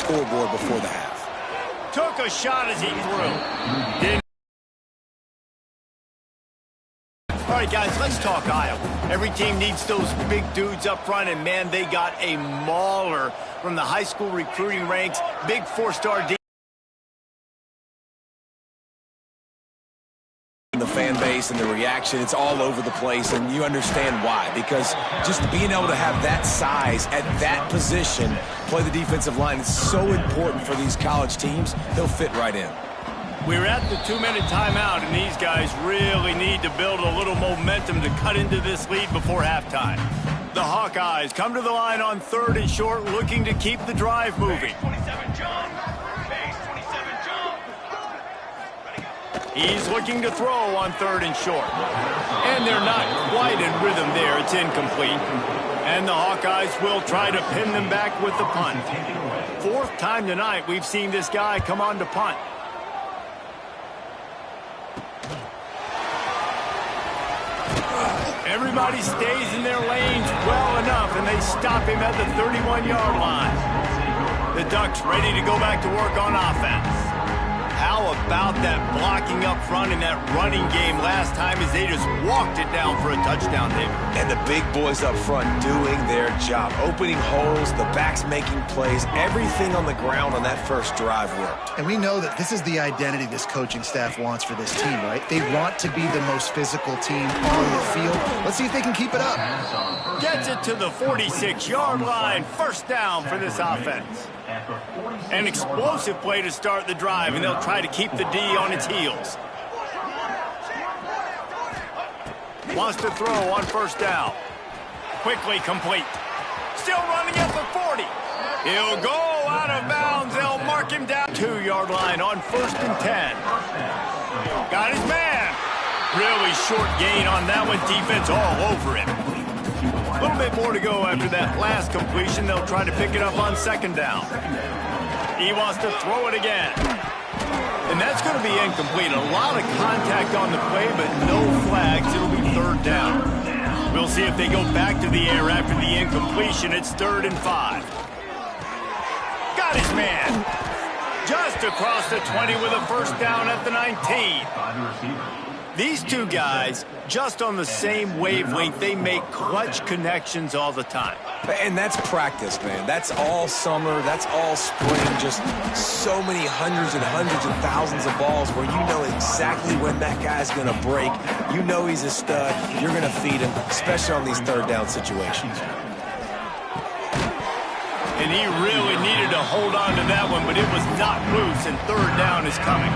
scoreboard before the half. Took a shot as he threw. Didn't. All right, guys, let's talk Iowa. Every team needs those big dudes up front, and, man, they got a mauler from the high school recruiting ranks. Big four-star defense. The fan base and the reaction, it's all over the place, and you understand why. Because just being able to have that size at that position, play the defensive line, is so important for these college teams. They'll fit right in. We're at the 2-minute timeout, and these guys really need to build a little momentum to cut into this lead before halftime. The Hawkeyes come to the line on 3rd and short, looking to keep the drive moving. He's looking to throw on 3rd and short. And they're not quite in rhythm there. It's incomplete. And the Hawkeyes will try to pin them back with the punt. 4th time tonight we've seen this guy come on to punt. Everybody stays in their lanes well enough, and they stop him at the 31-yard line. The Ducks ready to go back to work on offense. How about that blocking up front in that running game last time as they just walked it down for a touchdown, David? And the big boys up front doing their job, opening holes, the backs making plays, everything on the ground on that first drive worked. And we know that this is the identity this coaching staff wants for this team, right? They want to be the most physical team on the field. Let's see if they can keep it up. Gets it to the 46-yard line. First down for this offense. An explosive play to start the drive, and they'll try to keep the D on its heels. Wants to throw on first down. Quickly complete. Still running at the 40. He'll go out of bounds. They'll mark him down. 2-yard line on 1st and 10. Got his man. Really short gain on that one. Defense all over him. A little bit more to go after that last completion. They'll try to pick it up on 2nd down. He wants to throw it again. And that's going to be incomplete. A lot of contact on the play, but no flags. It'll be 3rd down. We'll see if they go back to the air after the incompletion. It's 3rd and 5. Got his man. Just across the 20 with a first down at the 19. These two guys, just on the same wavelength, they make clutch connections all the time. And that's practice, man. That's all summer. That's all spring. Just so many hundreds and hundreds and thousands of balls where you know exactly when that guy's going to break. You know he's a stud. You're going to feed him, especially on these 3rd down situations. And he really needed to hold on to that one, but it was not loose, and 3rd down is coming.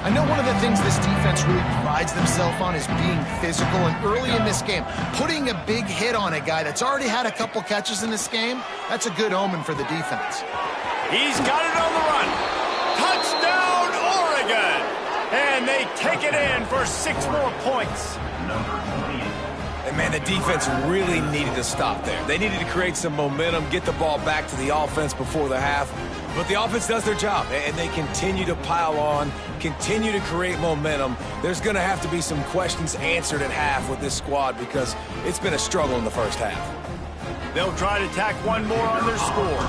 I know one of the things this defense really prides themselves on is being physical, and early in this game, putting a big hit on a guy that's already had a couple catches in this game, that's a good omen for the defense. He's got it on the run. Touchdown, Oregon! And they take it in for 6 more points. And, man, the defense really needed to stop there. They needed to create some momentum, get the ball back to the offense before the half. But the offense does their job, and they continue to pile on, continue to create momentum. There's going to have to be some questions answered at half with this squad because it's been a struggle in the first half. They'll try to tack one more on their score.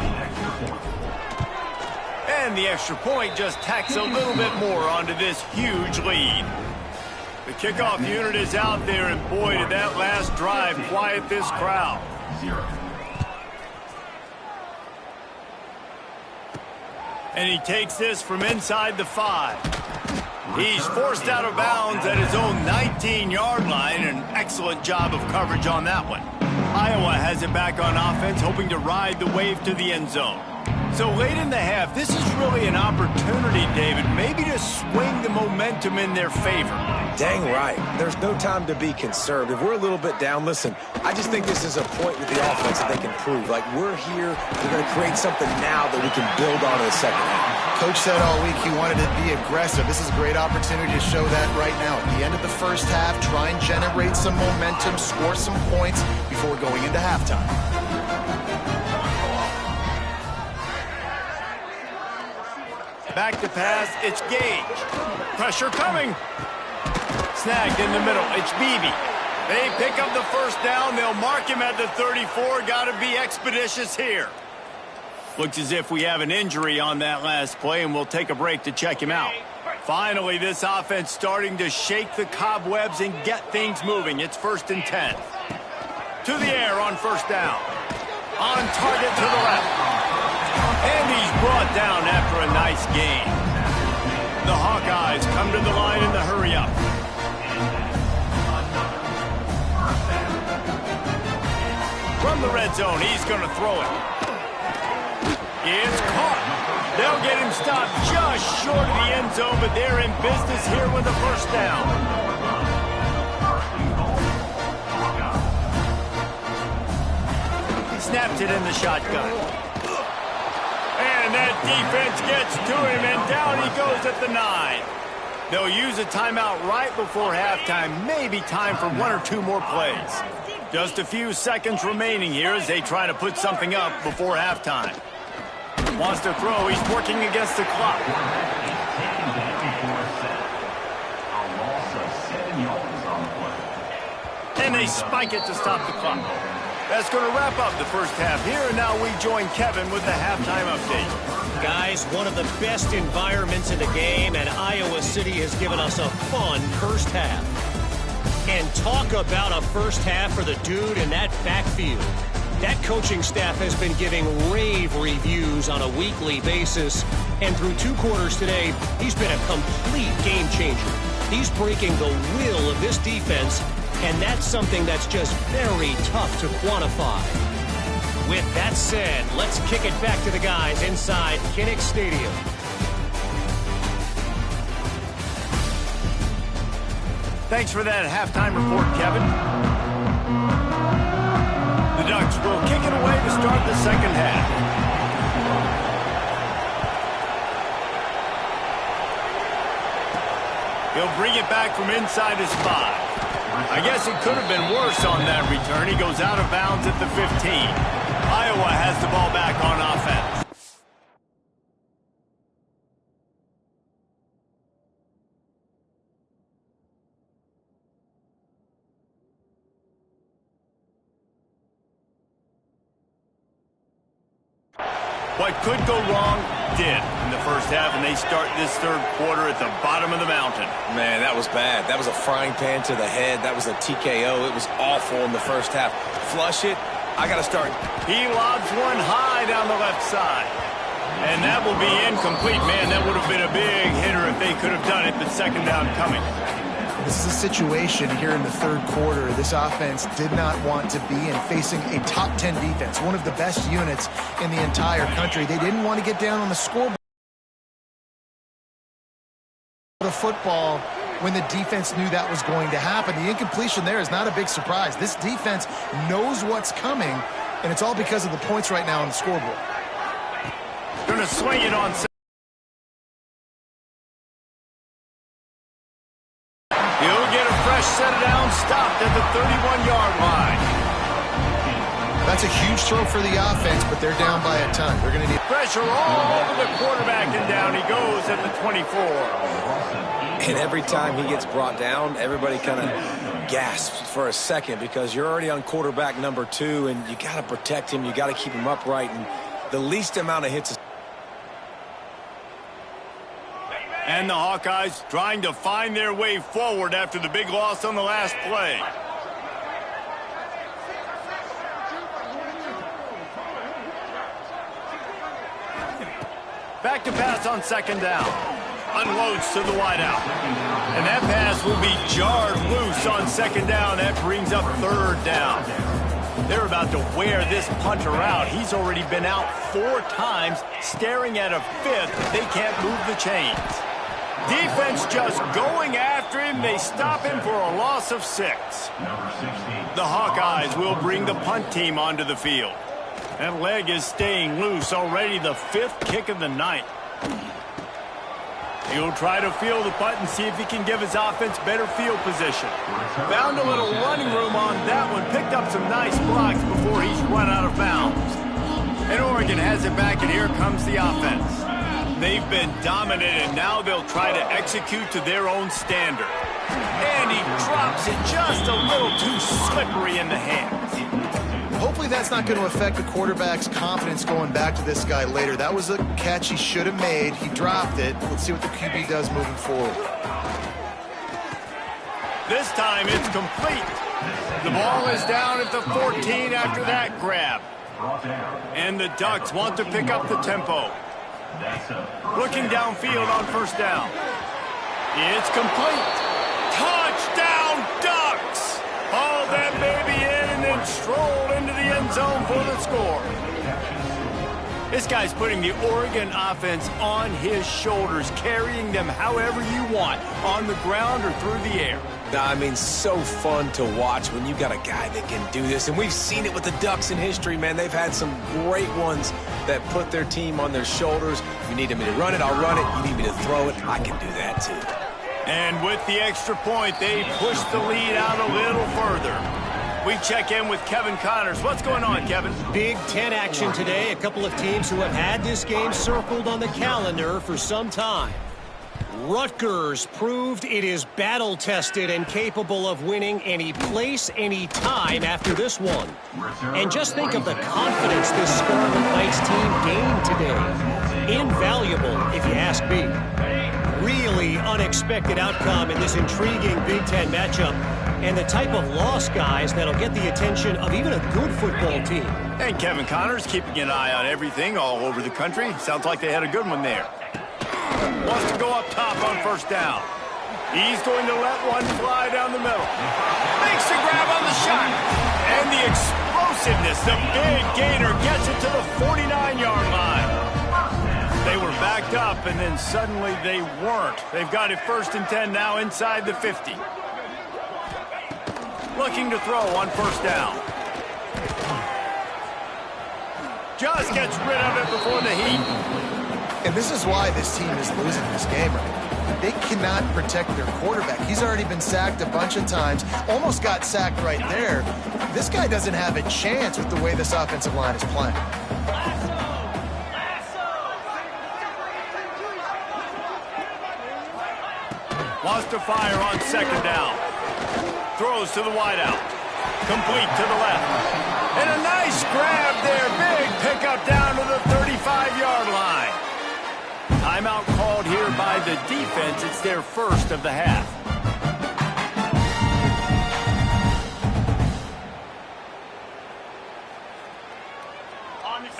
And the extra point just tacks a little bit more onto this huge lead. The kickoff unit is out there, and boy, did that last drive quiet this crowd. And he takes this from inside the 5. He's forced out of bounds at his own 19-yard line. An excellent job of coverage on that one. Iowa has it back on offense, hoping to ride the wave to the end zone. So late in the half, this is really an opportunity, David, maybe to swing the momentum in their favor. Dang right. There's no time to be conservative. We're a little bit down. Listen, I just think this is a point with the offense that they can prove. Like, we're here, we're going to create something now that we can build on in the second half. Coach said all week he wanted to be aggressive. This is a great opportunity to show that right now. At the end of the first half, try and generate some momentum, score some points before going into halftime. Back to pass, it's Gage. Pressure coming. Snagged in the middle, it's Beebe. They pick up the first down, they'll mark him at the 34. Got to be expeditious here. Looks as if we have an injury on that last play, and we'll take a break to check him out. Finally, this offense starting to shake the cobwebs and get things moving. It's 1st and 10. To the air on 1st down. On target to the left. And he's brought down after a nice gain. The Hawkeyes come to the line in the hurry-up. From the red zone, he's going to throw it. It's caught. They'll get him stopped just short of the end zone, but they're in business here with a 1st down. He snaps it in the shotgun. And that defense gets to him, and down he goes at the 9. They'll use a timeout right before halftime. Maybe time for 1 or 2 more plays. Just a few seconds remaining here as they try to put something up before halftime. Wants to throw. He's working against the clock. And they spike it to stop the clock. That's going to wrap up the first half here, and now we join Kevin with the halftime update. Guys, one of the best environments in the game, and Iowa City has given us a fun first half. And talk about a first half for the dude in that backfield. That coaching staff has been giving rave reviews on a weekly basis. And through 2 quarters today, he's been a complete game changer. He's breaking the will of this defense, and that's something that's just very tough to quantify. With that said, let's kick it back to the guys inside Kinnick Stadium. Thanks for that halftime report, Kevin. The Ducks will kick it away to start the second half. He'll bring it back from inside his 5. I guess it could have been worse on that return. He goes out of bounds at the 15. Iowa has the ball back on offense. What could go wrong did in the first half, and they start this third quarter at the bottom of the mountain. Man, that was bad. That was a frying pan to the head. That was a TKO. It was awful in the first half. Flush it. I got to start. He lobs one high down the left side. And that will be incomplete. Man, that would have been a big hitter if they could have done it, but second down coming. This is a situation here in the third quarter. This offense did not want to be in facing a top 10 defense, one of the best units in the entire country. They didn't want to get down on the scoreboard. The football when the defense knew that was going to happen. The incompletion there is not a big surprise. This defense knows what's coming, and it's all because of the points right now on the scoreboard. Going to swing it on. He'll get a fresh set down, stopped at the 31-yard line. That's a huge throw for the offense, but they're down by a ton. They're going to need pressure all over the quarterback, and down he goes at the 24. And every time he gets brought down, everybody kind of gasps for a second because you're already on quarterback number 2, and you got to protect him. You got to keep him upright, and the least amount of hits is. And the Hawkeyes trying to find their way forward after the big loss on the last play. Back to pass on second down. Unloads to the wideout. And that pass will be jarred loose on second down. That brings up third down. They're about to wear this punter out. He's already been out 4 times, staring at a 5th. They can't move the chains. Defense just going after him. They stop him for a loss of 6. The Hawkeyes will bring the punt team onto the field. That leg is staying loose, already the 5th kick of the night. He'll try to field the punt and see if he can give his offense better field position. Found a little running room on that one. Picked up some nice blocks before he's run out of bounds. And Oregon has it back, and here comes the offense. They've been dominant, and now they'll try to execute to their own standard. And he drops it just a little too slippery in the hands. hopefully that's not going to affect the quarterback's confidence going back to this guy later. That was a catch he should have made. He dropped it. Let's see what the QB does moving forward. This time it's complete. The ball is down at the 14 after that grab. And the Ducks want to pick up the tempo. Looking downfield on first down. It's complete. Touchdown, Ducks! Haul that baby in and then stroll into the end zone for the score. This guy's putting the Oregon offense on his shoulders, carrying them however you want, on the ground or through the air. I mean, so fun to watch when you got a guy that can do this. And we've seen it with the Ducks in history, man. They've had some great ones that put their team on their shoulders. If you need me to run it, I'll run it. You need me to throw it, I can do that too. And with the extra point, they push the lead out a little further. We check in with Kevin Connors. What's going on, Kevin? Big Ten action today. A couple of teams who have had this game circled on the calendar for some time. Rutgers proved it is battle-tested and capable of winning any place, any time after this one. And just think of the confidence this Scarlet Knights team gained today. Invaluable, if you ask me. Really unexpected outcome in this intriguing Big Ten matchup, and the type of loss, guys, that'll get the attention of even a good football team. And Kevin Connors keeping an eye on everything all over the country. Sounds like they had a good one there. Wants to go up top on first down. He's going to let one fly down the middle. Makes the grab on the shot. And the explosiveness, the big gainer gets it to the 49-yard line. They were backed up, and then suddenly they weren't. They've got it 1st and 10 now inside the 50. Looking to throw on first down. Just gets rid of it before the heat. And this is why this team is losing this game right now. They cannot protect their quarterback. He's already been sacked a bunch of times. Almost got sacked right there. This guy doesn't have a chance with the way this offensive line is playing. Wants to fire on second down. Throws to the wideout. Complete to the left. And a nice grab there. Big pickup down to the 35-yard line. Timeout called here by the defense. It's their first of the half.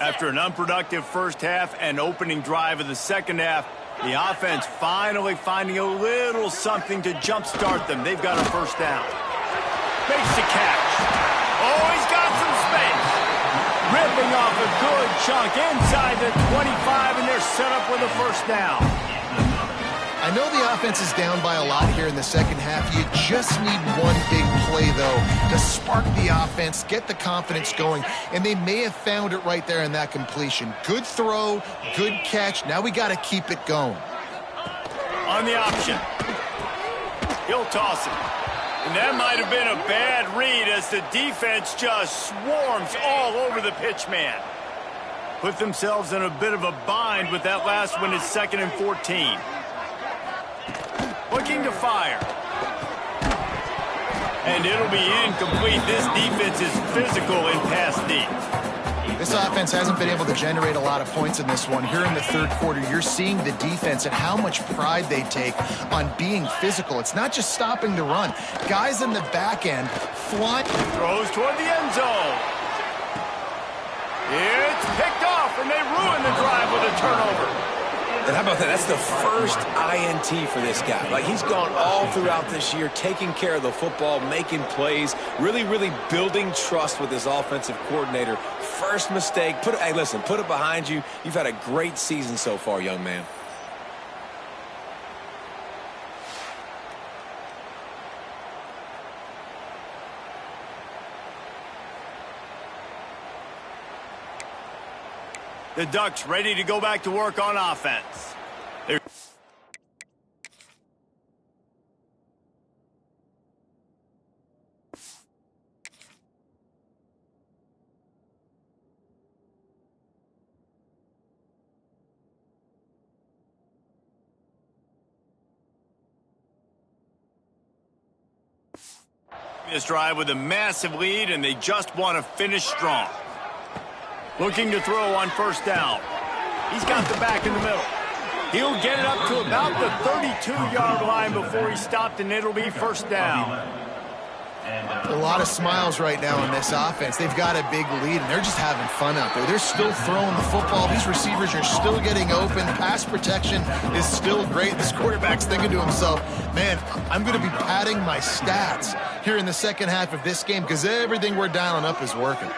After an unproductive first half and opening drive of the second half, the offense finally finding a little something to jumpstart them. They've got a first down. Makes the catch. Oh, he's got some space. Ripping off a good chunk inside the 25, and they're set up with a first down. I know the offense is down by a lot here in the second half. You just need one big play, though, to spark the offense, get the confidence going, and they may have found it right there in that completion. Good throw, good catch. Now we got to keep it going. On the option. He'll toss it. And that might have been a bad read as the defense just swarms all over the pitch man. Put themselves in a bit of a bind with that last one. It's 2nd and 14. Looking to fire. And it'll be incomplete. This defense is physical in pass deep. This offense hasn't been able to generate a lot of points in this one. Here in the third quarter, you're seeing the defense and how much pride they take on being physical. It's not just stopping the run. Guys in the back end flying. Throws toward the end zone. It's picked off, and they ruin the drive with a turnover. And how about that? That's the first INT for this guy. Like, he's gone all throughout this year, taking care of the football, making plays, really, really building trust with his offensive coordinator. First mistake. Hey, listen, put it behind you. You've had a great season so far, young man. The Ducks ready to go back to work on offense. This drive with a massive lead, and they just want to finish strong. Looking to throw on first down. He's got the back in the middle. He'll get it up to about the 32-yard line before he stopped, and it'll be first down. A lot of smiles right now in this offense. They've got a big lead, and they're just having fun out there. They're still throwing the football. These receivers are still getting open. Pass protection is still great. This quarterback's thinking to himself, man, I'm going to be padding my stats here in the second half of this game because everything we're dialing up is working.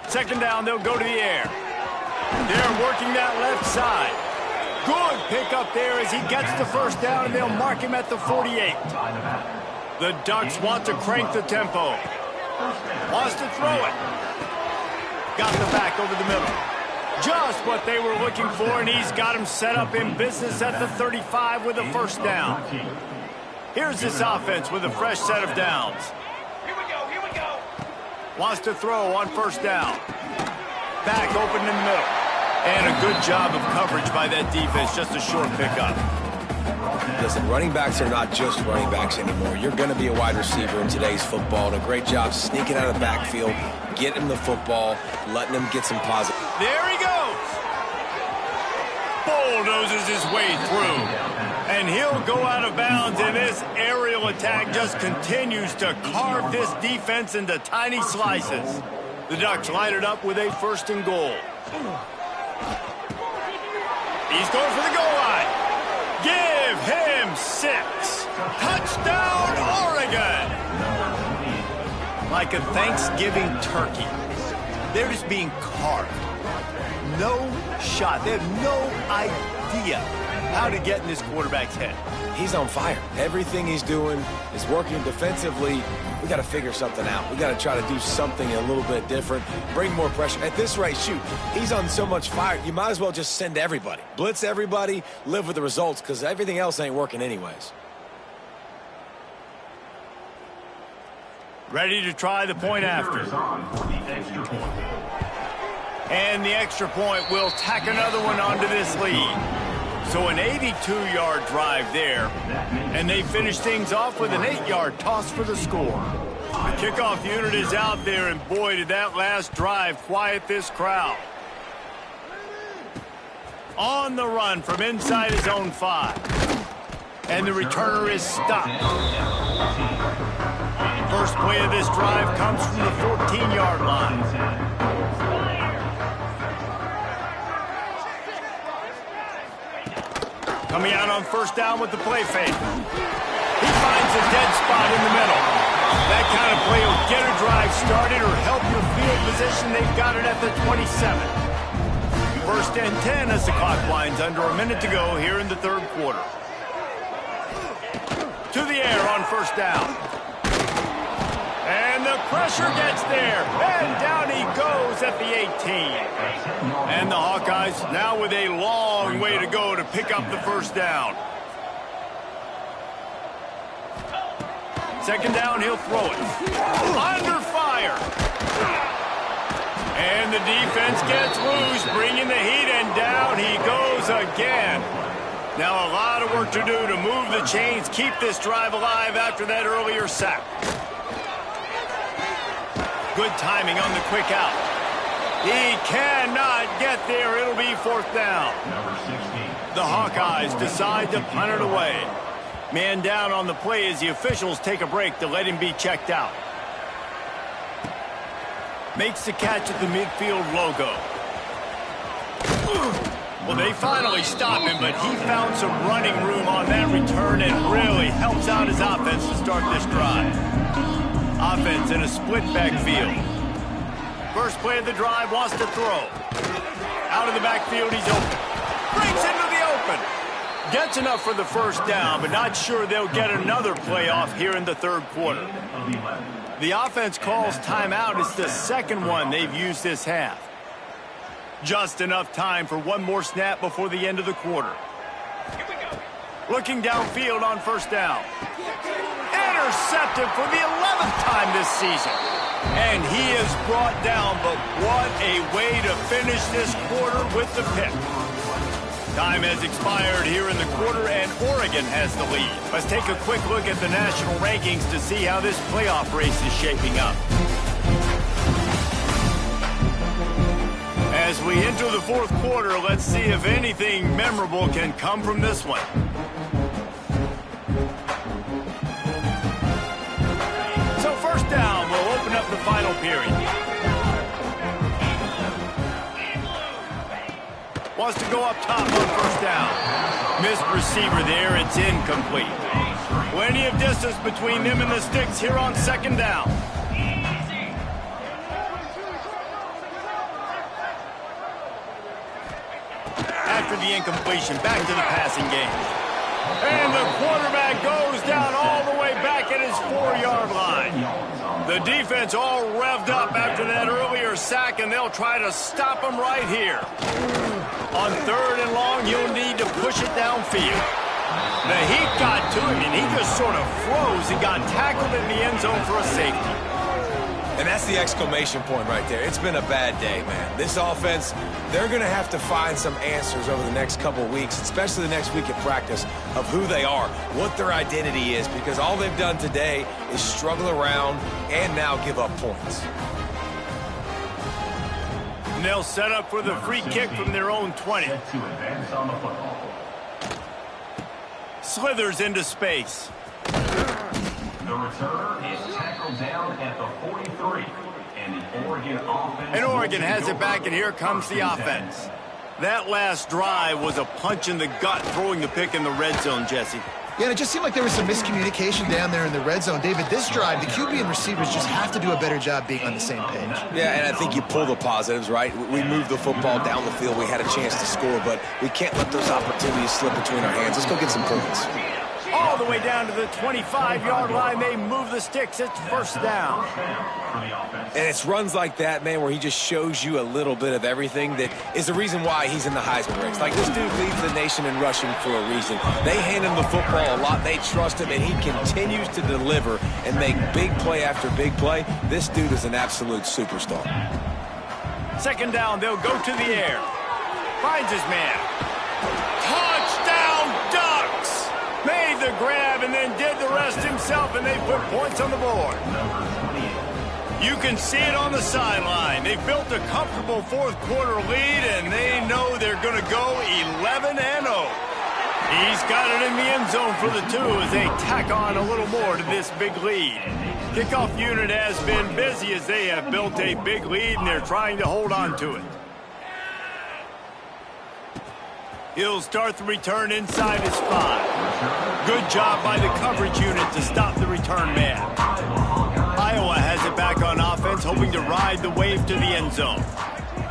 Second down, they'll go to the air. They're working that left side. Good pickup there as he gets the first down, and they'll mark him at the 48. The Ducks want to crank the tempo. Wants to throw it. Got the back over the middle. Just what they were looking for, and he's got him set up in business at the 35 with a first down. Here's this offense with a fresh set of downs. Here we go. Wants to throw on first down. Back open in the middle. And a good job of coverage by that defense, just a short pickup. Listen, running backs are not just running backs anymore. You're going to be a wide receiver in today's football, and a great job sneaking out of the backfield, getting the football, letting them get some positive. There he goes. Bulldozes his way through. And he'll go out of bounds, and this aerial attack just continues to carve this defense into tiny slices. The Ducks line it up with a first and goal. He's going for the goal line. Give him 6. Touchdown, Oregon. Like a Thanksgiving turkey. They're just being carved. No shot. They have no idea how to get in this quarterback's head. He's on fire. Everything he's doing is working defensively. We got to figure something out. We got to try to do something a little bit different, bring more pressure. At this rate, shoot, he's on so much fire, you might as well just send everybody. Blitz everybody, live with the results, because everything else ain't working anyways. Ready to try the point after. And the extra point will tack another one onto this lead. So an 82-yard drive there, and they finish things off with an 8-yard toss for the score. The kickoff unit is out there, and boy, did that last drive quiet this crowd. On the run from inside his own 5. And the returner is stopped. First play of this drive comes from the 14-yard line. Coming out on first down with the play fake. He finds a dead spot in the middle. That kind of play will get a drive started or help your field position. They've got it at the 27. First and 10 as the clock winds under a minute to go here in the third quarter. To the air on first down. And the pressure gets there. And down he goes at the 18. And the Hawkeyes now with a long way to go to pick up the first down. Second down, he'll throw it. Under fire. And the defense gets loose, bringing the heat, and down he goes again. Now a lot of work to do to move the chains, keep this drive alive after that earlier sack. Good timing on the quick out. He cannot get there. It'll be fourth down. The Hawkeyes decide to punt it away. Man down on the play as the officials take a break to let him be checked out. Makes the catch at the midfield logo. Well, they finally stop him, but he found some running room on that return and really helps out his offense to start this drive. Offense in a split backfield. First play of the drive, wants to throw. Out of the backfield, he's open. Breaks into the open. Gets enough for the first down, but not sure they'll get another playoff here in the third quarter. The offense calls timeout. It's the second one they've used this half. Just enough time for one more snap before the end of the quarter. Looking downfield on first down. Intercepted for the 11th time this season. And he is brought down, but what a way to finish this quarter with the pick. Time has expired here in the quarter, and Oregon has the lead. Let's take a quick look at the national rankings to see how this playoff race is shaping up. As we enter the fourth quarter, let's see if anything memorable can come from this one. So first down, we'll open up the final period. Wants to go up top on first down. Missed receiver there, it's incomplete. Plenty of distance between them and the sticks here on second down. After the incompletion, back to the passing game. And the quarterback goes down all the way back at his 4-yard line. The defense all revved up after that earlier sack, and they'll try to stop him right here. On third and long, you'll need to push it downfield. The heat got to him, and he just sort of froze and got tackled in the end zone for a safety. And that's the exclamation point right there. It's been a bad day, man. This offense, they're going to have to find some answers over the next couple of weeks, especially the next week at practice, of who they are, what their identity is, because all they've done today is struggle around and now give up points. And they'll set up for the free kick from their own 20. Slithers into space. The returner is tackled down at the 43. And the Oregon offense... And Oregon has it back, and here comes the offense. That last drive was a punch in the gut, throwing the pick in the red zone, Jesse. Yeah, and it just seemed like there was some miscommunication down there in the red zone. David, this drive, the QB and receivers just have to do a better job being on the same page. Yeah, and I think you pull the positives, right? We moved the football down the field. We had a chance to score, but we can't let those opportunities slip between our hands. Let's go get some points. All the way down to the 25-yard line. They move the sticks. It's first down. And it's runs like that, man, where he just shows you a little bit of everything that is the reason why he's in the Heisman race. Like, this dude leads the nation in rushing for a reason. They hand him the football a lot. They trust him, and he continues to deliver and make big play after big play. This dude is an absolute superstar. Second down, they'll go to the air. Finds his man. Touchdown, Ducks! Made the grab and then did the rest himself, and they put points on the board. You can see it on the sideline. They built a comfortable fourth quarter lead, and they know they're going to go 11-0. He's got it in the end zone for the 2 as they tack on a little more to this big lead. Kickoff unit has been busy as they have built a big lead, and they're trying to hold on to it. He'll start the return inside his 5. Good job by the coverage unit to stop the return man. Iowa has it back on offense, hoping to ride the wave to the end zone.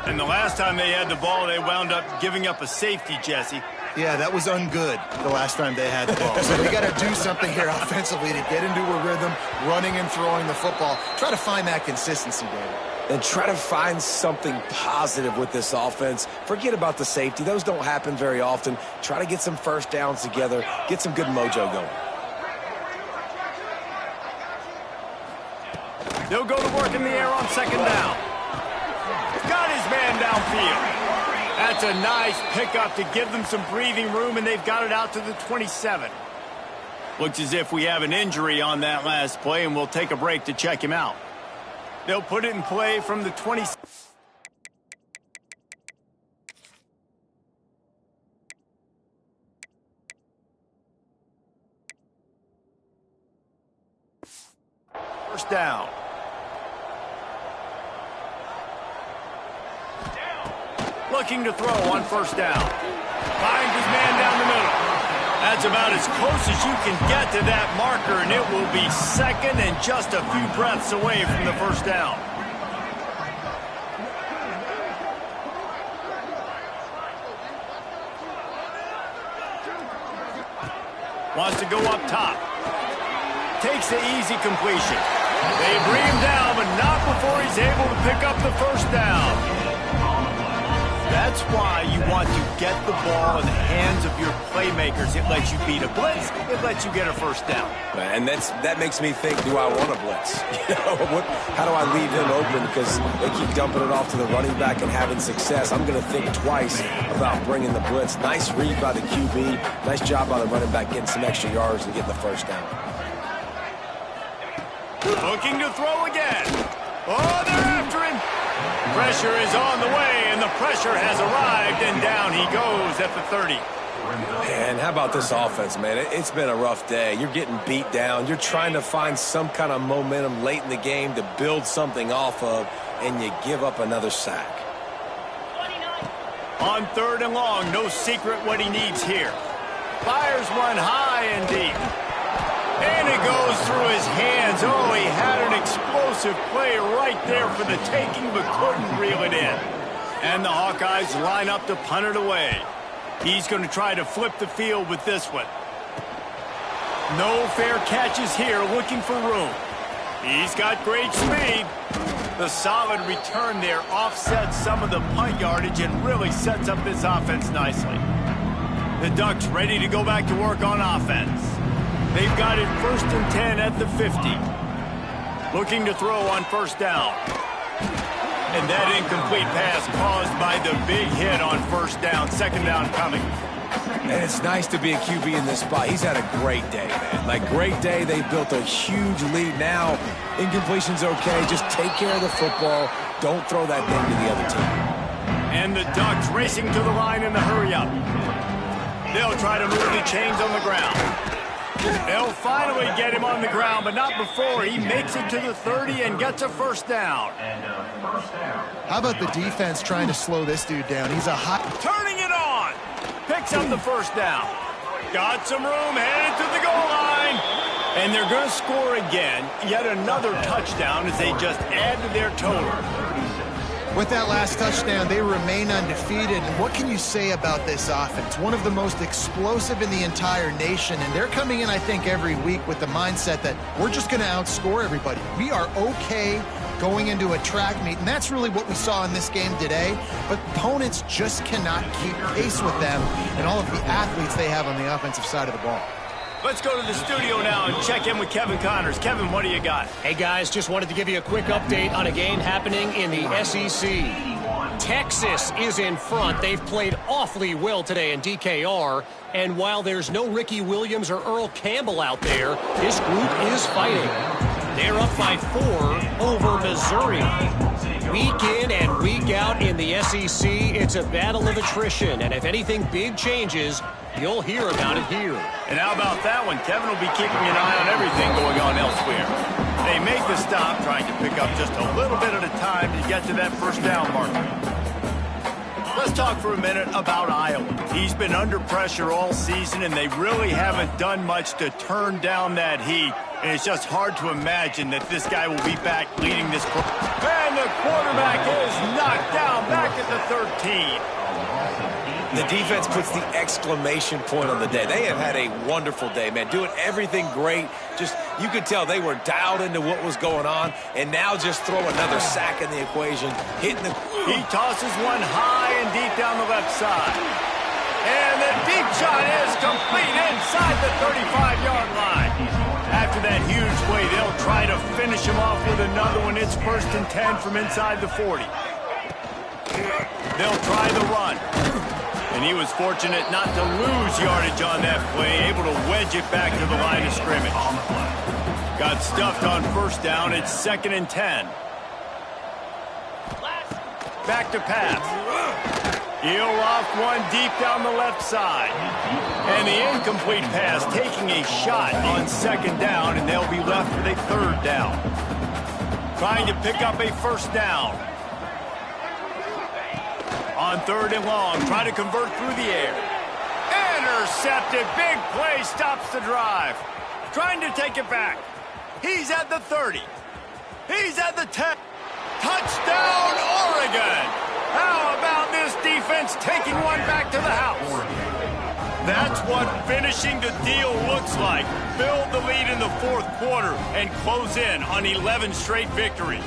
And the last time they had the ball, they wound up giving up a safety, Jesse. Yeah, that was ungood the last time they had the ball. So they got to do something here offensively to get into a rhythm, running and throwing the football. Try to find that consistency, David. And try to find something positive with this offense. Forget about the safety. Those don't happen very often. Try to get some first downs together. Get some good mojo going. They'll go to work in the air on second down. Got his man downfield. That's a nice pickup to give them some breathing room, and they've got it out to the 27. Looks as if we have an injury on that last play, and we'll take a break to check him out. They'll put it in play from the 20. First down. Looking to throw on first down. Finds his man down the middle. That's about as close as you can get to that marker, and it will be second and just a few breaths away from the first down. Wants to go up top. Takes the easy completion. They bring him down, but not before he's able to pick up the first down. That's why you want to get the ball in the hands of your playmakers. It lets you beat a blitz. It lets you get a first down. And that makes me think, do I want a blitz? How do I leave him open? Because they keep dumping it off to the running back and having success. I'm going to think twice about bringing the blitz. Nice read by the QB. Nice job by the running back getting some extra yards and getting the first down. Looking to throw again. Oh, they're after him. Pressure is on the way, and the pressure has arrived, and down he goes at the 30. Man, how about this offense, man? It's been a rough day. You're getting beat down. You're trying to find some kind of momentum late in the game to build something off of, and you give up another sack. On 3rd and long, no secret what he needs here. Fires one high and deep. And it goes through his hands. Oh, he had an explosive play right there for the taking, but couldn't reel it in. And the Hawkeyes line up to punt it away. He's going to try to flip the field with this one. No fair catches here, looking for room. He's got great speed. The solid return there offsets some of the punt yardage and really sets up this offense nicely. The Ducks ready to go back to work on offense. They've got it 1st and 10 at the 50. Looking to throw on 1st down. And that incomplete pass caused by the big hit on 1st down. 2nd down coming. And it's nice to be a QB in this spot. He's had a great day, man. Like, great day. They built a huge lead. Now, incompletion's okay. Just take care of the football. Don't throw that thing to the other team. And the Ducks racing to the line in the hurry-up. They'll try to move the chains on the ground. They'll finally get him on the ground, but not before he makes it to the 30 and gets a 1st down. How about the defense trying to slow this dude down? He's a hot... Turning it on. Picks up the 1st down. Got some room, headed to the goal line. And they're going to score again. Yet another touchdown as they just add to their total. With that last touchdown, they remain undefeated. And what can you say about this offense? One of the most explosive in the entire nation. And they're coming in, I think, every week with the mindset that we're just going to outscore everybody. We are okay going into a track meet. And that's really what we saw in this game today. But opponents just cannot keep pace with them and all of the athletes they have on the offensive side of the ball. Let's go to the studio now and check in with Kevin Connors. Kevin, what do you got? Hey, guys, just wanted to give you a quick update on a game happening in the SEC. Texas is in front. They've played awfully well today in DKR. And while there's no Ricky Williams or Earl Campbell out there, this group is fighting. They're up by 4 over Missouri. Week in and week out in the SEC, it's a battle of attrition. And if anything big changes, you'll hear about it here. And how about that one? Kevin will be keeping an eye on everything going on elsewhere. They make the stop, trying to pick up just a little bit at a time to get to that 1st down marker. Let's talk for a minute about Iowa. He's been under pressure all season, and they really haven't done much to turn down that heat. And it's just hard to imagine that this guy will be back leading this. And the quarterback is knocked down back at the 13. The defense puts the exclamation point on the day. They have had a wonderful day, man. Doing everything great. Just, you could tell they were dialed into what was going on. And now just throw another sack in the equation. Hitting the... He tosses one high and deep down the left side. And the deep shot is complete inside the 35-yard line. After that huge play, they'll try to finish him off with another one. It's 1st and 10 from inside the 40. They'll try the run. And he was fortunate not to lose yardage on that play, able to wedge it back to the line of scrimmage. Got stuffed on 1st down. It's 2nd and 10. Back to pass. He'll off one deep down the left side. And the incomplete pass taking a shot on 2nd down, and they'll be left with a 3rd down. Trying to pick up a 1st down. On 3rd and long, trying to convert through the air. Intercepted, big play, stops the drive. Trying to take it back. He's at the 30. He's at the 10. Touchdown, Oregon! How about this defense taking one back to the house? That's what finishing the deal looks like. Build the lead in the 4th quarter and close in on 11 straight victories.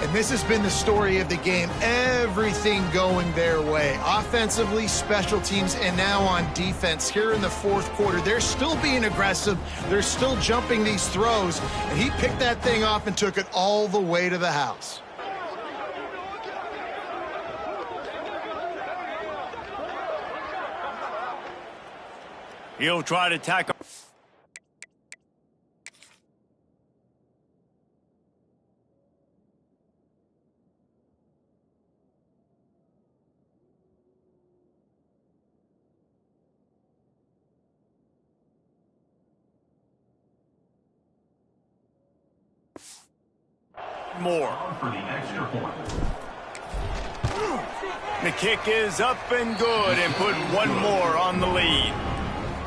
And this has been the story of the game. Everything going their way. Offensively, special teams, and now on defense. Here in the fourth quarter, they're still being aggressive. They're still jumping these throws. And he picked that thing off and took it all the way to the house. He'll try to tackle. More. For the extra point. The kick is up and good and put one more on the lead.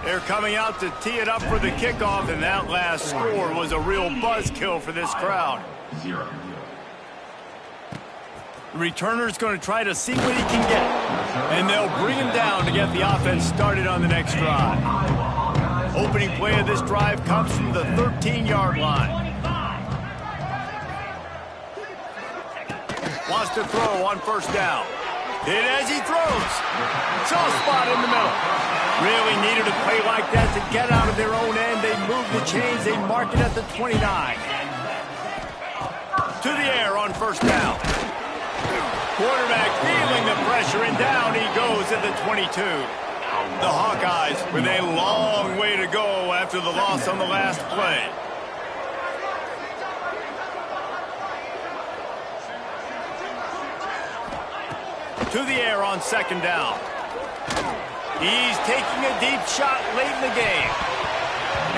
They're coming out to tee it up for the kickoff, and that last score was a real buzzkill for this crowd. 0. The returner's going to try to see what he can get, and they'll bring him down to get the offense started on the next drive. Opening play of this drive comes from the 13-yard line. Wants to throw on first down. Hit as he throws. Soft spot in the middle. Really needed a play like that to get out of their own end. They move the chains. They mark it at the 29. To the air on first down. Quarterback feeling the pressure, and down he goes at the 22. The Hawkeyes with a long way to go after the loss on the last play. To the air on second down. He's taking a deep shot late in the game.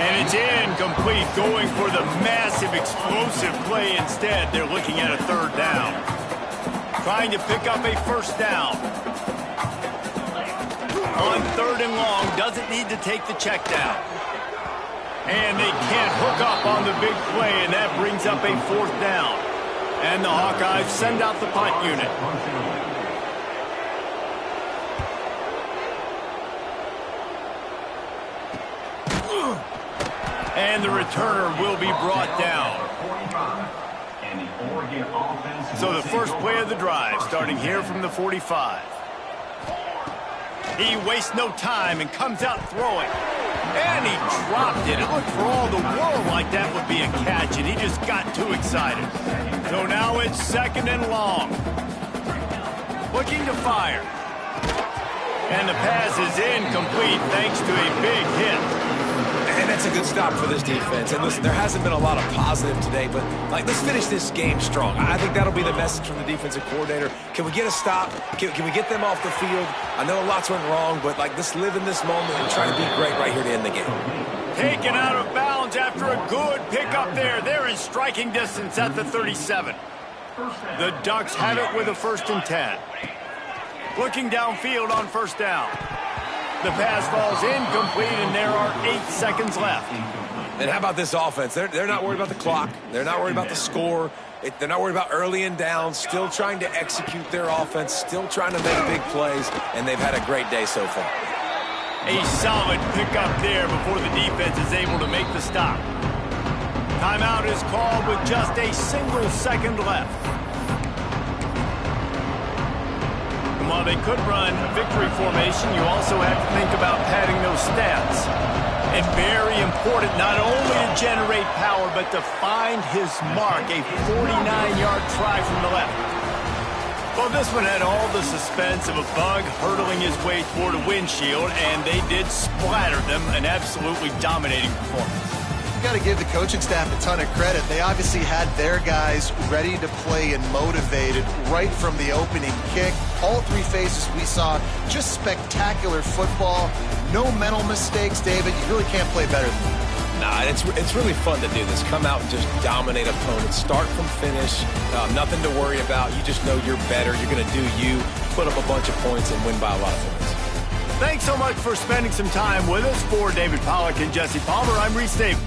And it's incomplete, going for the massive explosive play instead. They're looking at a third down. Trying to pick up a first down. On third and long, doesn't need to take the check down. And they can't hook up on the big play, and that brings up a fourth down. And the Hawkeyes send out the punt unit. And the returner will be brought down. So the first play of the drive, starting here from the 45. He wastes no time and comes out throwing. And he dropped it. It looked for all the world like that would be a catch, and he just got too excited. So now it's second and long. Looking to fire. And the pass is incomplete thanks to a big hit. And that's a good stop for this defense. And listen, there hasn't been a lot of positive today, but let's finish this game strong. I think that'll be the message from the defensive coordinator. Can we get a stop? Can we get them off the field? I know lots went wrong, but let's live in this moment and try to be great right here to end the game. Taken out of bounds after a good pickup there. They're in striking distance at the 37. The Ducks have it with a 1st and 10. Looking downfield on first down. The pass falls incomplete, and there are 8 seconds left. And how about this offense? They're not worried about the clock. They're not worried about the score. They're not worried about early and down. Still trying to execute their offense. Still trying to make big plays, and they've had a great day so far. A solid pickup there before the defense is able to make the stop. Timeout is called with just a single second left. And while they could run victory formation, you also have to think about padding those stats. And very important not only to generate power, but to find his mark, a 49-yard try from the left. Well, this one had all the suspense of a bug hurtling his way toward a windshield, and they did splatter them, an absolutely dominating performance. Got to give the coaching staff a ton of credit. They obviously had their guys ready to play and motivated right from the opening kick. All 3 phases we saw, just spectacular football. No mental mistakes, David. You really can't play better than that. Nah, it's really fun to do this. Come out and just dominate opponents. Start from finish. Nothing to worry about. You just know you're better. You're going to do you, put up a bunch of points, and win by a lot of points. Thanks so much for spending some time with us. For David Pollack and Jesse Palmer, I'm Reese Davis.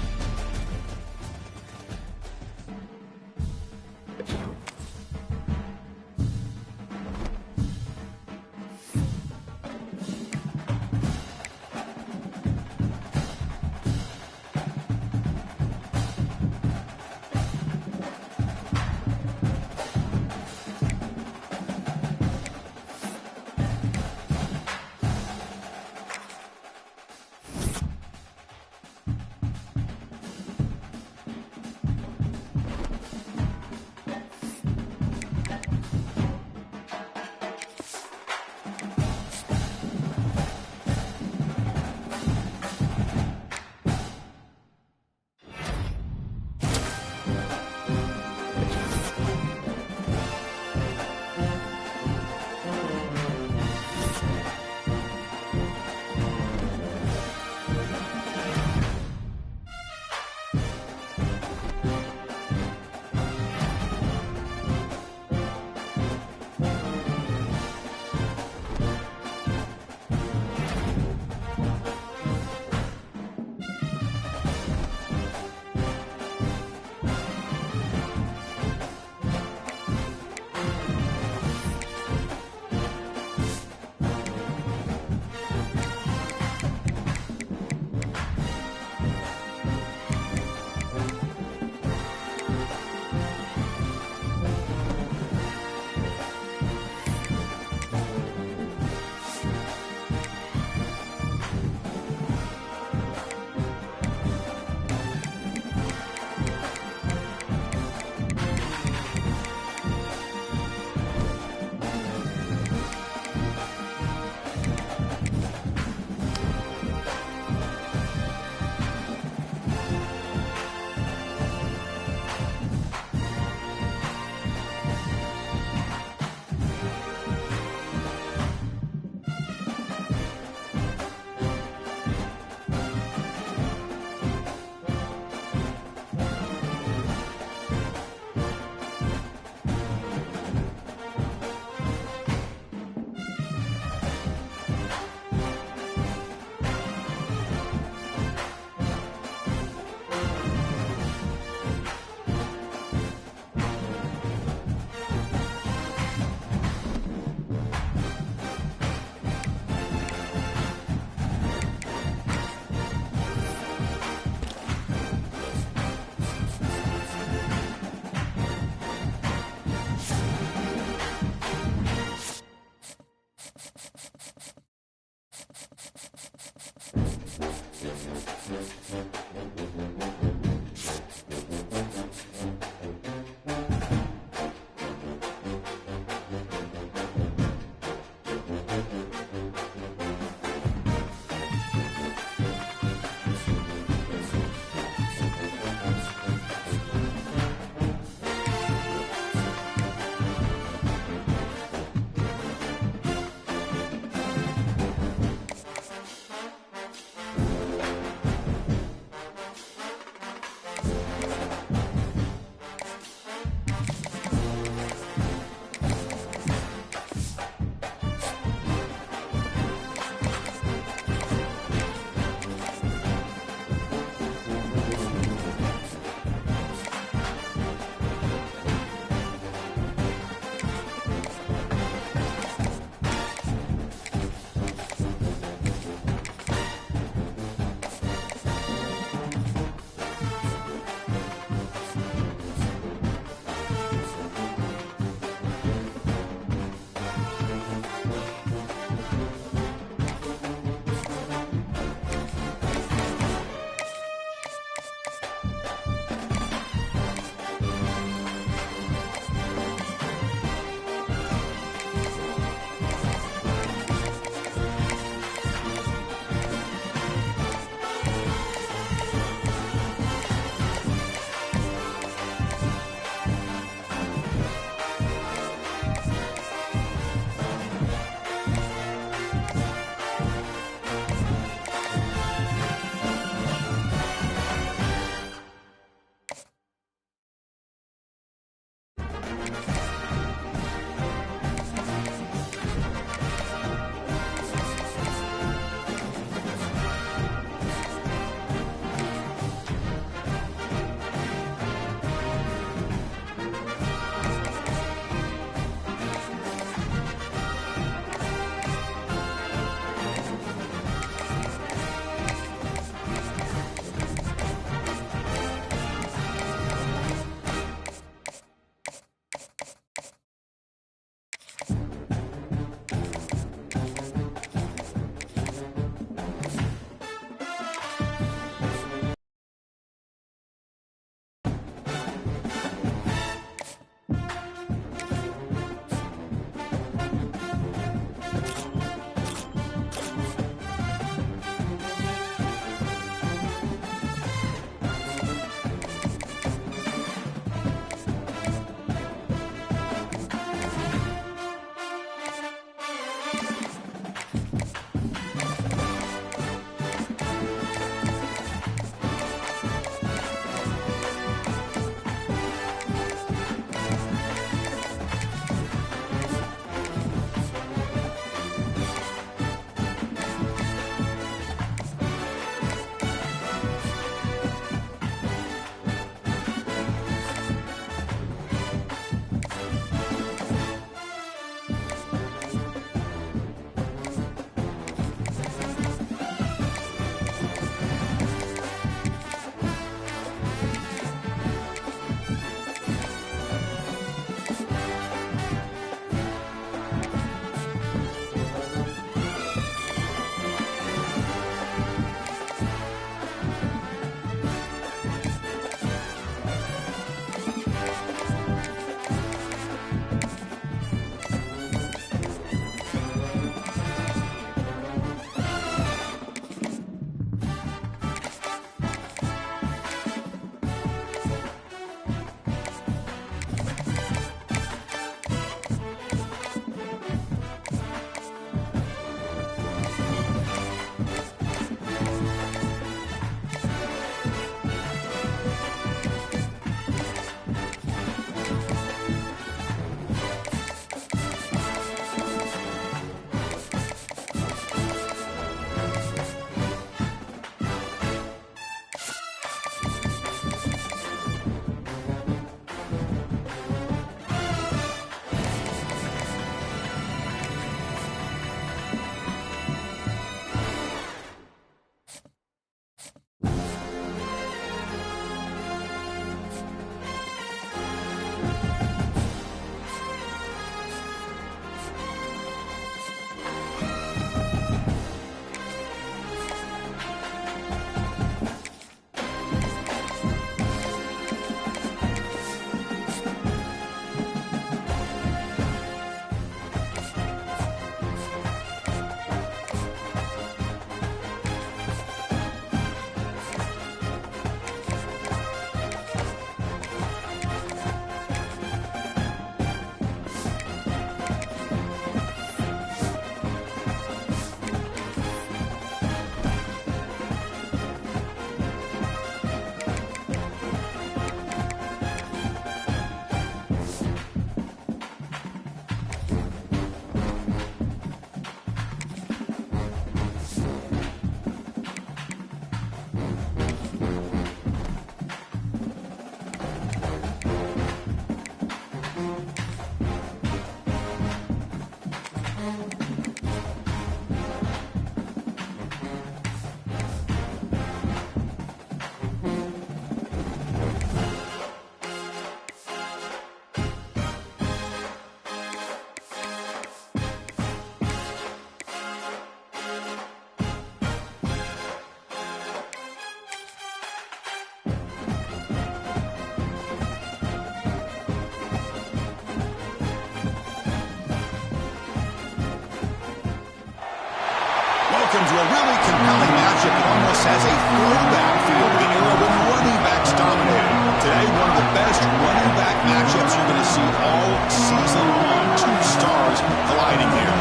welcome to a really compelling matchup that almost has a throwback feel to the era when running backs dominated. Today, one of the best running back matchups you're going to see all season long. Two stars colliding here.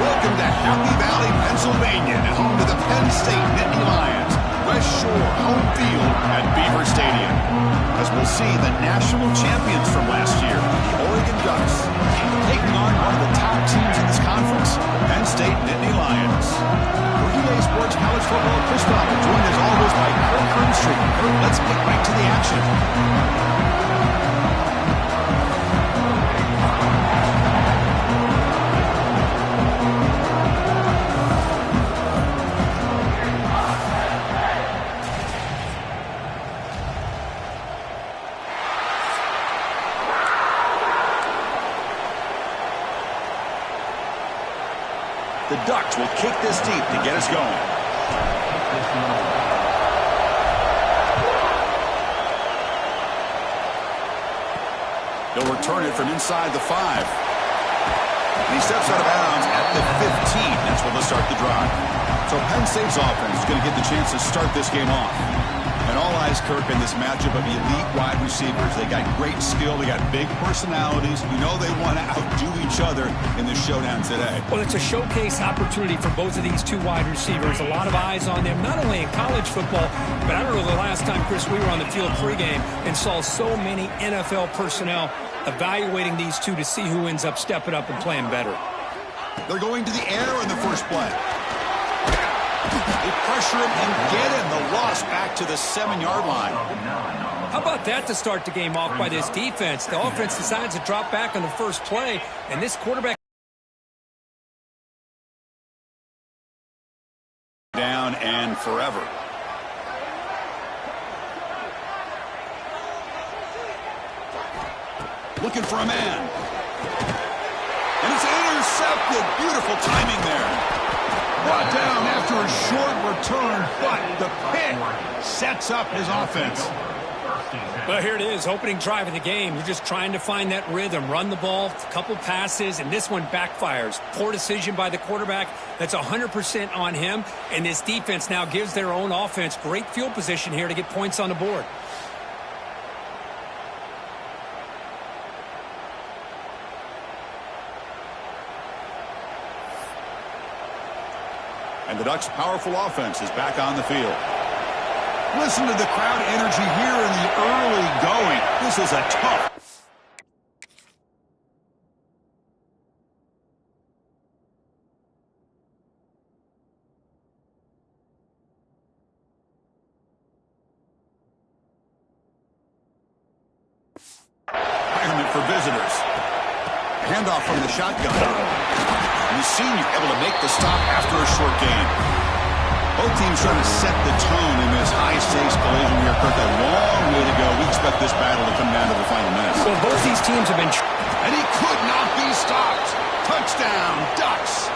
Welcome to Happy Valley, Pennsylvania, and home to the Penn State Nittany Lions. West Shore home field at Beaver Stadium. As we'll see, the national champions from last year, the Oregon Ducks, taking on one of the top teams in this conference, the Penn State Nittany Lions. For EA Sports College Football, Chris Robert, joined as always by Kirk Herbstreit. Kirk, let's get right to the action. The Ducks will kick this deep to get us going. They'll return it from inside the 5. And he steps out of bounds at the 15. That's where they'll start the drive. So Penn State's offense is going to get the chance to start this game off. And all eyes, Kirk, in this matchup of elite wide receivers. They got great skill. They got big personalities. You know they want to outdo each other in this showdown today. Well, it's a showcase opportunity for both of these two wide receivers. A lot of eyes on them, not only in college football, but I don't know the last time, Chris, we were on the field pregame and saw so many NFL personnel evaluating these two to see who ends up stepping up and playing better. They're going to the air in the first play. They pressure him and get him. The loss back to the 7-yard line. How about that to start the game off by this defense? The offense decides to drop back on the first play, and this quarterback down and forever. Looking for a man. And it's intercepted. Beautiful timing there. Brought down after a short return, but the pick sets up his offense. Well, here it is, opening drive of the game. You're just trying to find that rhythm, run the ball, a couple passes, and this one backfires. Poor decision by the quarterback. That's 100% on him, and this defense now gives their own offense great field position here to get points on the board. And the Ducks' powerful offense is back on the field. Listen to the crowd energy here in the early going. This is a tough. Environment for visitors. Handoff from the shotgun. And the senior able to make the stop after a short gain. Both teams trying to set the tone in this high-stakes collision here. Kirk, a long way to go. We expect this battle to come down to the final minutes. Well, both these teams have been... And he could not be stopped. Touchdown, Ducks.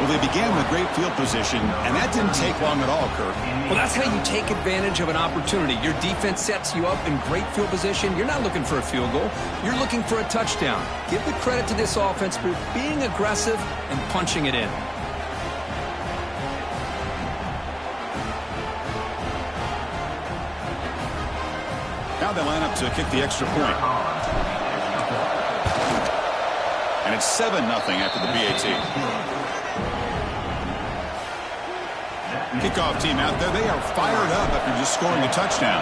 Well, they began with great field position, and that didn't take long at all, Kirk. Well, that's how you take advantage of an opportunity. Your defense sets you up in great field position. You're not looking for a field goal. You're looking for a touchdown. Give the credit to this offense for being aggressive and punching it in. Now they line up to kick the extra point. And it's 7-0 after the BAT. Kickoff team out there. They are fired up after just scoring a touchdown.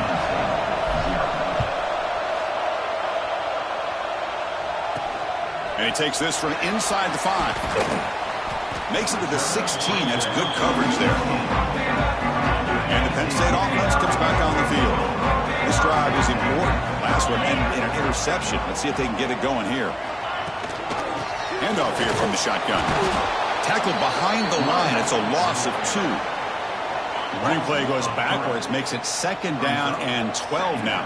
And he takes this from inside the 5. Makes it to the 16. That's good coverage there. And the Penn State offense comes back on the field. This drive is important. Last one ended in an interception. Let's see if they can get it going here. Handoff here from the shotgun. Tackled behind the line. It's a loss of 2. The running play goes backwards, makes it 2nd down and 12 now.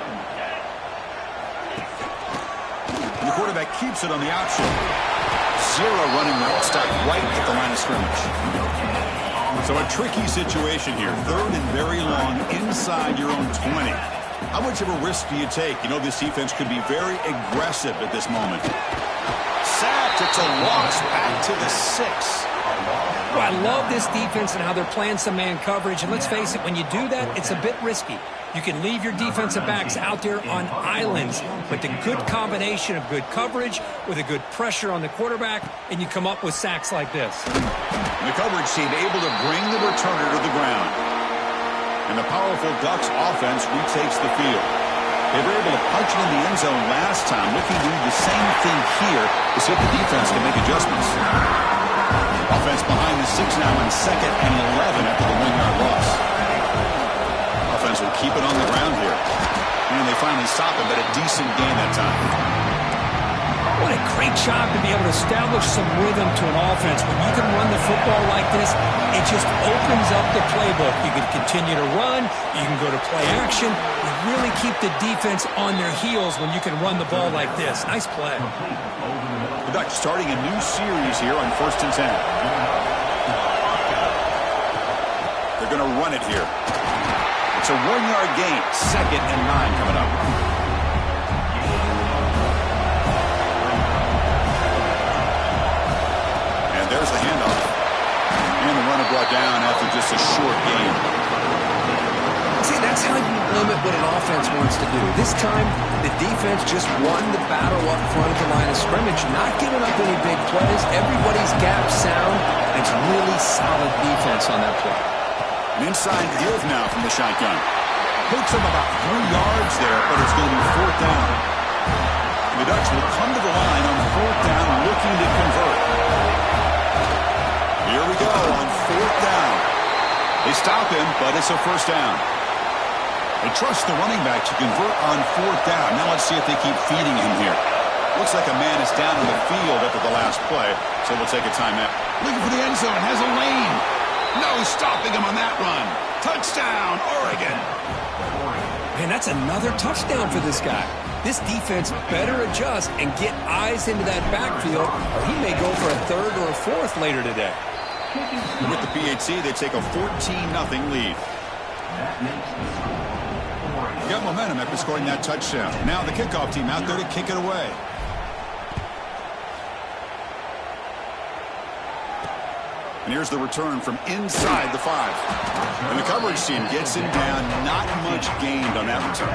And the quarterback keeps it on the option. 0 running route stop right at the line of scrimmage. So a tricky situation here. 3rd and very long inside your own 20. How much of a risk do you take? You know this defense could be very aggressive at this moment. Sacked. It's a loss back to the 6. love this defense and how they're playing some man coverage. And let's face it, when you do that, it's a bit risky. You can leave your defensive backs out there on islands, but the good combination of good coverage with a good pressure on the quarterback, and you come up with sacks like this. And the coverage team able to bring the returner to the ground. And the powerful Ducks offense retakes the field. They were able to punch it in the end zone last time. Looking to do the same thing here to see if the defense can make adjustments. Offense behind the 6 now in 2nd and 11 after the 1-yard loss. Offense will keep it on the ground here. And they finally stop it, but a decent gain that time. What a great job to be able to establish some rhythm to an offense. When you can run the football like this, it just opens up the playbook. You can continue to run. You can go to play action. You really keep the defense on their heels when you can run the ball like this. Nice play. The Ducks starting a new series here on 1st and 10. They're going to run it here. It's a 1-yard gain. 2nd and 9 coming up. There's the handoff. And the runner brought down after just a short gain. See, that's how you limit what an offense wants to do. This time, the defense just won the battle up front of the line of scrimmage, not giving up any big plays. Everybody's gap sound. It's really solid defense on that play. An inside give now from the shotgun. Pokes him about 3 yards there, but it's going to be 4th down. And the Ducks will come to the line on 4th down, looking to convert. Here we go on 4th down. They stop him, but it's a 1st down. They trust the running back to convert on 4th down. Now let's see if they keep feeding him here. Looks like a man is down in the field after the last play, so we'll take a timeout. Looking for the end zone, has a lane. No stopping him on that run. Touchdown, Oregon. Man, that's another touchdown for this guy. This defense better adjust and get eyes into that backfield, or he may go for a 3rd or a 4th later today. With the PAT, they take a 14-0 lead. Got momentum after scoring that touchdown. Now the kickoff team out there to kick it away. And here's the return from inside the 5. And the coverage team gets him down. Not much gained on that return.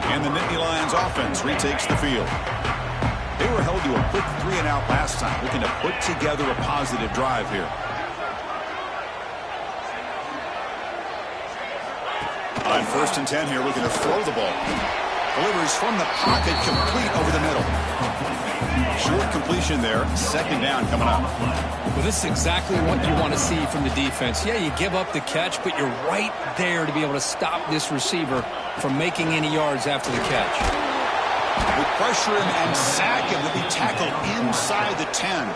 And the Nittany Lions offense retakes the field. They were held to a quick 3-and-out last time, looking to put together a positive drive here. On 1st and 10 here, looking to throw the ball. Delivers from the pocket, complete over the middle. Short completion there. 2nd down coming up. Well, this is exactly what you want to see from the defense. Yeah, you give up the catch, but you're right there to be able to stop this receiver from making any yards after the catch. We pressure him and sack him to be tackled inside the 10.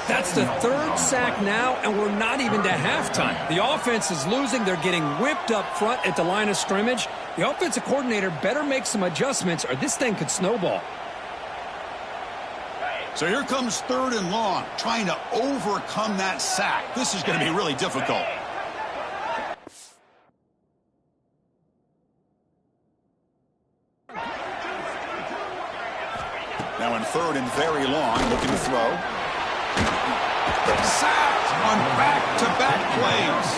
That's the 3rd sack now, and we're not even to halftime. The offense is losing. They're getting whipped up front at the line of scrimmage. The offensive coordinator better make some adjustments, or this thing could snowball. So here comes 3rd and long, trying to overcome that sack. This is going to be really difficult. Now in 3rd and very long, looking to throw. Sacked on back-to-back plays.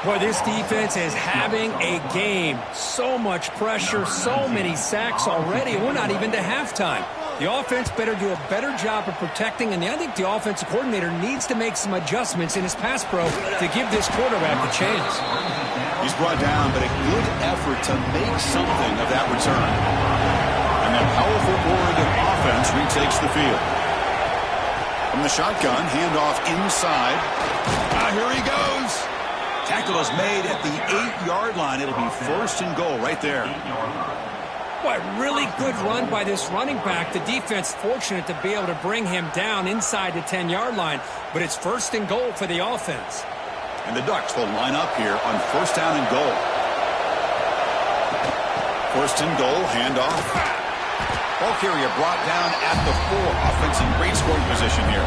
Boy, this defense is having a game. So much pressure, so many sacks already, and we're not even to halftime. The offense better do a better job of protecting, and I think the offensive coordinator needs to make some adjustments in his pass pro to give this quarterback a chance. He's brought down, but a good effort to make something of that return. And that powerful Oregon offense retakes the field. From the shotgun, handoff inside. Here he goes. Tackle is made at the 8-yard line. It'll be 1st and goal right there. Boy, really good run by this running back. The defense fortunate to be able to bring him down inside the 10-yard line, but it's 1st and goal for the offense. And the Ducks will line up here on 1st down and goal. 1st and goal, handoff. Ball carrier brought down at the 4. Offense in great scoring position here.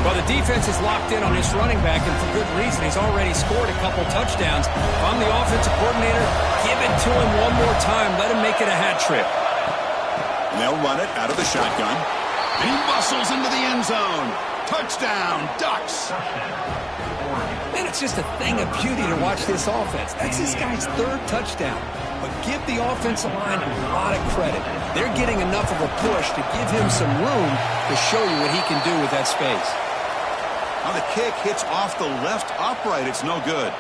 Well, the defense is locked in on this running back, and for good reason. He's already scored a couple touchdowns. If I'm the offensive coordinator, give it to him one more time. Let him make it a hat trick. And they'll run it out of the shotgun. And he muscles into the end zone. Touchdown, Ducks. Man, it's just a thing of beauty to watch this offense. That's this guy's third touchdown. But give the offensive line a lot of credit. They're getting enough of a push to give him some room to show you what he can do with that space. Now the kick hits off the left upright. It's no good.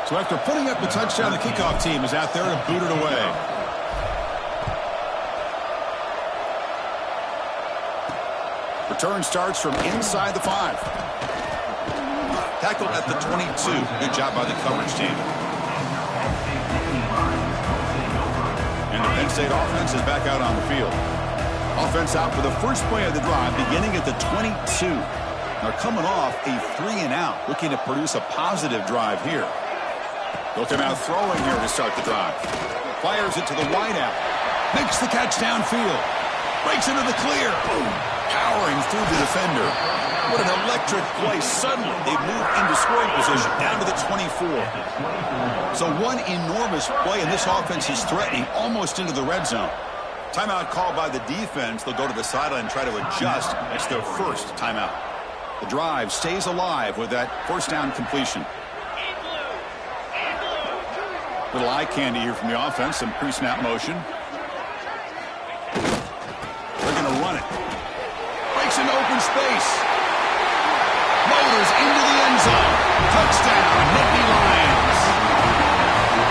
So after putting up the touchdown, the kickoff team is out there to boot it away. Return starts from inside the 5. Tackled at the 22. Good job by the coverage team. And the Penn State offense is back out on the field. Offense out for the first play of the drive, beginning at the 22. They're coming off a 3-and-out, looking to produce a positive drive here. They'll come out throwing here to start the drive. Fires it to the wideout. Makes the catch downfield. Breaks into the clear. Boom. Powering through the defender. What an electric play. Suddenly, they've moved into scoring position down to the 24. So one enormous play, and this offense is threatening almost into the red zone. Timeout called by the defense. They'll go to the sideline and try to adjust. It's their first timeout. The drive stays alive with that first down completion. Little eye candy here from the offense. Some pre-snap motion. They're going to run it. Breaks into open space. Motors into the end zone. Touchdown, Nittany Lions.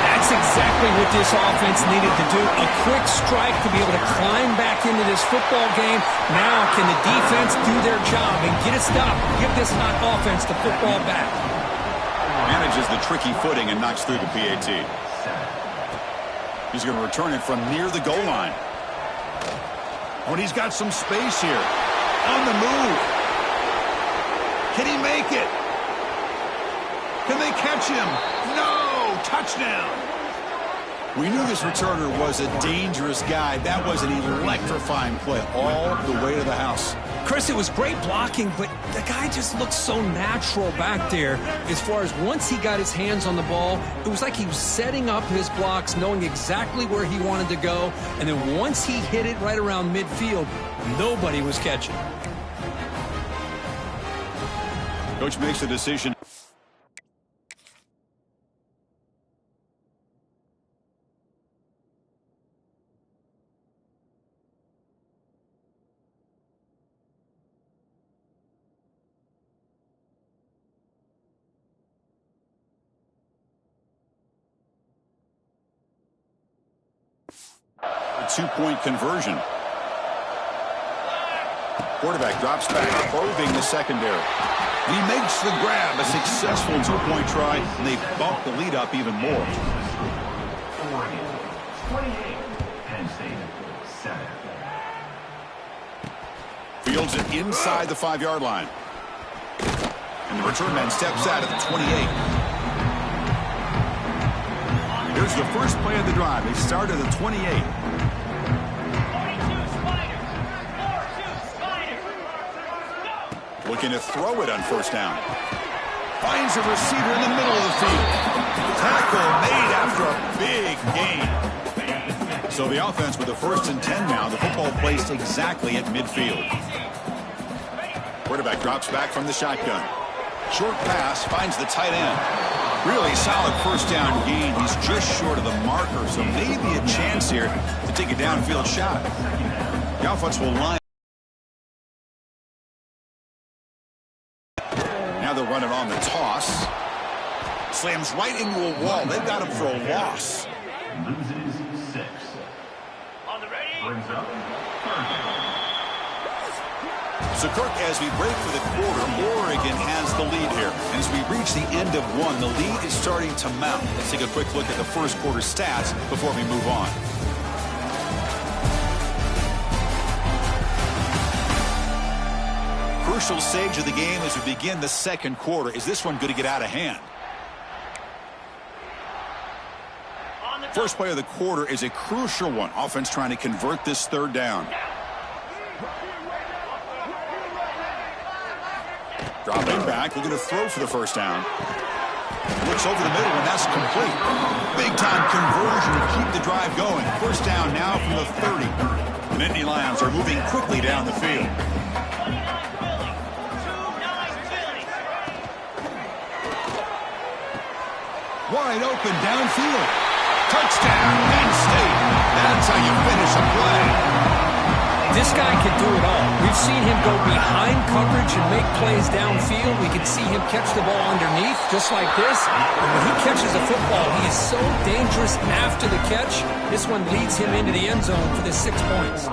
That's exactly what this offense needed to do. A quick strike to be able to climb back into this football game. Now can the defense do their job and get it stopped? Give this hot offense the football back. Manages the tricky footing and knocks through the PAT. He's going to return it from near the goal line. Oh, and he's got some space here. On the move. Can he make it? Can they catch him? No! Touchdown! We knew this returner was a dangerous guy. That was an electrifying play all the way to the house. Chris, it was great blocking, but the guy just looked so natural back there. As far as once he got his hands on the ball, it was like he was setting up his blocks, knowing exactly where he wanted to go. And then once he hit it right around midfield, nobody was catching. Coach makes a decision. A two-point conversion. Quarterback drops back, probing the secondary. He makes the grab, a successful two-point try, and they bump the lead up even more. Oregon, 28, Penn State, 7. Fields it inside the 5-yard line. And the return man steps out at the 28. Here's the first play of the drive. They start at the 28. Looking to throw it on first down. Finds a receiver in the middle of the field. Tackle made after a big gain. So the offense with the 1st and 10 now. The football placed exactly at midfield. Quarterback drops back from the shotgun. Short pass finds the tight end. Really solid first down gain. He's just short of the marker, so maybe a chance here to take a downfield shot. The offense will line. Now they'll run it on the toss. Slams right into a wall. They've got him for a loss. Loses 6. On the ready. Brings up 3rd. So, Kirk, as we break for the quarter, Oregon has the lead here. And as we reach the end of one, the lead is starting to mount. Let's take a quick look at the first quarter stats before we move on. Crucial stage of the game as we begin the second quarter. Is this one going to get out of hand? First play of the quarter is a crucial one. Offense trying to convert this 3rd down. Dropping back, looking to throw for the first down. Looks over the middle, and that's complete. Big-time conversion to keep the drive going. First down now from the 30. The Nittany Lions are moving quickly down the field. Wide open downfield. Touchdown, Penn State. That's how you finish a play. This guy can do it all. We've seen him go behind coverage and make plays downfield. We can see him catch the ball underneath, just like this. And when he catches a football, he is so dangerous after the catch. This one leads him into the end zone for the 6 points.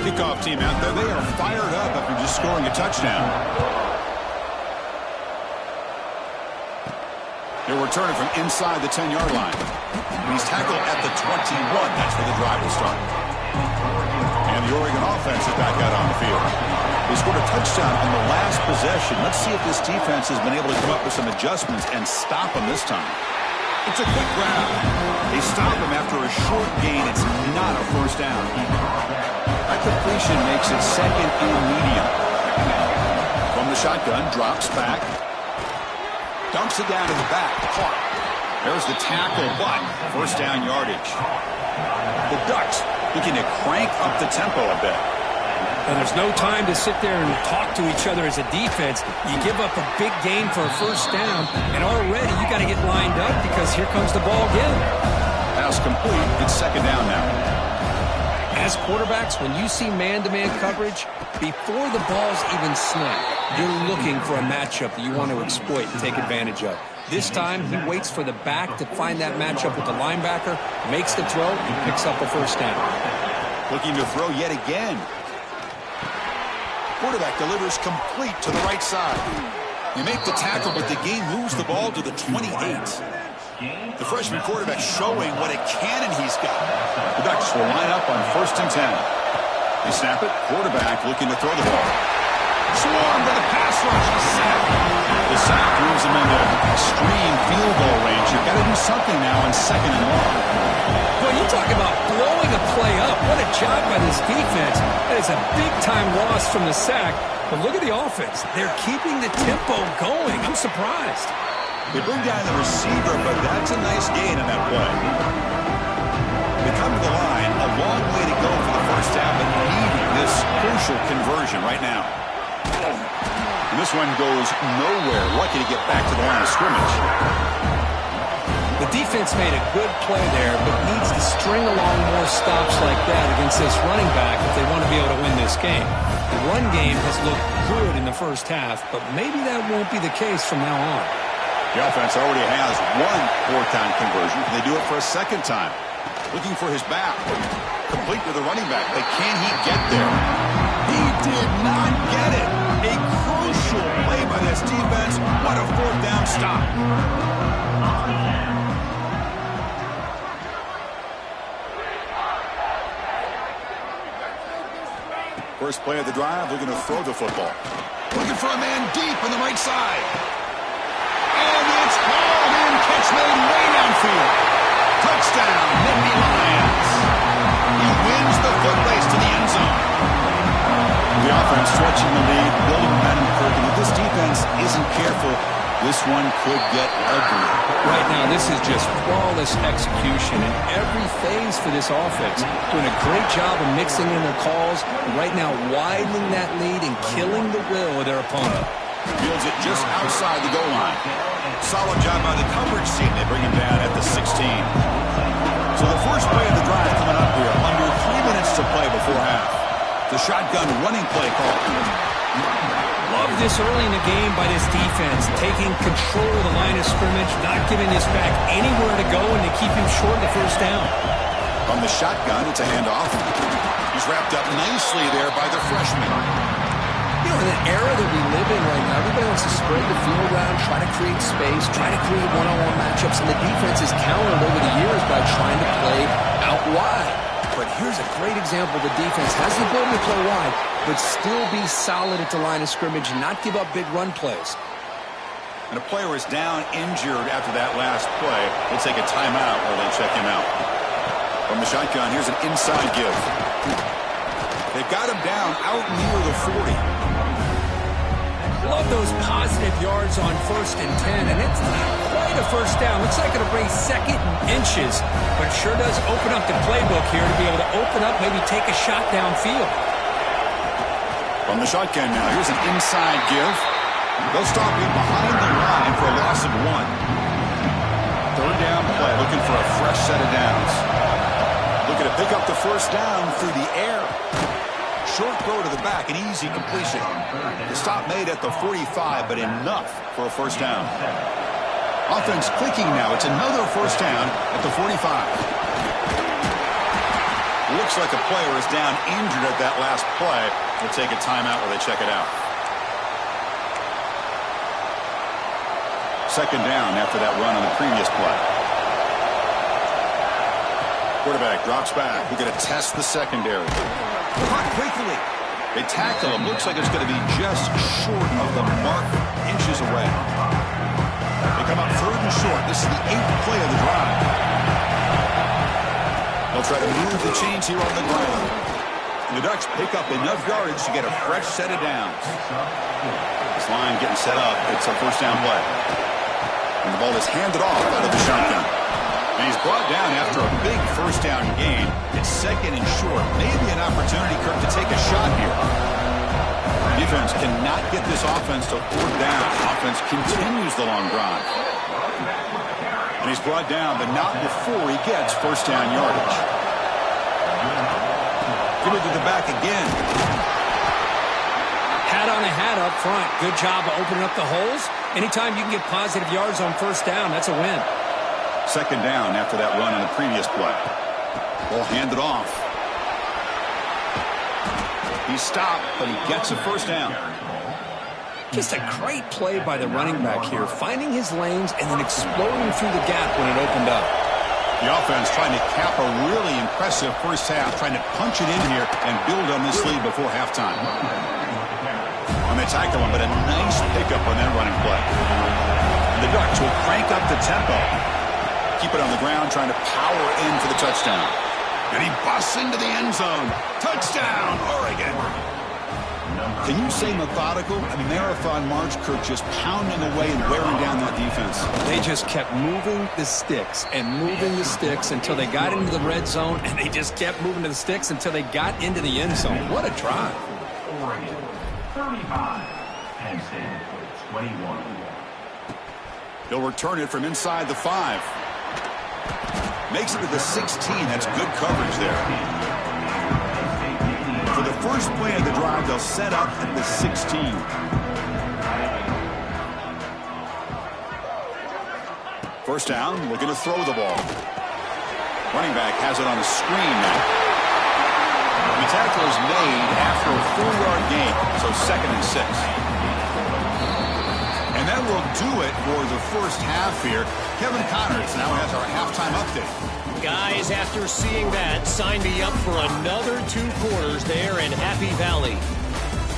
Kickoff team out there, they are fired up after just scoring a touchdown. They're returning from inside the 10-yard line. He's tackled at the 21. That's where the drive will start. And the Oregon offense is back out on the field. They scored a touchdown on the last possession. Let's see if this defense has been able to come up with some adjustments and stop them this time. It's a quick grab. They stop him after a short gain. It's not a first down. That completion makes it second and medium. From the shotgun, drops back. Dumps it down to the back. Caught. There's the tackle, but first down yardage. The Ducks looking to crank up the tempo a bit. And there's no time to sit there and talk to each other as a defense. You give up a big gain for a first down, and already you got to get lined up because here comes the ball again. Pass complete. It's second down now. As quarterbacks, when you see man-to-man coverage, before the ball's even snapped, you're looking for a matchup that you want to exploit and take advantage of. This time, he waits for the back to find that matchup with the linebacker, makes the throw, and picks up the first down. Looking to throw yet again. Quarterback delivers complete to the right side. You make the tackle, but the game moves the ball to the 28. The freshman quarterback showing what a cannon he's got. The Ducks will line up on 1st and 10. They snap it. Quarterback looking to throw the ball. Swarm to the pass rush. A sack. The sack moves him into extreme field goal range. You've got to do something now on 2nd and long. Well, you talk about blowing a play up. What a job by this defense. That is a big-time loss from the sack. But look at the offense. They're keeping the tempo going. I'm surprised. They bring down the receiver, but that's a nice gain on that play. They come to the line, a long way to go for the first down, but needing this crucial conversion right now. And this one goes nowhere. Lucky to get back to the line of scrimmage. The defense made a good play there, but needs to string along more stops like that against this running back if they want to be able to win this game. The run game has looked good in the first half, but maybe that won't be the case from now on. The offense already has one fourth-down conversion. Can they do it for a second time? Looking for his back. Complete to the running back, but can he get there? He did not get it. A crucial play by this defense. What a fourth-down stop. First play of the drive, looking to throw the football. Looking for a man deep on the right side. And it's hauled in, catch made way downfield. Touchdown, Nittany Lions. He wins the foot race to the end zone. The offense stretching the lead, building momentum, and if this defense isn't careful, this one could get ugly. Right now, this is just flawless execution in every phase for this offense. Doing a great job of mixing in their calls, and right now widening that lead and killing the will of their opponent. Fields it just outside the goal line. Solid job by the coverage team. They bring him down at the 16. So the first play of the drive coming up here. Under 3 minutes to play before half. The shotgun running play call. Love this early in the game by this defense. Taking control of the line of scrimmage. Not giving this back anywhere to go and to keep him short of the first down. From the shotgun, it's a handoff. He's wrapped up nicely there by the freshman. You know, in the era that we live in right now, everybody wants to spread the field around, try to create space, try to create one-on-one matchups, and the defense is countered over the years by trying to play out wide. But here's a great example. The defense has the ability to play wide, but still be solid at the line of scrimmage and not give up big run plays. And a player is down injured after that last play. We'll take a timeout while they check him out. From the shotgun, here's an inside give. They've got him down out near the 40. Love those positive yards on 1st and 10, and it's not quite a first down. Looks like it'll bring 2nd and inches, but it sure does open up the playbook here to be able to open up, maybe take a shot downfield. From the shotgun now, here's an inside give. They'll stop him behind the line for a loss of 1. 3rd down play, looking for a fresh set of downs. Looking to pick up the first down through the air. Short throw to the back, an easy completion. The stop made at the 45, but enough for a first down. Offense clicking now. It's another first down at the 45. Looks like a player is down injured at that last play. They'll take a timeout while they check it out. 2nd down after that run on the previous play. Quarterback drops back. We're going to test the secondary. Caught quickly. They tackle him. Looks like it's going to be just short of the mark, inches away. They come up 3rd and short. This is the 8th play of the drive. They'll try to move the chains here on the ground. And the Ducks pick up enough yardage to get a fresh set of downs. This line getting set up. It's a first down play. And the ball is handed off out of the shotgun. And he's brought down after a big first down gain. It's 2nd and short. Maybe an opportunity, Kirk, to take a shot here. Defense cannot get this offense to 4th down. Offense continues the long drive. And he's brought down, but not before he gets first down yardage. Give it to the back again. Hat on a hat up front. Good job of opening up the holes. Anytime you can get positive yards on first down, that's a win. 2nd down after that run on the previous play. Ball handed off. He's stopped, but he gets a first down. Just a great play by the running back here, finding his lanes and then exploding through the gap when it opened up. The offense trying to cap a really impressive first half, trying to punch it in here and build on this lead before halftime. And they tackle him, but a nice pickup on that running play. And the Ducks will crank up the tempo. Keep it on the ground, trying to power in for the touchdown. And he busts into the end zone. Touchdown, Oregon. Can you say methodical? A marathon march, Kirk, just pounding away and wearing down that defense. They just kept moving the sticks and moving the sticks until they got into the red zone, and they just kept moving to the sticks until they got into the end zone. What a drive. Oregon, 35. Penn State, 21. He'll return it from inside the 5. Makes it to the 16. That's good coverage there. For the first play of the drive, they'll set up at the 16. First down, looking to throw the ball. Running back has it on the screen now. The tackle is made after a 4-yard gain, so 2nd and 6. And that will do it for the first half here. Kevin Connors now has our halftime update. Guys, after seeing that, sign me up for another 2 quarters there in Happy Valley.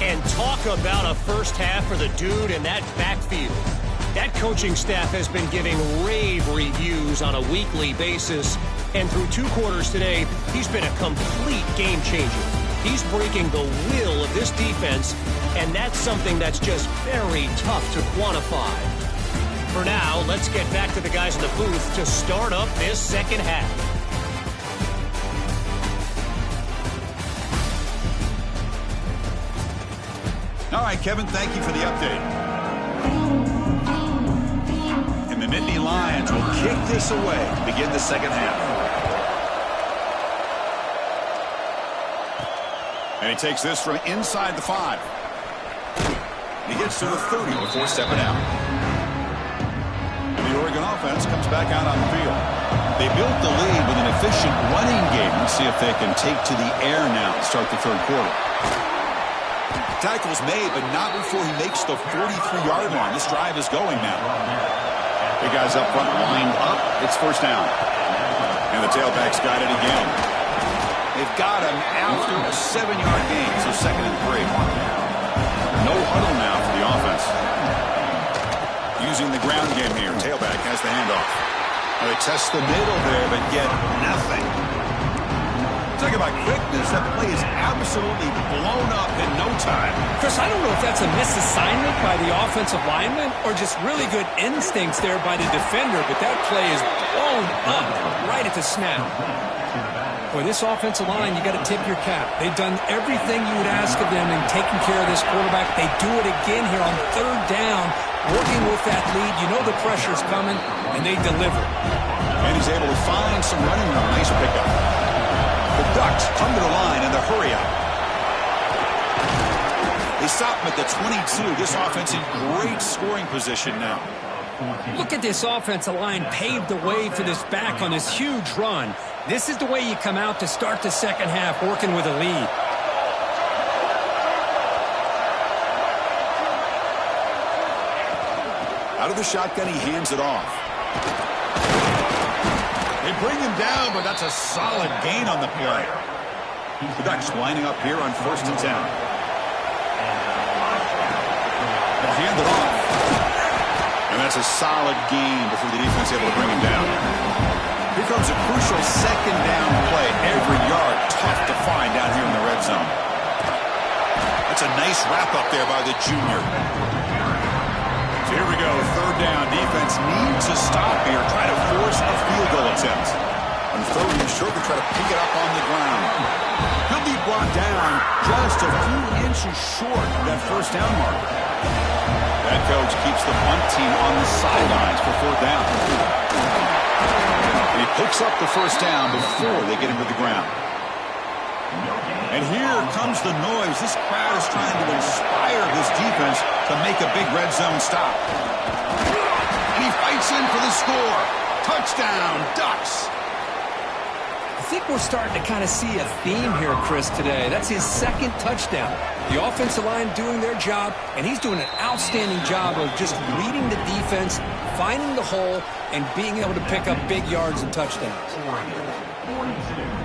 And talk about a first half for the dude in that backfield. That coaching staff has been giving rave reviews on a weekly basis. And through 2 quarters today, he's been a complete game changer. He's breaking the will of this defense, and that's something that's just very tough to quantify. For now, let's get back to the guys in the booth to start up this second half. All right, Kevin, thank you for the update. And the Nittany Lions will kick this away to begin the second half. And he takes this from inside the 5. He gets to the 30 before stepping out. And the Oregon offense comes back out on the field. They built the lead with an efficient running game. Let's see if they can take to the air now and start the 3rd quarter. Tackle's made, but not before he makes the 43-yard line. This drive is going now. The guys up front lined up. It's first down. And the tailback's got it again. They've got him after a 7-yard gain, so 2nd and 3. No huddle now for the offense. Using the ground game here. Tailback has the handoff. Well, they test the middle there, but get nothing. Talk about quickness. That play is absolutely blown up in no time. Chris, I don't know if that's a misassignment by the offensive lineman or just really good instincts there by the defender, but that play is blown up right at the snap. Boy, this offensive line, you got to tip your cap. They've done everything you would ask of them in taking care of this quarterback. They do it again here on third down, working with that lead. You know the pressure's coming, and they deliver. And he's able to find some running room. Nice pickup. The Ducks come to the line in the hurry up. They stop him at the 22. This offense in great scoring position now. Look at this offensive line paved the way for this back on this huge run. This is the way you come out to start the second half, working with a lead. Out of the shotgun, he hands it off. They bring him down, but that's a solid gain on the play. The Ducks lining up here on 1st and 10. They'll hand it off. And that's a solid gain before the defense is able to bring him down. Here comes a crucial second down play. Every yard tough to find down here in the red zone. That's a nice wrap up there by the junior. So here we go, third down. Defense needs a stop here. Try to force a field goal attempt. On third and short, they try to pick it up on the ground. He'll be brought down just a few inches short of that first down marker. That coach keeps the punt team on the sidelines for fourth down. And he picks up the first down before they get him to the ground. And here comes the noise. This crowd is trying to inspire this defense to make a big red zone stop. And he fights in for the score. Touchdown, Ducks. I think we're starting to kind of see a theme here, Chris, today. That's his second touchdown. The offensive line doing their job, and he's doing an outstanding job of just reading the defense, finding the hole, and being able to pick up big yards and touchdowns. 42.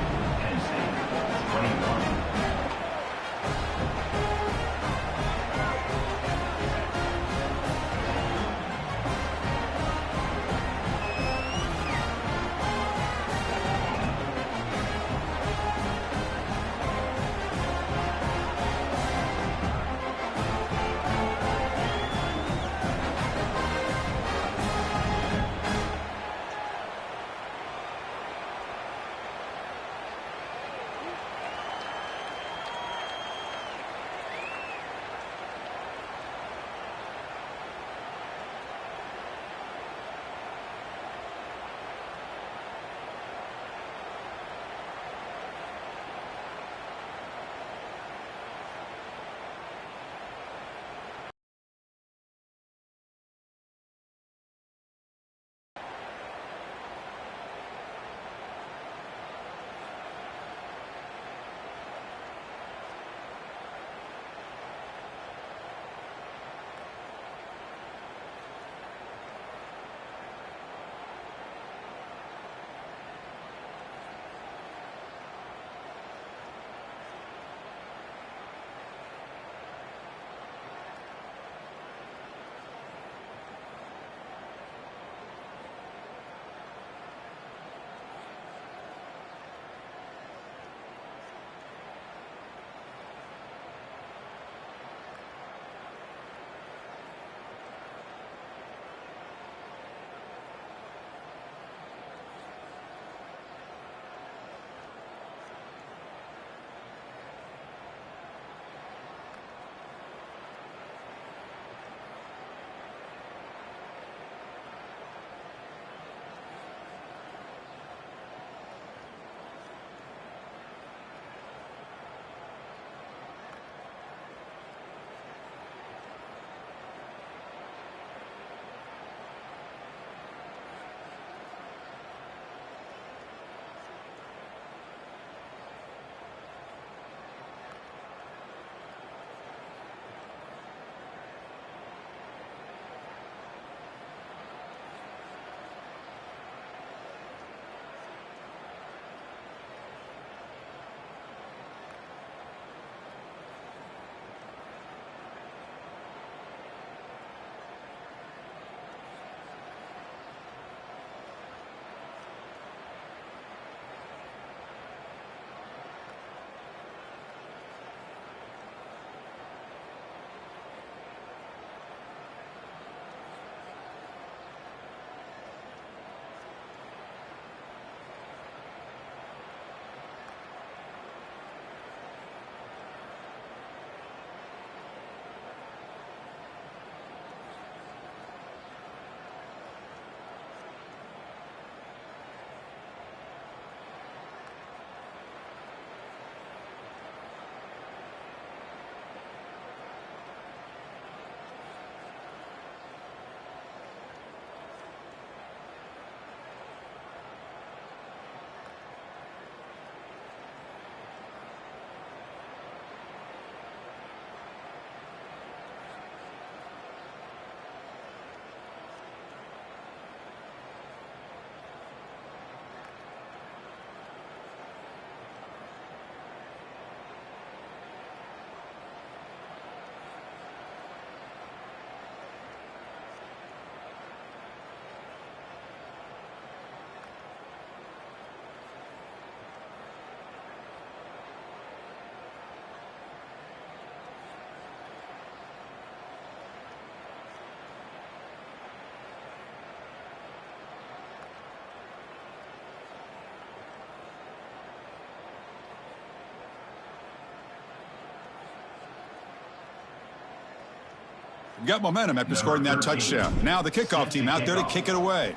Got momentum after scoring that touchdown. Now the kickoff team out there to kick it away.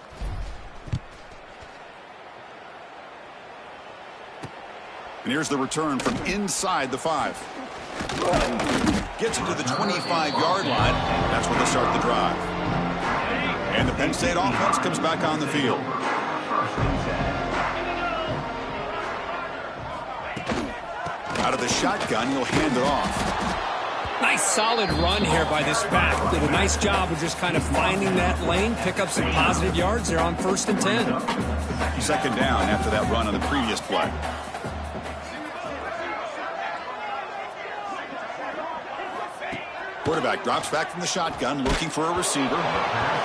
And here's the return from inside the 5. Gets it to the 25-yard line. That's where they start the drive. And the Penn State offense comes back on the field. Out of the shotgun, he'll hand it off. Nice solid run here by this back. Did a nice job of just kind of finding that lane, pick up some positive yards there on 1st and 10. Second down after that run on the previous play. Quarterback drops back from the shotgun, looking for a receiver.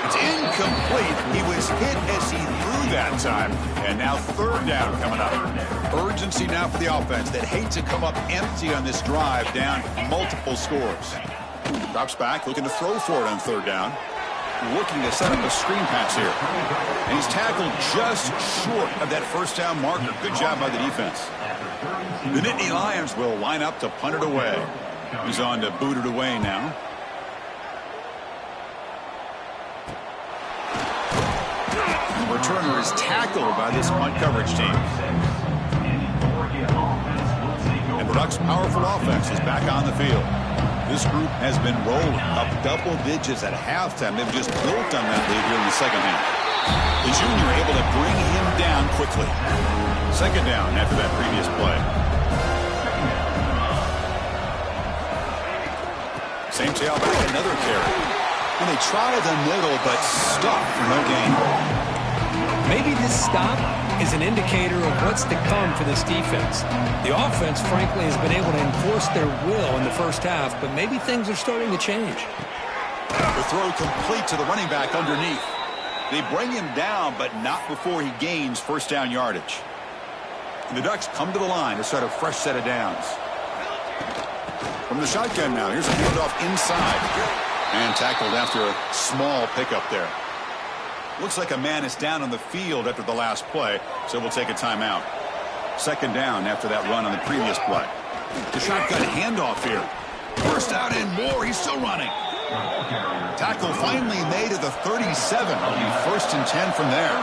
It's incomplete. He was hit as he threw that time. And now 3rd down coming up. Urgency now for the offense that hates to come up empty on this drive, down multiple scores. Drops back, looking to throw for it on 3rd down. Looking to set up a screen pass here. And he's tackled just short of that 1st down marker. Good job by the defense. The Nittany Lions will line up to punt it away. He's on to boot it away now. The returner is tackled by this punt coverage team. And the Ducks' powerful offense is back on the field. This group has been rolling up double digits at halftime. They've just built on that lead here in the second half. The junior able to bring him down quickly. 2nd down after that previous play. Same tailback, another carry. And they try the middle, but stop for no gain. Maybe this stop is an indicator of what's to come for this defense. The offense, frankly, has been able to enforce their will in the 1st half, but maybe things are starting to change. The throw complete to the running back underneath. They bring him down, but not before he gains 1st down yardage. And the Ducks come to the line to start a fresh set of downs. From the shotgun now, here's a handoff inside. And tackled after a small pickup there. Looks like a man is down on the field after the last play, so we'll take a timeout. 2nd down after that run on the previous play. The shotgun handoff here. 1st down and more, he's still running. Tackle finally made at the 37. It'll be 1st and 10 from there.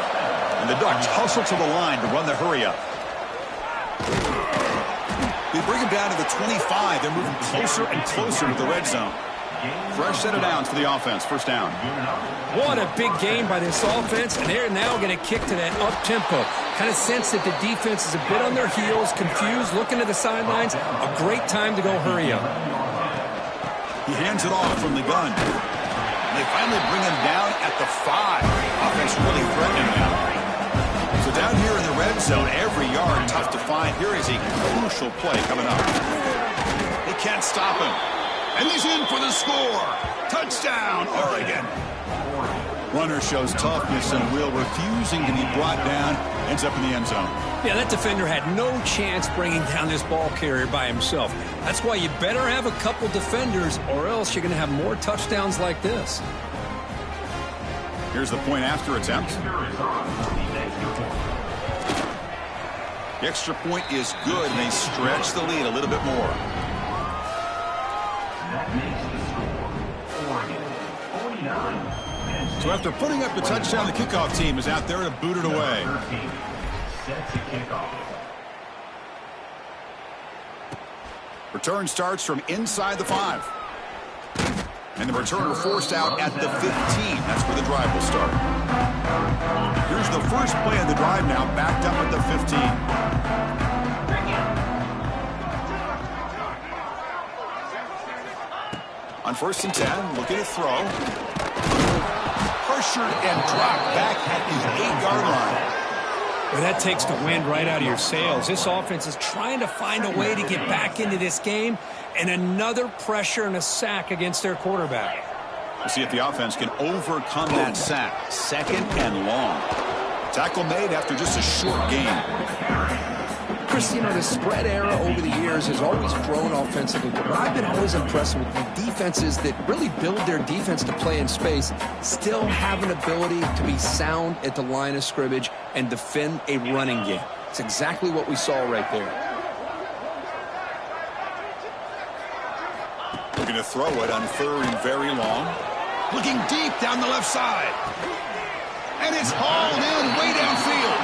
And the Ducks hustle to the line to run the hurry up. They bring him down to the 25. They're moving closer and closer to the red zone. Fresh set of downs for the offense. 1st down. What a big game by this offense, and they're now going to kick to that up-tempo. Kind of sense that the defense is a bit on their heels, confused, looking to the sidelines. A great time to go hurry up. He hands it off from the gun. And they finally bring him down at the 5. Offense really threatening now. So down here in the red zone, every yard tough to find. Here is a crucial play coming up. They can't stop him. And he's in for the score. Touchdown, Oregon. Runner shows toughness and will, refusing to be brought down. Ends up in the end zone. Yeah, that defender had no chance bringing down this ball carrier by himself. That's why you better have a couple defenders, or else you're going to have more touchdowns like this. Here's the point after attempt. The extra point is good, and they stretch the lead a little bit more. That makes the score Oregon 49. So after putting up the touchdown, the kickoff team is out there to boot it away. Set to kickoff. Return starts from inside the 5. And the returner forced out at the 15. That's where the drive will start. Here's the first play of the drive now, backed up at the 15. On 1st and 10, looking to throw. Pressured and dropped back at the 8-yard line. Well, that takes the wind right out of your sails. This offense is trying to find a way to get back into this game, and another pressure and a sack against their quarterback. We'll see if the offense can overcome that sack. 2nd and long. Tackle made after just a short gain. Chris, you know, the spread era over the years has always grown offensively, but what I've been always impressed with the defenses that really build their defense to play in space still have an ability to be sound at the line of scrimmage and defend a running game. It's exactly what we saw right there. Looking to throw it on 3rd and very long. Looking deep down the left side. And it's hauled in way downfield.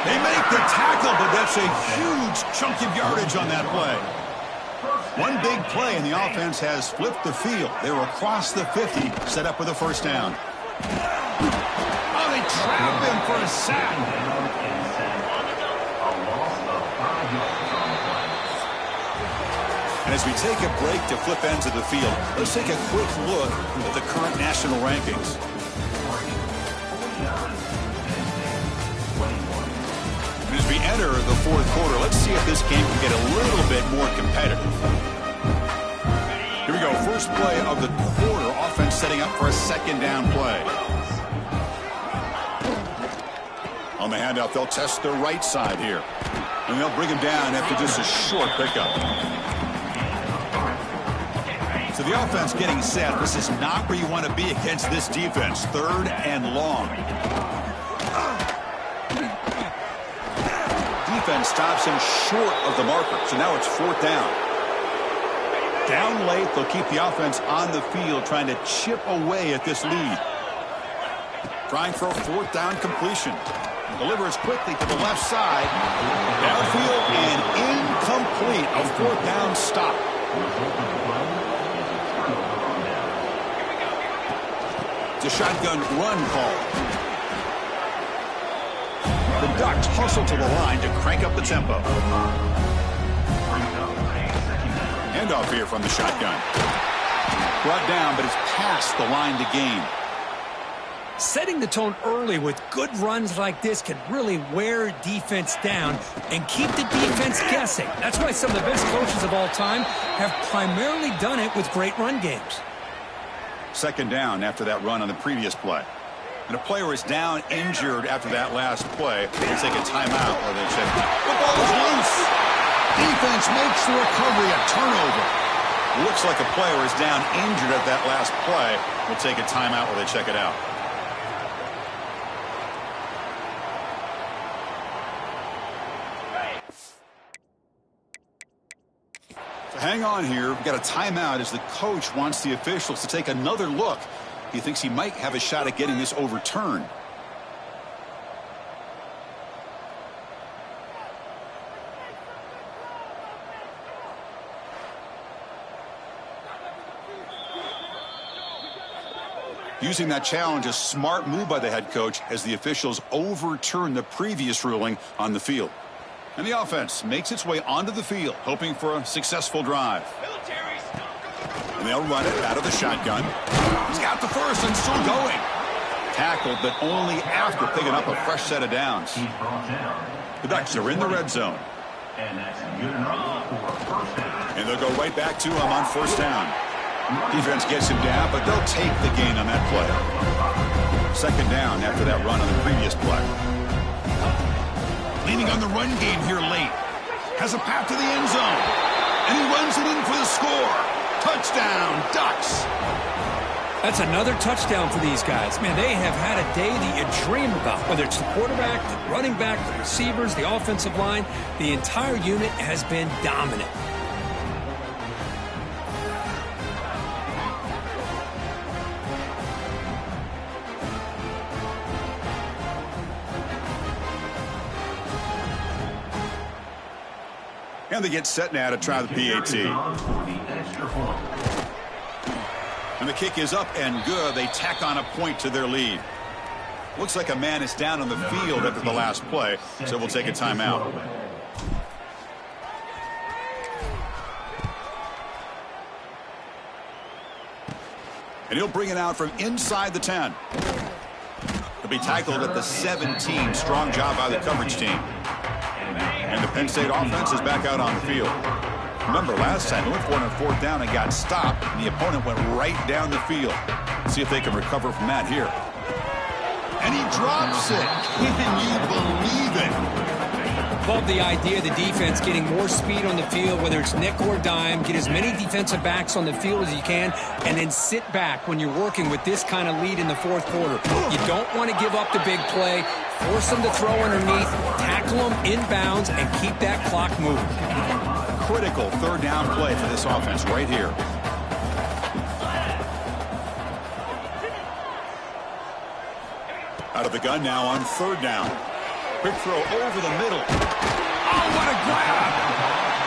They make the tackle, but that's a huge chunk of yardage on that play. One big play, and the offense has flipped the field. They're across the 50, set up with a first down. Oh, they trap him for a sack. And as we take a break to flip ends of the field, let's take a quick look at the current national rankings. And as we enter the 4th quarter, let's see if this game can get a little bit more competitive. Here we go, first play of the quarter. Offense setting up for a 2nd down play. On the handoff, they'll test the right side here. And they'll bring him down after just a short pickup. So the offense getting set. This is not where you want to be against this defense. 3rd and long. Defense stops him short of the marker. So now it's 4th down. Down late, they'll keep the offense on the field trying to chip away at this lead. Trying for a 4th down completion. Delivers quickly to the left side. Downfield and incomplete. A 4th down stop. It's a shotgun run call. The Ducks hustle to the line to crank up the tempo. Handoff here from the shotgun. Brought down, but it's past the line to gain. Setting the tone early with good runs like this can really wear defense down and keep the defense guessing. That's why some of the best coaches of all time have primarily done it with great run games. 2nd down after that run on the previous play. And a player is down injured after that last play. They take a timeout or they check. The ball is loose. Defense makes the recovery a turnover. Looks like a player is down injured at that last play. We'll take a timeout or they check it out. Hang on here. We've got a timeout as the coach wants the officials to take another look. He thinks he might have a shot at getting this overturned. Using that challenge, a smart move by the head coach as the officials overturn the previous ruling on the field. And the offense makes its way onto the field, hoping for a successful drive. And they'll run it out of the shotgun. He's got the first and still going. Tackled, but only after picking up a fresh set of downs. The Ducks are in the red zone. And they'll go right back to him on 1st down. Defense gets him down, but they'll take the gain on that play. 2nd down after that run on the previous play. Leaning on the run game here late. Has a path to the end zone. And he runs it in for the score. Touchdown, Ducks. That's another touchdown for these guys. Man, they have had a day that you dream about. Whether it's the quarterback, the running back, the receivers, the offensive line, the entire unit has been dominant. And they get set now to try the PAT. And the kick is up and good. They tack on a point to their lead. Looks like a man is down on the field after the last play, so we'll take a timeout. And he'll bring it out from inside the 10. He'll be tackled at the 17. Strong job by the coverage team. And the Penn State offense is back out on the field. Remember, last time they went for it on 4th down and got stopped, and the opponent went right down the field. See if they can recover from that here. And he drops it. Can you believe it? Love the idea of the defense getting more speed on the field, whether it's nickel or dime. Get as many defensive backs on the field as you can, and then sit back when you're working with this kind of lead in the 4th quarter. You don't want to give up the big play. Force them to throw underneath, tackle them inbounds, and keep that clock moving. Critical 3rd down play for this offense right here. Out of the gun now on 3rd down. Quick throw over the middle. Oh, what a grab!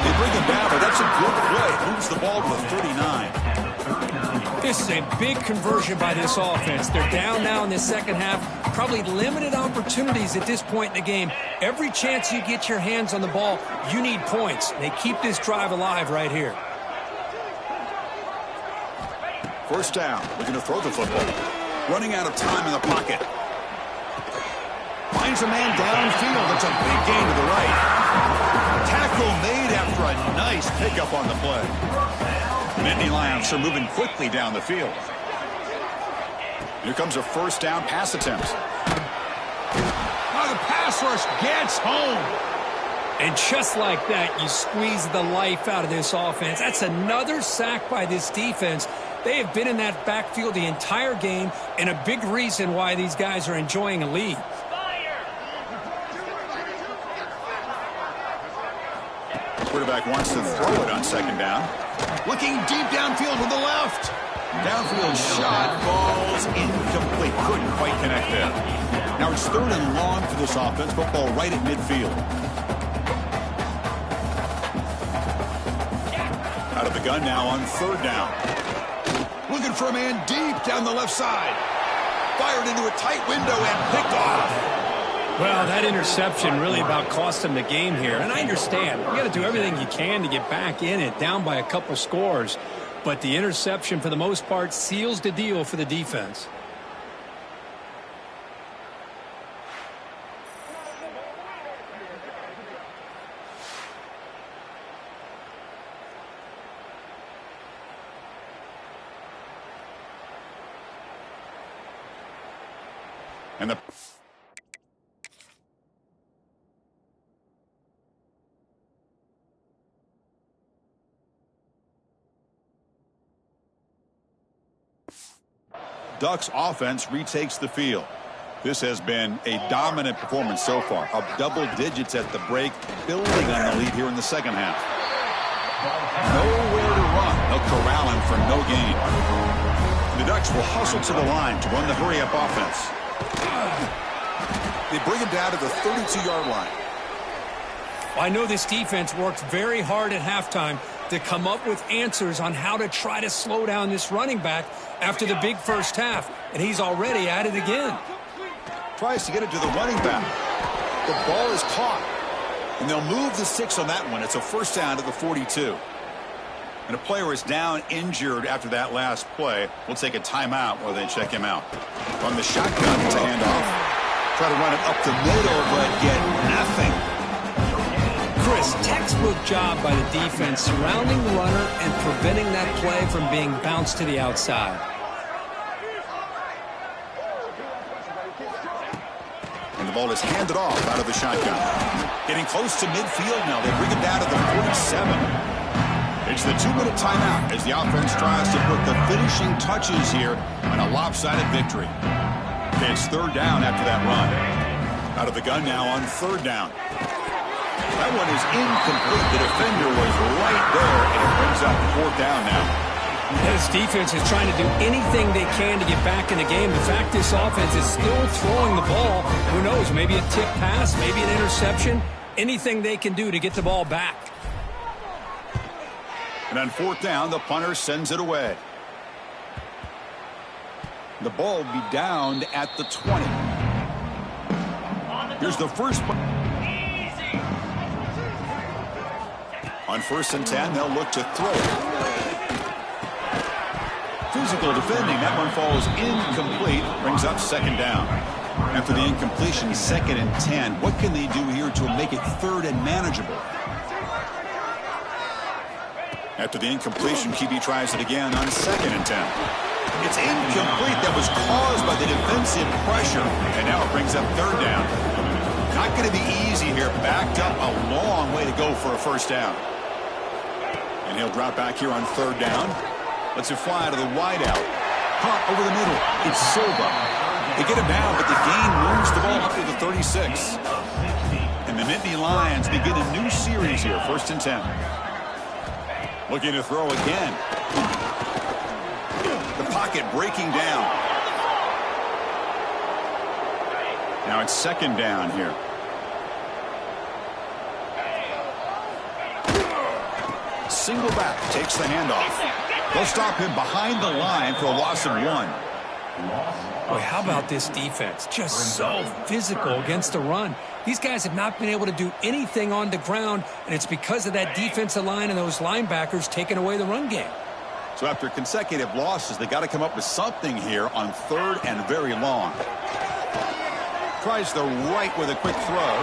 They bring him down, but that's a good play. Moves the ball to the 39. This is a big conversion by this offense. They're down now in the second half. Probably limited opportunities at this point in the game. Every chance you get your hands on the ball, you need points. They keep this drive alive right here. 1st down. Looking to throw the football. Running out of time in the pocket. Finds a man downfield. That's a big gain to the right. Tackle made after a nice pickup on the play. Nittany Lions are moving quickly down the field. Here comes a 1st down pass attempt. Oh, the pass rush gets home. And just like that, you squeeze the life out of this offense. That's another sack by this defense. They have been in that backfield the entire game, and a big reason why these guys are enjoying a lead. Quarterback wants to throw it on 2nd down. Looking deep downfield with the left. Downfield shot falls incomplete. Couldn't quite connect there. Now it's 3rd and long for this offense. Football right at midfield. Out of the gun now on 3rd down. Looking for a man deep down the left side. Fired into a tight window and picked off. Well, that interception really about cost them the game here. And I understand. You got to do everything you can to get back in it, down by a couple scores. But the interception, for the most part, seals the deal for the defense. And the Ducks offense retakes the field. This has been a dominant performance so far. Up double digits at the break, building on the lead here in the second half. Nowhere to run. They'll corral him for no gain. The Ducks will hustle to the line to run the hurry-up offense. They bring him down to the 32-yard line. I know this defense worked very hard at halftime to come up with answers on how to try to slow down this running back after the big first half, and he's already at it again. Tries to get it to the running back. The ball is caught, and they'll move the 6 on that one. It's a 1st down to the 42. And a player is down injured after that last play. We'll take a timeout while they check him out. From the shotgun, it's a handoff. Try to run it up the middle, but get nothing. Chris, textbook job by the defense surrounding the runner and preventing that play from being bounced to the outside. And the ball is handed off out of the shotgun. Getting close to midfield now. They bring it down to the 47. It's the 2-minute timeout as the offense tries to put the finishing touches here on a lopsided victory. It's 3rd down after that run. Out of the gun now on 3rd down. That one is incomplete. The defender was right there, and it brings up 4th down now. This defense is trying to do anything they can to get back in the game. The fact this offense is still throwing the ball, who knows, maybe a tip pass, maybe an interception, anything they can do to get the ball back. And on 4th down, the punter sends it away. The ball will be down at the 20. Here's the first. On 1st and 10, they'll look to throw it. Physical defending. That one falls incomplete. Brings up 2nd down. After the incompletion, 2nd and 10. What can they do here to make it 3rd and manageable? After the incompletion, QB tries it again on 2nd and 10. It's incomplete. That was caused by the defensive pressure. And now it brings up 3rd down. Not going to be easy here. Backed up a long way to go for a 1st down. And he'll drop back here on 3rd down. Lets it fly to the wideout. Punt over the middle. It's Silva. They get him down, but the gain moves the ball up to the 36. And the Nittany Lions begin a new series here. 1st and 10. Looking to throw again. The pocket breaking down. Now it's second down here. Single back, takes the handoff. They'll stop him behind the line for a loss of 1. Boy, how about this defense? Just so physical against the run. These guys have not been able to do anything on the ground, and it's because of that defensive line and those linebackers taking away the run game. So after consecutive losses, they got to come up with something here on 3rd and very long. Tries the right with a quick throw.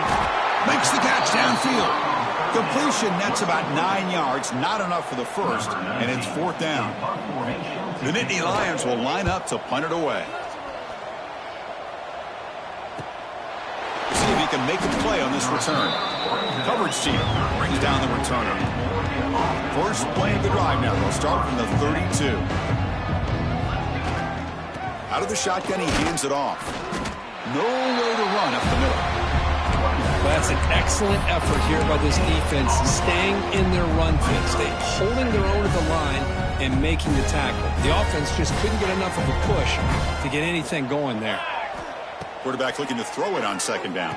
Makes the catch downfield. Completion nets about 9 yards, not enough for the first, and it's 4th down. The Nittany Lions will line up to punt it away. See if he can make a play on this return. Coverage team brings down the returner. First play of the drive now. They'll start from the 32. Out of the shotgun, he hands it off. No way to run up the middle. That's an excellent effort here by this defense, staying in their run fits. They holding their own at the line and making the tackle. The offense just couldn't get enough of a push to get anything going there. Quarterback looking to throw it on 2nd down.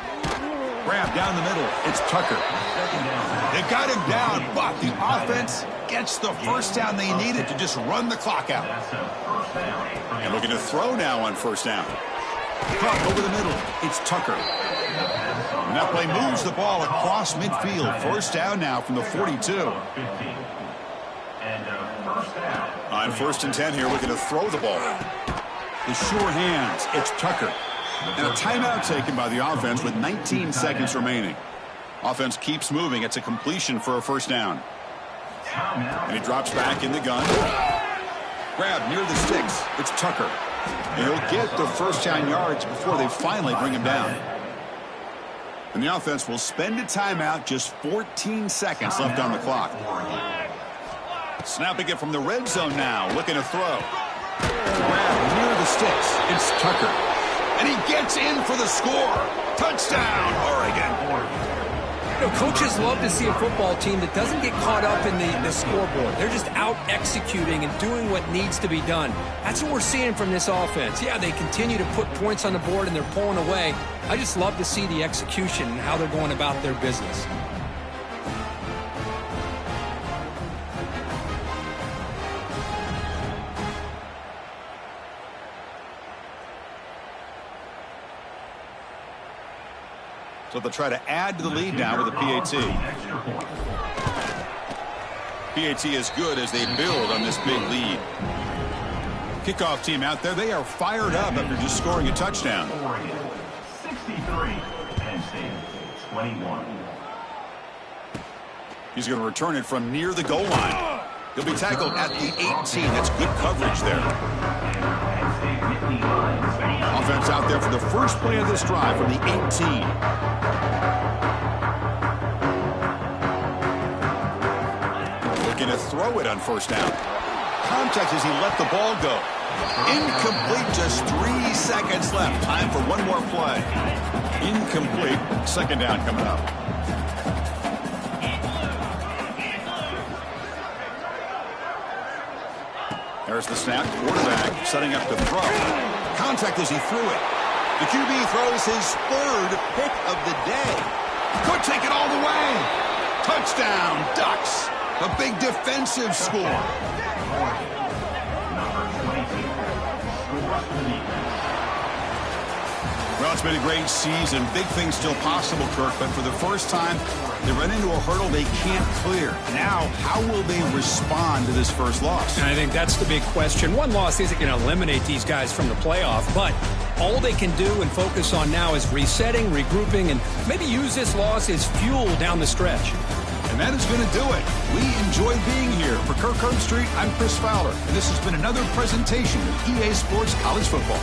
Grab down the middle. It's Tucker. They got him down, but the offense gets the first down they needed to just run the clock out. And looking to throw now on 1st down. Cut over the middle. It's Tucker. And that play moves the ball across midfield. 1st down now from the 42. On 1st and 10 here, looking to throw the ball. The sure hands. It's Tucker. And a timeout taken by the offense with 19 seconds remaining. Offense keeps moving. It's a completion for a 1st down. And he drops back in the gun. Grab near the sticks. It's Tucker. And he'll get the 1st down yards before they finally bring him down. And the offense will spend a timeout, just 14 seconds left on the clock. Snapping it from the red zone now, looking to throw. Grab near the sticks. It's Tucker. And he gets in for the score. Touchdown, Oregon. You know, coaches love to see a football team that doesn't get caught up in the scoreboard. They're just out executing and doing what needs to be done. That's what we're seeing from this offense. Yeah, they continue to put points on the board and they're pulling away. I just love to see the execution and how they're going about their business. So they'll try to add to the lead now with a PAT. PAT is good as they build on this big lead. Kickoff team out there, they are fired up after just scoring a touchdown. 63, Penn State 21. He's going to return it from near the goal line. He'll be tackled at the 18. That's good coverage there. Offense out there for the first play of this drive from the 18. Looking to throw it on 1st down. Contact as he let the ball go. Incomplete, just 3 seconds left. Time for one more play. Incomplete. 2nd down coming up. There's the snap. Quarterback setting up to throw. Contact as he threw it. The QB throws his 3rd pick of the day. Could take it all the way. Touchdown, Ducks. A big defensive score. Well, it's been a great season. Big things still possible, Kirk, but for the first time, they run into a hurdle they can't clear. Now, how will they respond to this first loss? And I think that's the big question. One loss isn't going to eliminate these guys from the playoff, but all they can do and focus on now is resetting, regrouping, and maybe use this loss as fuel down the stretch. And that is going to do it. We enjoyed being here. For Kirk Herbstreit, I'm Chris Fowler, and this has been another presentation of EA Sports College Football.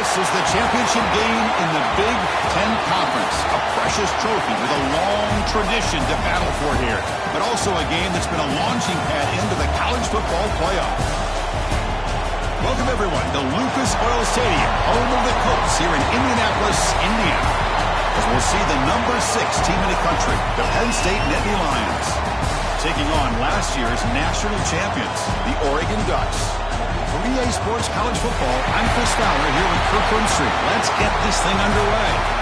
This is the championship game in the Big Ten Conference. A precious trophy with a long tradition to battle for here. But also a game that's been a launching pad into the college football playoff. Welcome, everyone, to Lucas Oil Stadium, home of the Colts here in Indianapolis, Indiana. As we'll see the number 6 team in the country, the Penn State Nittany Lions, taking on last year's national champions, the Oregon Ducks. For EA Sports College Football, I'm Chris Fowler here with Kirk Broomstreet. Let's get this thing underway.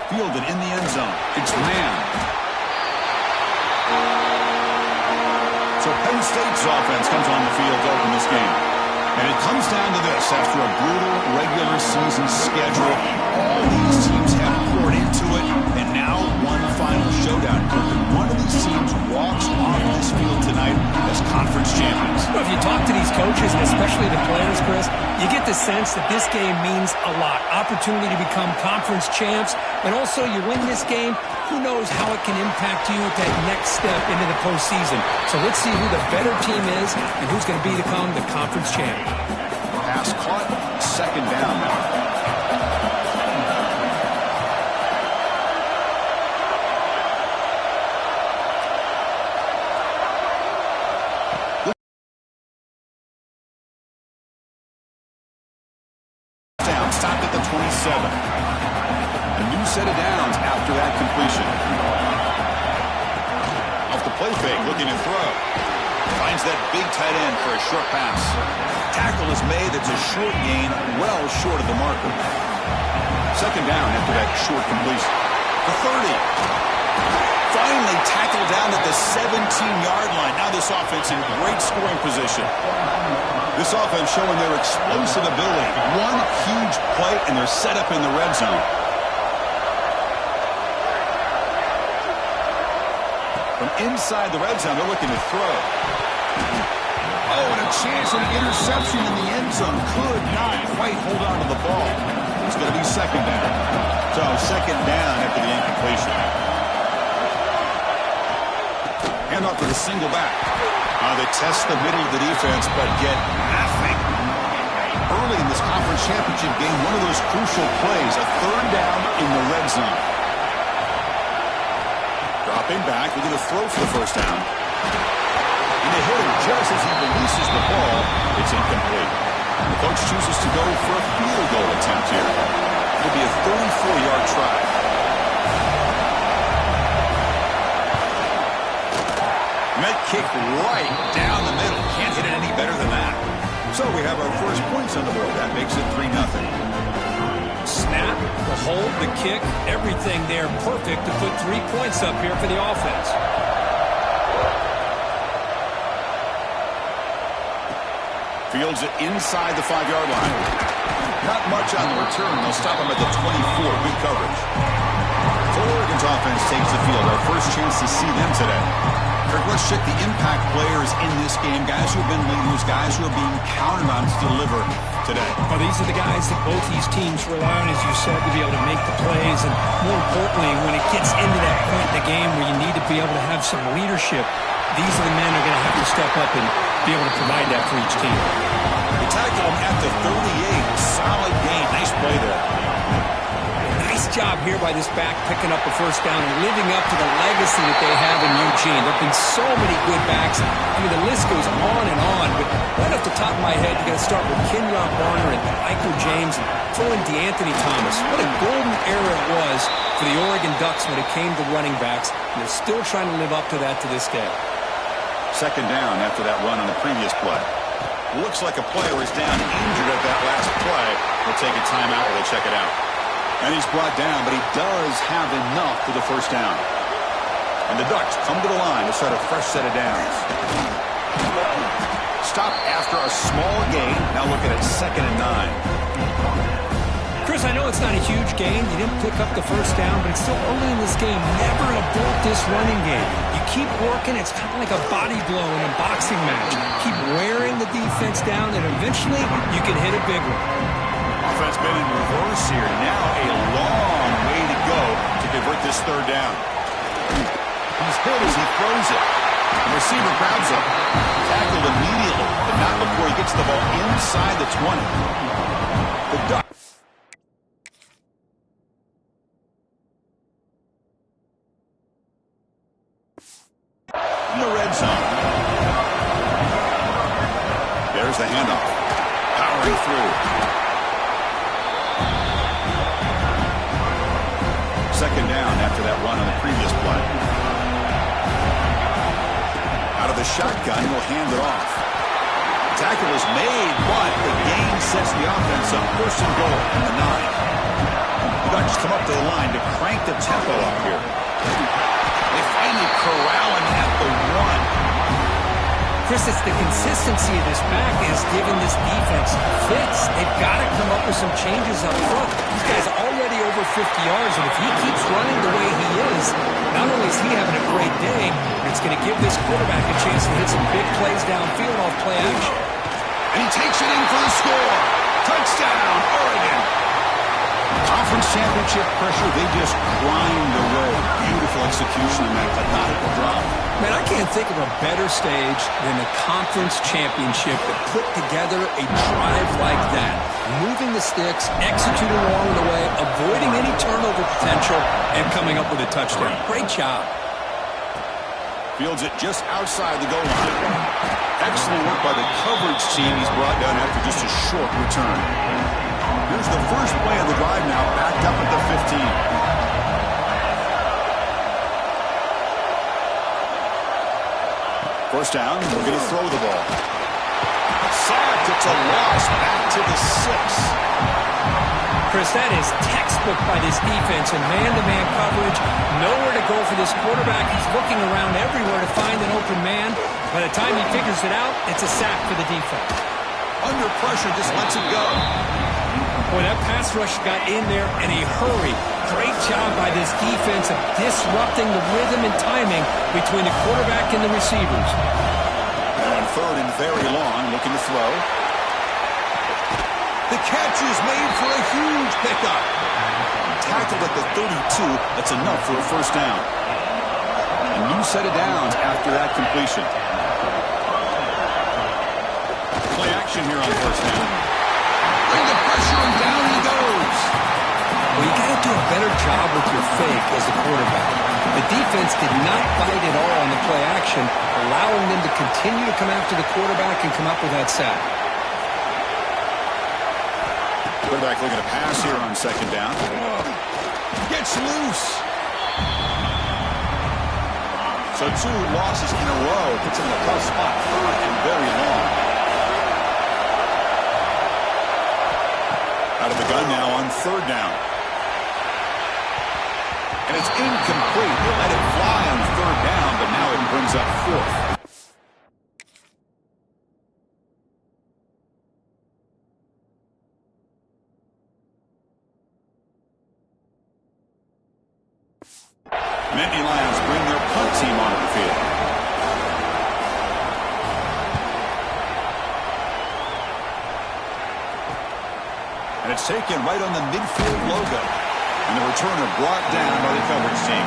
Fielded in the end zone. It's man. So Penn State's offense comes on the field to open this game. And it comes down to this. After a brutal regular season schedule, all these teams have poured into it. And now one final showdown. One of these teams walks off this field tonight as conference champions. Well, if you talk to these coaches, and especially the players, Chris, you get the sense that this game means a lot. Opportunity to become conference champs. And also, you win this game, who knows how it can impact you at that next step into the postseason. So let's see who the better team is and who's going to become the conference champ. Pass caught, second down now. Stopped at the 27. A new set of downs after that completion. Off the play fake, looking to throw. Finds that big tight end for a short pass. Tackle is made. It's a short gain, well short of the marker. Second down after that short completion. The 30. Finally tackled down at the 17-yard line. Now this offense in great scoring position. This offense showing their explosive ability. One huge play, and they're set up in the red zone. From inside the red zone, they're looking to throw. Oh, and a chance of an interception in the end zone. Could not quite hold on to the ball. It's going to be second down. So second down after the incompletion. Hand off to the single back. They test the middle of the defense, but get nothing. Early in this conference championship game, one of those crucial plays, a third down in the red zone. Dropping back, looking to throw for the first down. And the hitter, just as he releases the ball, it's incomplete. The coach chooses to go for a field goal attempt here. It'll be a 34-yard try. Met kick right down the middle. Can't hit it any better than that. So we have our first points on the board. That makes it 3-0. Snap, the hold, the kick, everything there perfect to put 3 points up here for the offense. Fields it inside the 5-yard line. Not much on the return. They'll stop him at the 24. Good coverage. So Oregon's offense takes the field. Our first chance to see them today. Kirk, let's check the impact players in this game. Guys who have been leaders, guys who are being counted on to deliver today. Well, these are the guys that both these teams rely on, as you said, to be able to make the plays. And more importantly, when it gets into that point in the game where you need to be able to have some leadership, these are the men who are going to have to step up and be able to provide that for each team. They tackle him at the 38. Solid gain. Nice play there. Nice job here by this back picking up the first down and living up to the legacy that they have in Eugene. There have been so many good backs. I mean, the list goes on and on. But right off the top of my head, you got to start with Kenyon Barner and Michael James and throw in DeAnthony Thomas. What a golden era it was for the Oregon Ducks when it came to running backs. And they're still trying to live up to that to this day. Second down after that run on the previous play. Looks like a player is down injured at that last play. They'll take a timeout while they check it out. And he's brought down, but he does have enough for the first down. And the Ducks come to the line to start a fresh set of downs. Stop after a small gain. Now looking at 2nd and 9. Chris, I know it's not a huge gain. You didn't pick up the first down, but it's still early in this game. Never abort this running game. You keep working. It's kind of like a body blow in a boxing match. Keep wearing the defense down, and eventually you can hit a big one. Offense been in reverse here. Now a long way to go to convert this third down. He's hit as he throws it. The receiver grabs him. Tackled immediately, but not before he gets the ball inside the 20. The Ducks. In the red zone. There's the handoff. Powering through. Second down after that run on the previous play. Out of the shotgun, he'll hand it off. Tackle is made, but the gain sets the offense up. First and goal in the 9. The Ducks come up to the line to crank the tempo up here. They finally corral him at the 1. Chris, it's the consistency of this back is giving this defense fits. They've got to come up with some changes up front. This guy's already over 50 yards, and if he keeps running the way he is, not only is he having a great day, but it's going to give this quarterback a chance to hit some big plays downfield off play action. And he takes it in for the score. Touchdown, Oregon. Conference championship pressure, they just grind the road. Beautiful execution in that methodical drop. Man, I can't think of a better stage than the conference championship to put together a drive like that. Moving the sticks, executing along the way, avoiding any turnover potential, and coming up with a touchdown. Great job. Fields it just outside the goal line. Excellent work by the coverage team. He's brought down after just a short return. Here's the first play of the drive now, backed up at the 15. First down, we're going to throw the ball. Sacked, it's a loss, back to the 6. Chris, that is textbook by this defense in man-to-man coverage. Nowhere to go for this quarterback. He's looking around everywhere to find an open man. By the time he figures it out, it's a sack for the defense. Under pressure, just lets it go. Boy, that pass rush got in there in a hurry. Great job by this defense of disrupting the rhythm and timing between the quarterback and the receivers. Now on third and very long, looking to throw. The catch is made for a huge pickup. Tackled at the 32. That's enough for a first down. A new set of downs after that completion. Play action here on first down. Bring the pressure and down he goes. Well, you got to do a better job with your fake as a quarterback. The defense did not bite at all on the play action, allowing them to continue to come after the quarterback and come up with that sack. Quarterback looking to pass here on second down. Gets loose. So 2 losses in a row. It's in a tough spot. Third and very long. Out of the gun now on third down. And it's incomplete. He'll let it fly on third down, but now it brings up fourth. Nittany Lions bring their punt team onto the field. And it's taken right on the midfield logo. And the returner brought down by the coverage team.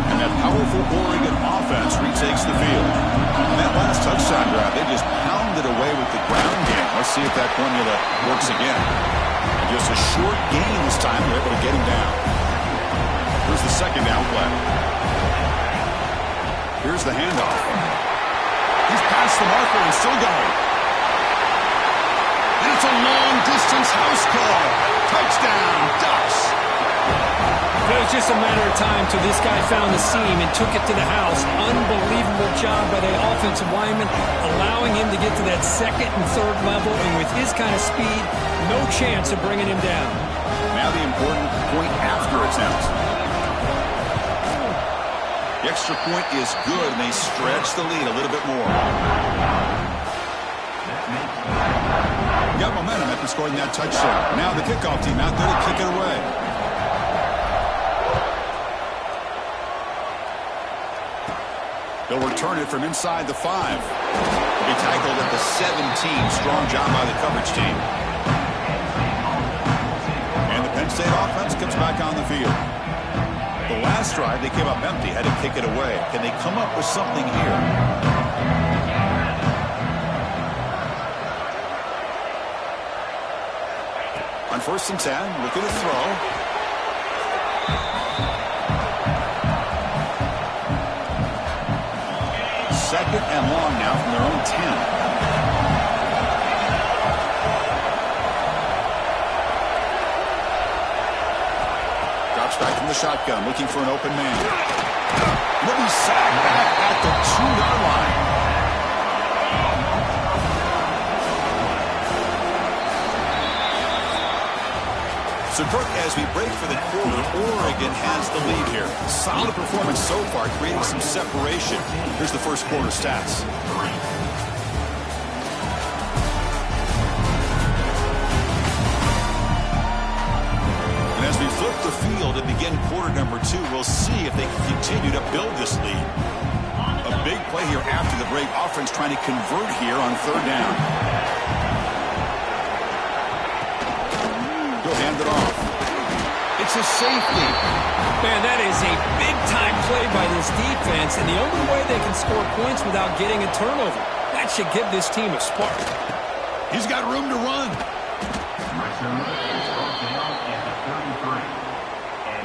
And that powerful Oregon offense retakes the field. And that last touchdown drive, they just pounded away with the ground game. Let's see if that formula works again. And just a short gain this time, they're able to get him down. Here's the second down play. Here's the handoff. He's past the marker and still going. And it's a long-distance house call. Touchdown, Ducks. It was just a matter of time till this guy found the seam and took it to the house. Unbelievable job by the offensive lineman, allowing him to get to that second and third level. And with his kind of speed, no chance of bringing him down. Now the important point after attempt. The extra point is good, and they stretch the lead a little bit more. Got momentum at the in scoring that touchdown. Now the kickoff team out there to kick it away. They'll return it from inside the 5. They'll be tackled at the 17. Strong job by the coverage team. And the Penn State offense comes back on the field. The last drive, they came up empty, had to kick it away. Can they come up with something here? On 1st and 10, looking to throw. Second and long now from their own 10. Back from the shotgun, looking for an open man. Will be sacked back at the 2-yard line. So, Kirk, as we break for the quarter, Oregon has the lead here. Solid performance so far, creating some separation. Here's the first quarter stats. As we flip the field and begin quarter number 2, we'll see if they can continue to build this lead. A big play here after the break. Offense trying to convert here on 3rd down. He'll hand it off. It's a safety. Man, that is a big-time play by this defense, and the only way they can score points without getting a turnover. That should give this team a spark. He's got room to run.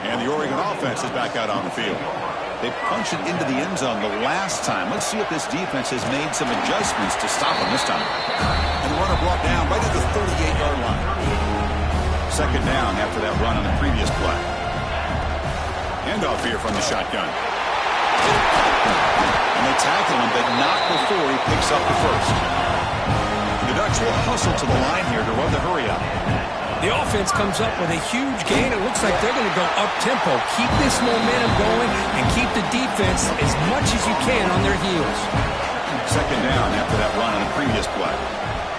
And the Oregon offense is back out on the field. They punched it into the end zone the last time. Let's see if this defense has made some adjustments to stop them this time. And the runner brought down right at the 38-yard line. 2nd down after that run on the previous play. Handoff here from the shotgun. And they tackle him, but not before he picks up the first. The Ducks will hustle to the line here to run the hurry-up. The offense comes up with a huge gain. It looks like they're going to go up-tempo. Keep this momentum going and keep the defense as much as you can on their heels. 2nd down after that run on the previous play.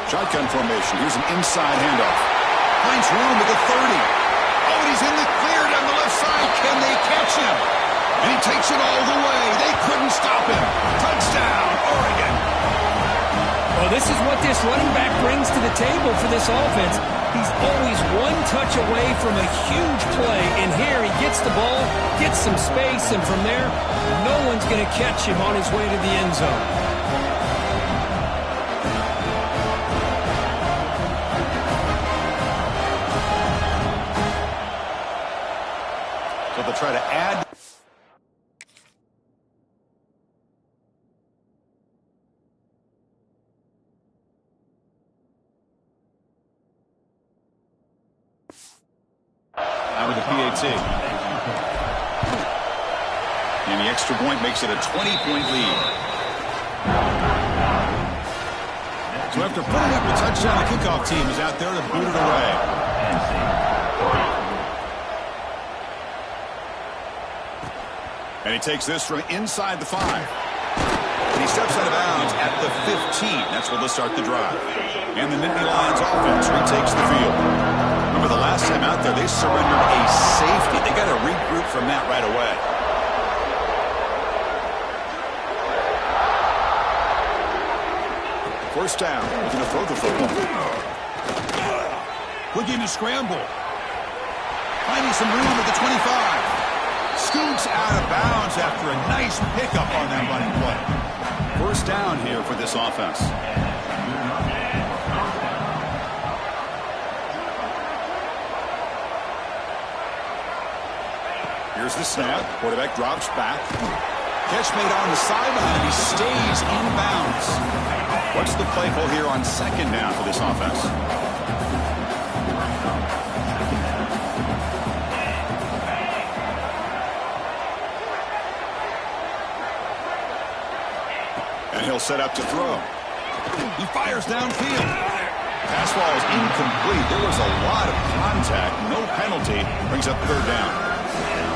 Shotgun formation. Here's an inside handoff. Finds room at the 30. Oh, and he's in the clear down the left side. Can they catch him? And he takes it all the way. They couldn't stop him. Touchdown, Oregon. Well, this is what this running back brings to the table for this offense. He's always one touch away from a huge play, and here he gets the ball, gets some space, and from there, no one's going to catch him on his way to the end zone. So they'll try to add. With the PAT. And the extra point makes it a 20-point lead. So after putting up the touchdown, the kickoff team is out there to boot it away. And he takes this from inside the 5. And he steps out of bounds at the 15. That's where they'll start the drive. And the Nittany Lions offense retakes the field. Remember the last time out there, they surrendered a safety. They got to regroup from that right away. First down. They're going to throw the football. Looking to scramble. Finding some room at the 25. Scoots out of bounds after a nice pickup on that running play. First down here for this offense. Here's the snap. Quarterback drops back. Catch made on the sideline, and he stays in bounds. What's the play call here on 2nd down for this offense? And he'll set up to throw. He fires downfield. Pass ball is incomplete. There was a lot of contact. No penalty. Brings up 3rd down.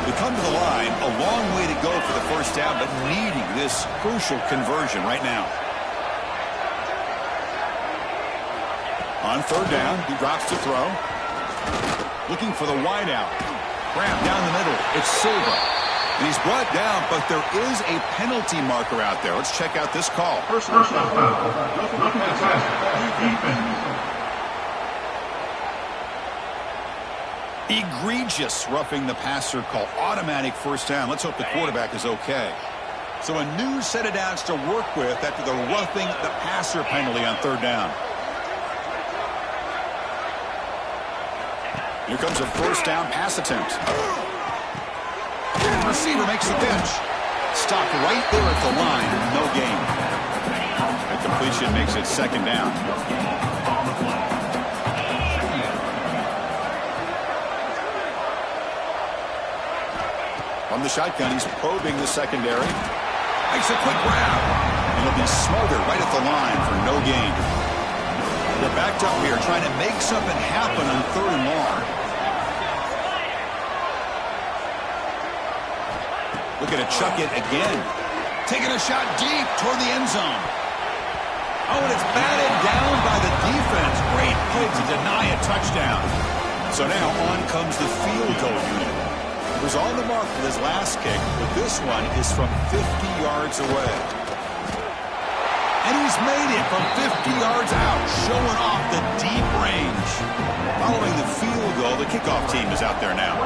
We come to the line, a long way to go for the first down, but needing this crucial conversion right now. On third down, he drops to throw. Looking for the wide out. Grab down the middle. It's Silva. And he's brought down, but there is a penalty marker out there. Let's check out this call. Personal foul. Egregious roughing the passer call. Automatic first down. Let's hope the quarterback is okay. So a new set of downs to work with after the roughing the passer penalty on third down. Here comes a first down pass attempt. Receiver makes the catch. Stopped right there at the line. No gain. The completion makes it second down. From the shotgun, he's probing the secondary. Makes a quick grab. And he'll be smothered right at the line for no gain. They're backed up here trying to make something happen on third and long. Looking to chuck it again. Taking a shot deep toward the end zone. Oh, and it's batted down by the defense. Great play to deny a touchdown. So now on comes the field goal unit. He was on the mark with his last kick, but this one is from 50 yards away. And he's made it from 50 yards out, showing off the deep range. Following the field goal, the kickoff team is out there now.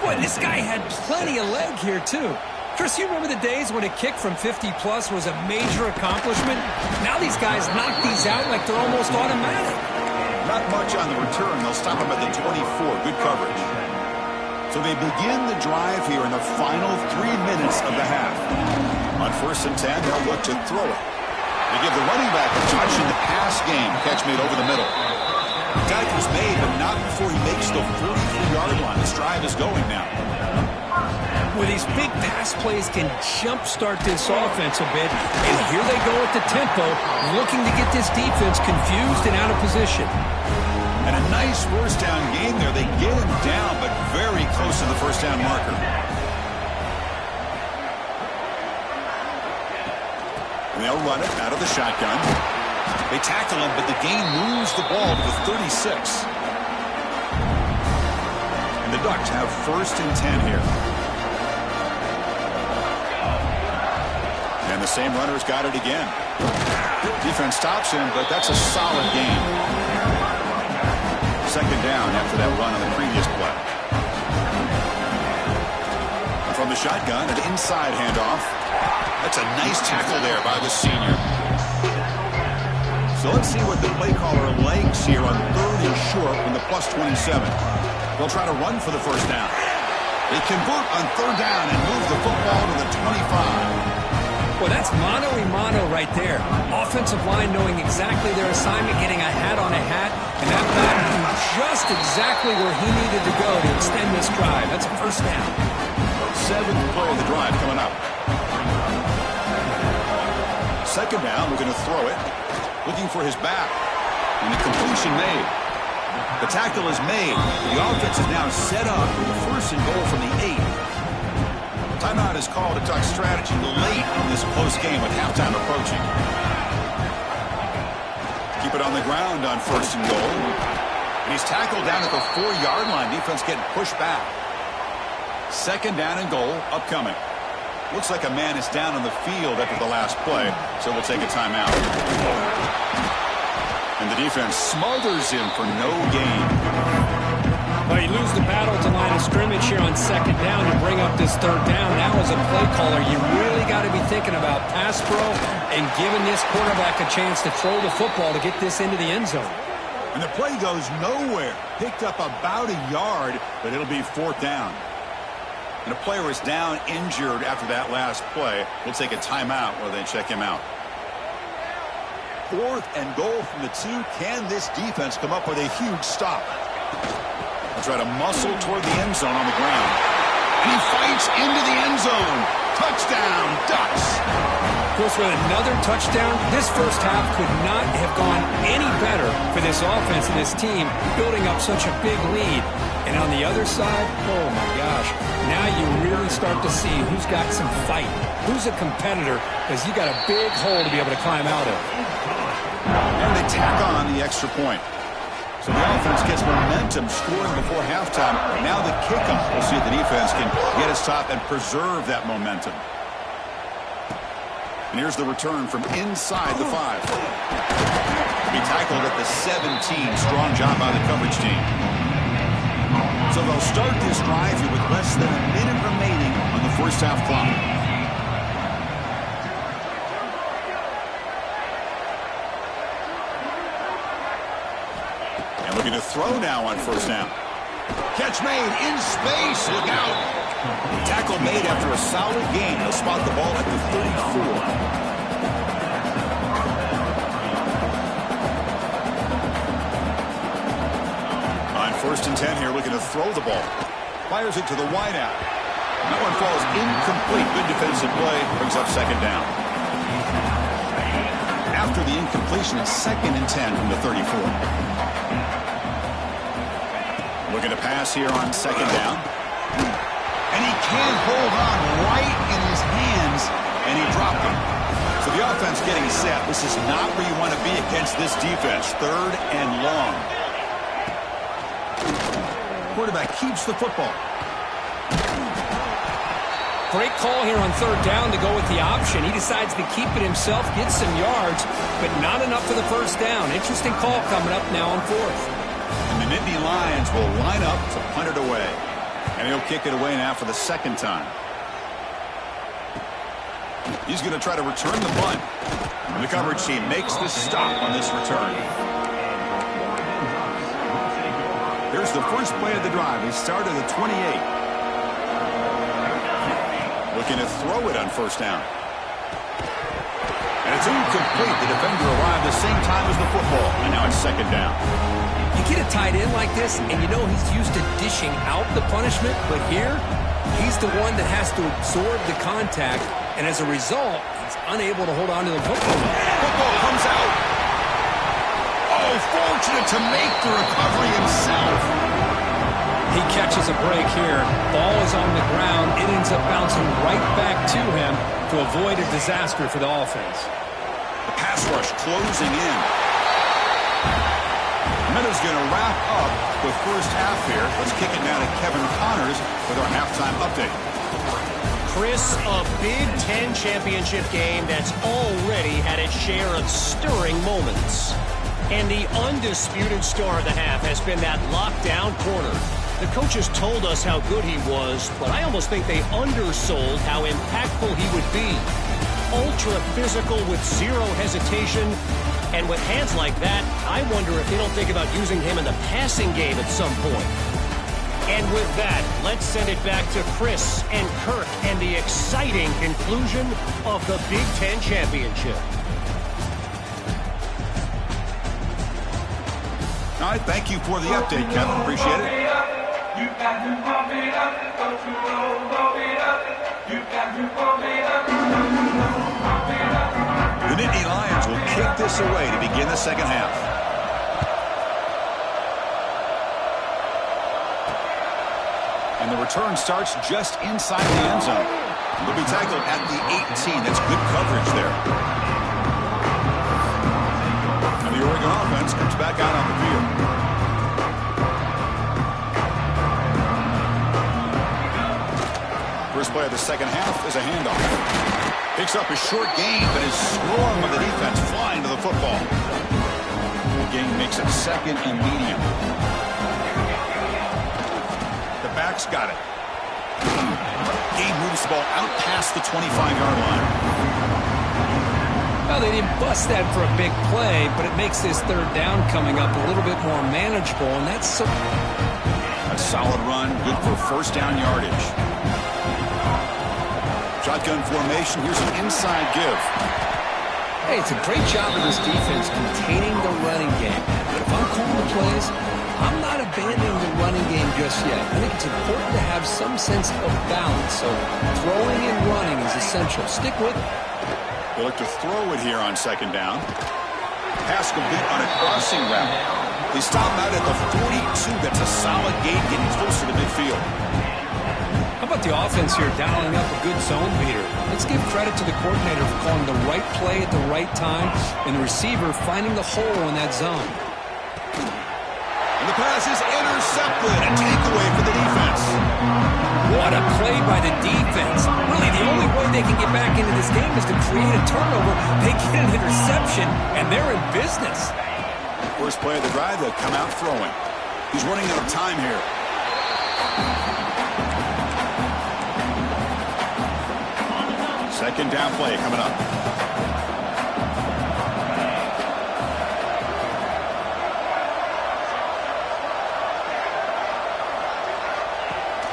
Boy, this guy had plenty of leg here, too. Chris, you remember the days when a kick from 50-plus was a major accomplishment? Now these guys knock these out like they're almost automatic. Not much on the return. They'll stop him at the 24. Good coverage. So they begin the drive here in the final 3 minutes of the half. On 1st and 10, they'll look to throw it. They give the running back a touch in the pass game. Catch made over the middle. Tackle's made, but not before he makes the 43-yard line. This drive is going now. Well, these big pass plays can jumpstart this offense a bit. And here they go at the tempo, looking to get this defense confused and out of position. And a nice first down game there. They get him down, but very close to the first down marker. And they'll run it out of the shotgun. They tackle him, but the gain moves the ball to the 36. And the Ducks have 1st and 10 here. And the same runner's got it again. Defense stops him, but that's a solid gain. Second down after that run on the previous play. From the shotgun, an inside handoff. That's a nice tackle there by the senior. So let's see what the play caller likes here on 3rd and short from the +27. They'll try to run for the first down. They convert on 3rd down and move the football to the 25. Well, that's mano-a-mano right there. Offensive line knowing exactly their assignment, getting a hat on a hat, and that back knew just exactly where he needed to go to extend this drive. That's a first down. 7th play of the drive coming up. Second down, we're going to throw it. Looking for his back. And the completion made. The tackle is made. The offense is now set up with the 1st and goal from the 8. Timeout is called to talk strategy late in this close game with halftime approaching. Keep it on the ground on 1st and goal. And he's tackled down at the 4-yard line. Defense getting pushed back. 2nd down and goal upcoming. Looks like a man is down on the field after the last play, so we'll take a timeout. And the defense smothers him for no gain. Well, you lose the battle to line of scrimmage here on 2nd down to bring up this 3rd down. Now as a play caller, you really got to be thinking about pass pro and giving this quarterback a chance to throw the football to get this into the end zone. And the play goes nowhere. Picked up about a yard, but it'll be 4th down. And a player is down injured after that last play. We'll take a timeout while they check him out. 4th and goal from the 2. Can this defense come up with a huge stop? They'll try to muscle toward the end zone on the ground. And he fights into the end zone. Touchdown, Ducks. Of course, with another touchdown, this first half could not have gone any better for this offense and this team, building up such a big lead. And on the other side, oh my gosh, now you really start to see who's got some fight, who's a competitor, because you got a big hole to be able to climb out of. And they they tack on the extra point. So the offense gets momentum scoring before halftime. Now the kickoff. We'll see if the defense can get a stop and preserve that momentum. And here's the return from inside the 5. He tackled at the 17. Strong job by the coverage team. So they'll start this drive here with less than a minute remaining on the first half clock. And looking to throw now on first down. Catch made in space. Look out. Tackle made after a solid gain. They'll spot the ball at the 34. First and 10 here, looking to throw the ball. Fires it to the wideout. That one falls incomplete. Good defensive play. Brings up second down. After the incompletion, it's second and 10 from the 34. Looking to pass here on second down. And he can't hold on right in his hands, and he dropped it. So the offense getting set. This is not where you want to be against this defense. Third and long. Quarterback keeps the football. Great call here on third down to go with the option. He decides to keep it himself, get some yards, but not enough for the first down. Interesting call coming up now on fourth. And the Nittany Lions will line up to punt it away. And he'll kick it away now for the second time. He's going to try to return the punt. And the coverage team makes the stop on this return. Here's the first play of the drive. He started at 28. Looking to throw it on first down. And it's incomplete. The defender arrived the same time as the football. And now it's second down. You get a tight end like this, and you know he's used to dishing out the punishment, but here, he's the one that has to absorb the contact, and as a result, he's unable to hold on to the football. Football comes out. Oh, fortunate to make the recovery himself. He catches a break here. Ball is on the ground. It ends up bouncing right back to him to avoid a disaster for the offense. The pass rush closing in. Minutes going to wrap up the first half here. Let's kick it now to Kevin Connors with our halftime update. Chris, a Big Ten championship game that's already had its share of stirring moments. And the undisputed star of the half has been that lockdown corner. The coaches told us how good he was, but I almost think they undersold how impactful he would be. Ultra physical with zero hesitation. And with hands like that, I wonder if they don't think about using him in the passing game at some point. And with that, let's send it back to Chris and Kirk and the exciting conclusion of the Big Ten Championship. All right, thank you for the update, Kevin. Appreciate it. You got to pump it up, don't you know, pump it up. You got to pump it up, don't you know, pump it up. The Nittany Lions will kick this away to begin the second half. And the return starts just inside the end zone. They'll be tackled at the 18. That's good coverage there. And the Oregon offense comes back out on the field. First play of the second half is a handoff. Picks up a short gain, but is swarmed by the defense flying to the football. The gain makes it second and medium. The back's got it. Gain moves the ball out past the 25-yard line. Well, they didn't bust that for a big play, but it makes this third down coming up a little bit more manageable, and that's so... A solid run, good for first down yardage. Shotgun formation. Here's an inside give. Hey, it's a great job of this defense containing the running game. But if I'm calling the plays, I'm not abandoning the running game just yet. I think it's important to have some sense of balance. So throwing and running is essential. Stick with it. They look to throw it here on second down. Pass complete on a crossing route. They stop out at the 42. That's a solid gain, getting closer to midfield. How about the offense here dialing up a good zone beater? Let's give credit to the coordinator for calling the right play at the right time and the receiver finding the hole in that zone. And the pass is intercepted. A takeaway for the defense. What a play by the defense. Really, the only way they can get back into this game is to create a turnover. They get an interception, and they're in business. First play of the drive, they'll come out throwing. He's running out of time here. Second down play coming up.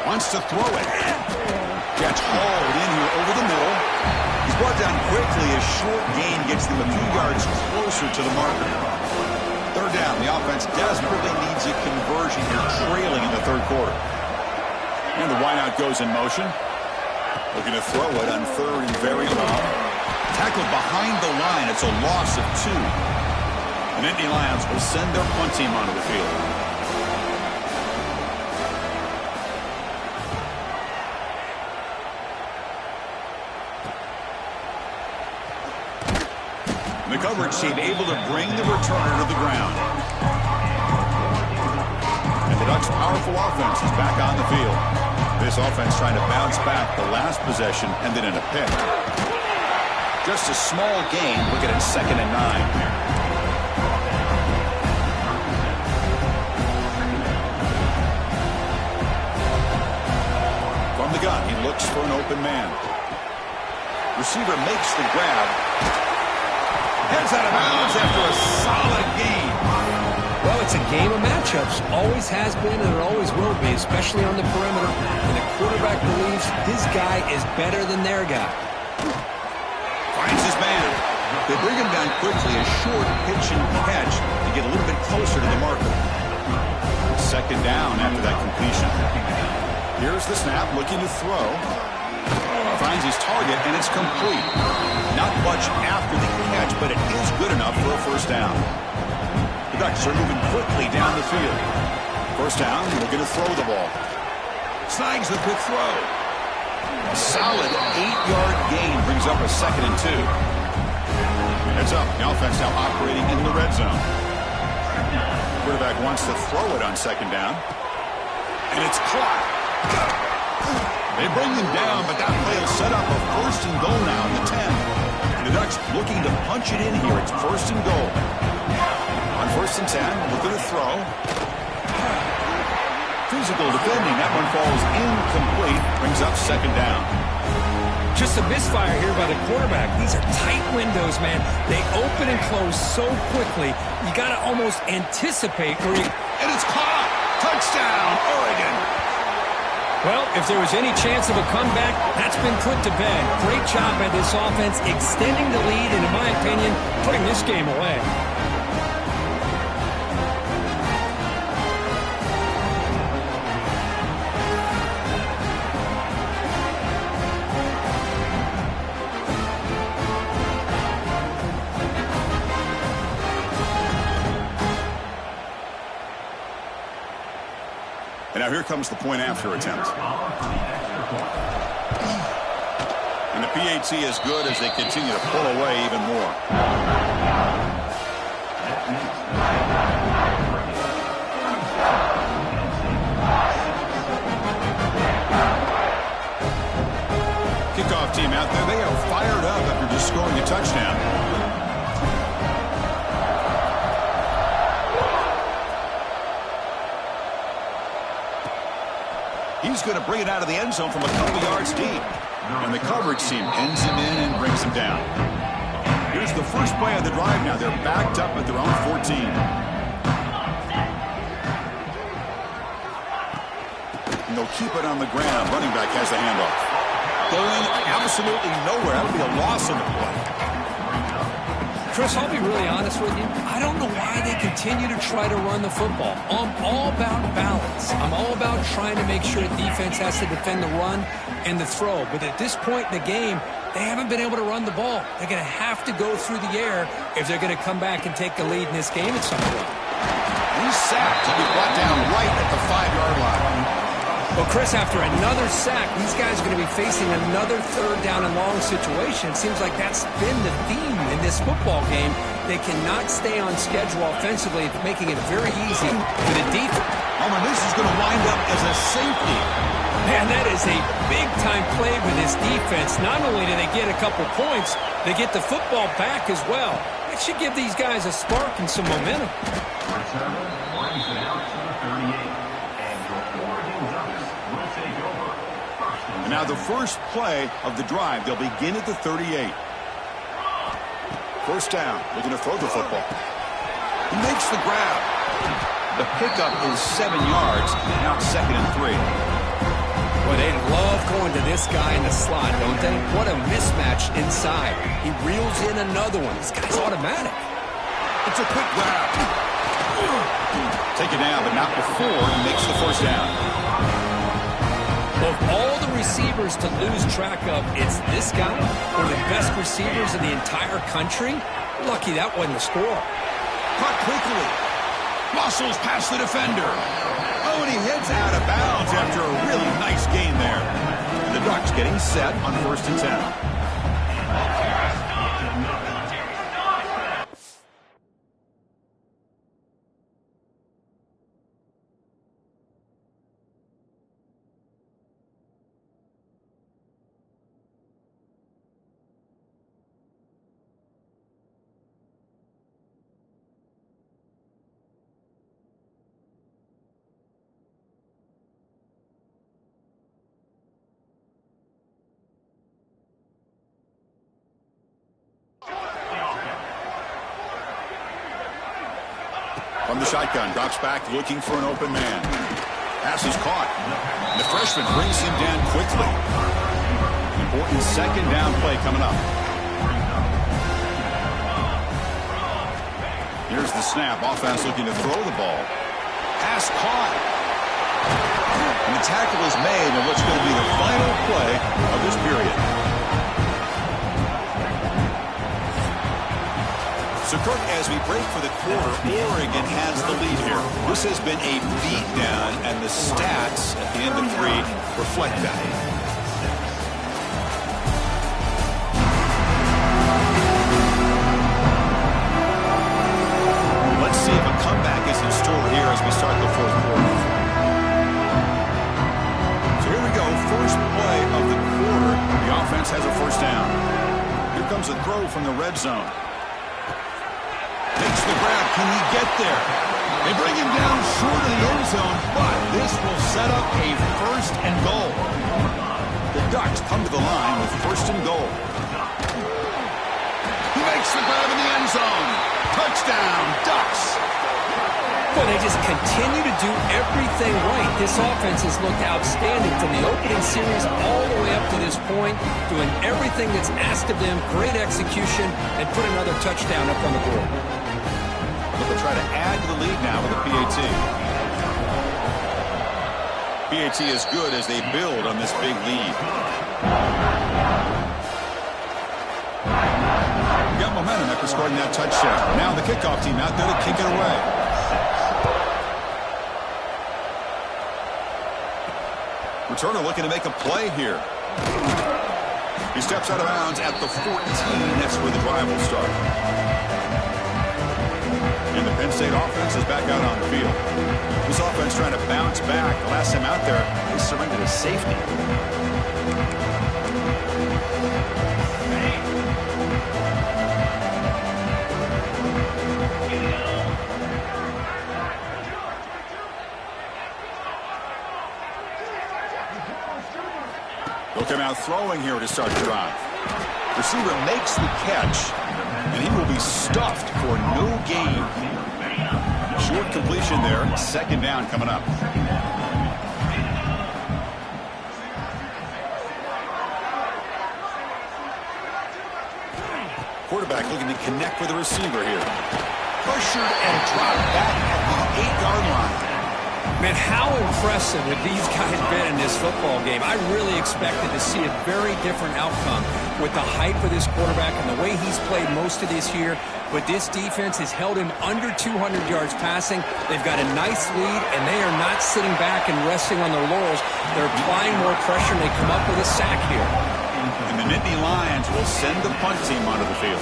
Wants to throw it. Gets hauled in here over the middle. He's brought down quickly. A short gain gets them a few yards closer to the marker. Third down. The offense desperately needs a conversion here, trailing in the third quarter. And the wideout goes in motion. Looking to throw it on third and very long. Tackled behind the line. It's a loss of 2. And Nittany Lions will send their punt team onto the field. And the coverage team able to bring the returner to the ground. And the Ducks' powerful offense is back on the field. This offense trying to bounce back. The last possession ended in a pick. Just a small gain. Looking at 2nd and 9 here. From the gun, he looks for an open man. Receiver makes the grab. Heads out of bounds after a solid gain. Well, it's a game of matchups. Always has been and it always will be, especially on the perimeter. And the quarterback believes his guy is better than their guy. Finds his man. They bring him down quickly. A short pitch and catch to get a little bit closer to the marker. Second down after that completion. Here's the snap, looking to throw. Finds his target, and it's complete. Not much after the catch, but it is good enough for a first down. The Ducks are moving quickly down the field. First down, looking to throw the ball. Snags the quick throw. A solid 8-yard gain brings up a 2nd and 2. Heads up. The offense now operating in the red zone. Quarterback wants to throw it on 2nd down. And it's caught. They bring him down, but that play will set up a 1st and goal now in the 10. And the Ducks looking to punch it in here. It's 1st and goal. On 1st and 10, looking to throw. Physical defending. That one falls incomplete. Brings up 2nd down. Just a misfire here by the quarterback. These are tight windows, man. They open and close so quickly. You got to almost anticipate where you... And it's caught. Touchdown, Oregon. Well, if there was any chance of a comeback, that's been put to bed. Great job by this offense extending the lead and, in my opinion, putting this game away. And now here comes the point after attempt. And the PAT is good as they continue to pull away even more. Kickoff team out there. They are fired up after just scoring a touchdown. He's going to bring it out of the end zone from a couple yards deep. And the coverage team pins him in and brings him down. Here's the first play of the drive now. They're backed up at their own 14. And they'll keep it on the ground. Running back has the handoff. Going absolutely nowhere. That'll be a loss on the play. Chris, I'll be really honest with you. I don't know why they continue to try to run the football. I'm all about balance. I'm all about trying to make sure defense has to defend the run and the throw. But at this point in the game, they haven't been able to run the ball. They're going to have to go through the air if they're going to come back and take the lead in this game at some point. He's sacked. He'll be brought down right at the 5-yard line. Well, Chris, after another sack, these guys are going to be facing another third down and long situation. It seems like that's been the theme in this football game. They cannot stay on schedule offensively, making it very easy for the defense. Oh, and this is going to wind up as a safety. Man, that is a big-time play with this defense. Not only do they get a couple points, they get the football back as well. It should give these guys a spark and some momentum. Returner brings it out to the 38. And your Oregon Ducks will take over. And now the first play of the drive. They'll begin at the 38. First down. Looking to throw the football. He makes the grab. The pickup is 7 yards. Now it's 2nd and 3. Boy, they love going to this guy in the slot, don't they? What a mismatch inside. He reels in another one. This guy's automatic. It's a quick grab. Take it down, but not before he makes the first down. Of all the receivers to lose track of, it's this guy, one of the best receivers in the entire country. Lucky that wasn't a score. Caught quickly. Muscles past the defender. Oh, and he heads out of bounds after a really nice gain there. The Ducks getting set on 1st and 10. From the shotgun, drops back looking for an open man. Pass is caught. The freshman brings him down quickly. An important 2nd down play coming up. Here's the snap. Offense looking to throw the ball. Pass caught. And the tackle is made in what's going to be the final play of this period. So, Kirk, as we break for the quarter, Oregon has the lead here. This has been a beatdown, and the stats at the end of 3 reflect that. Let's see if a comeback is in store here as we start the 4th quarter. So here we go, first play of the quarter. The offense has a first down. Here comes a throw from the red zone. Makes the grab. Can he get there? They bring him down short of the end zone, but this will set up a 1st and goal. The Ducks come to the line with 1st and goal. He makes the grab in the end zone. Touchdown, Ducks. Well, they just continue to do everything right. This offense has looked outstanding from the opening series all the way up to this point, doing everything that's asked of them, great execution, and put another touchdown up on the board. They'll try to add to the lead now with a PAT. PAT is good as they build on this big lead. Got momentum after scoring that touchdown. Now the kickoff team out there to kick it away. Returner looking to make a play here. He steps out of bounds at the 14. That's where the drive will start. And the Penn State offense is back out on the field. This offense trying to bounce back. The last time out there, they surrendered a safety. They'll come out throwing here to start the drive. Receiver makes the catch, and he will be stuffed for no gain. Short completion there. 2nd down coming up. Quarterback looking to connect with the receiver here. Pressured and dropped back at the 8-yard line. Man, how impressive have these guys been in this football game? I really expected to see a very different outcome with the hype of this quarterback and the way he's played most of this year. But this defense has held him under 200 yards passing. They've got a nice lead, and they are not sitting back and resting on their laurels. They're applying more pressure, and they come up with a sack here. And the Nittany Lions will send the punt team onto the field.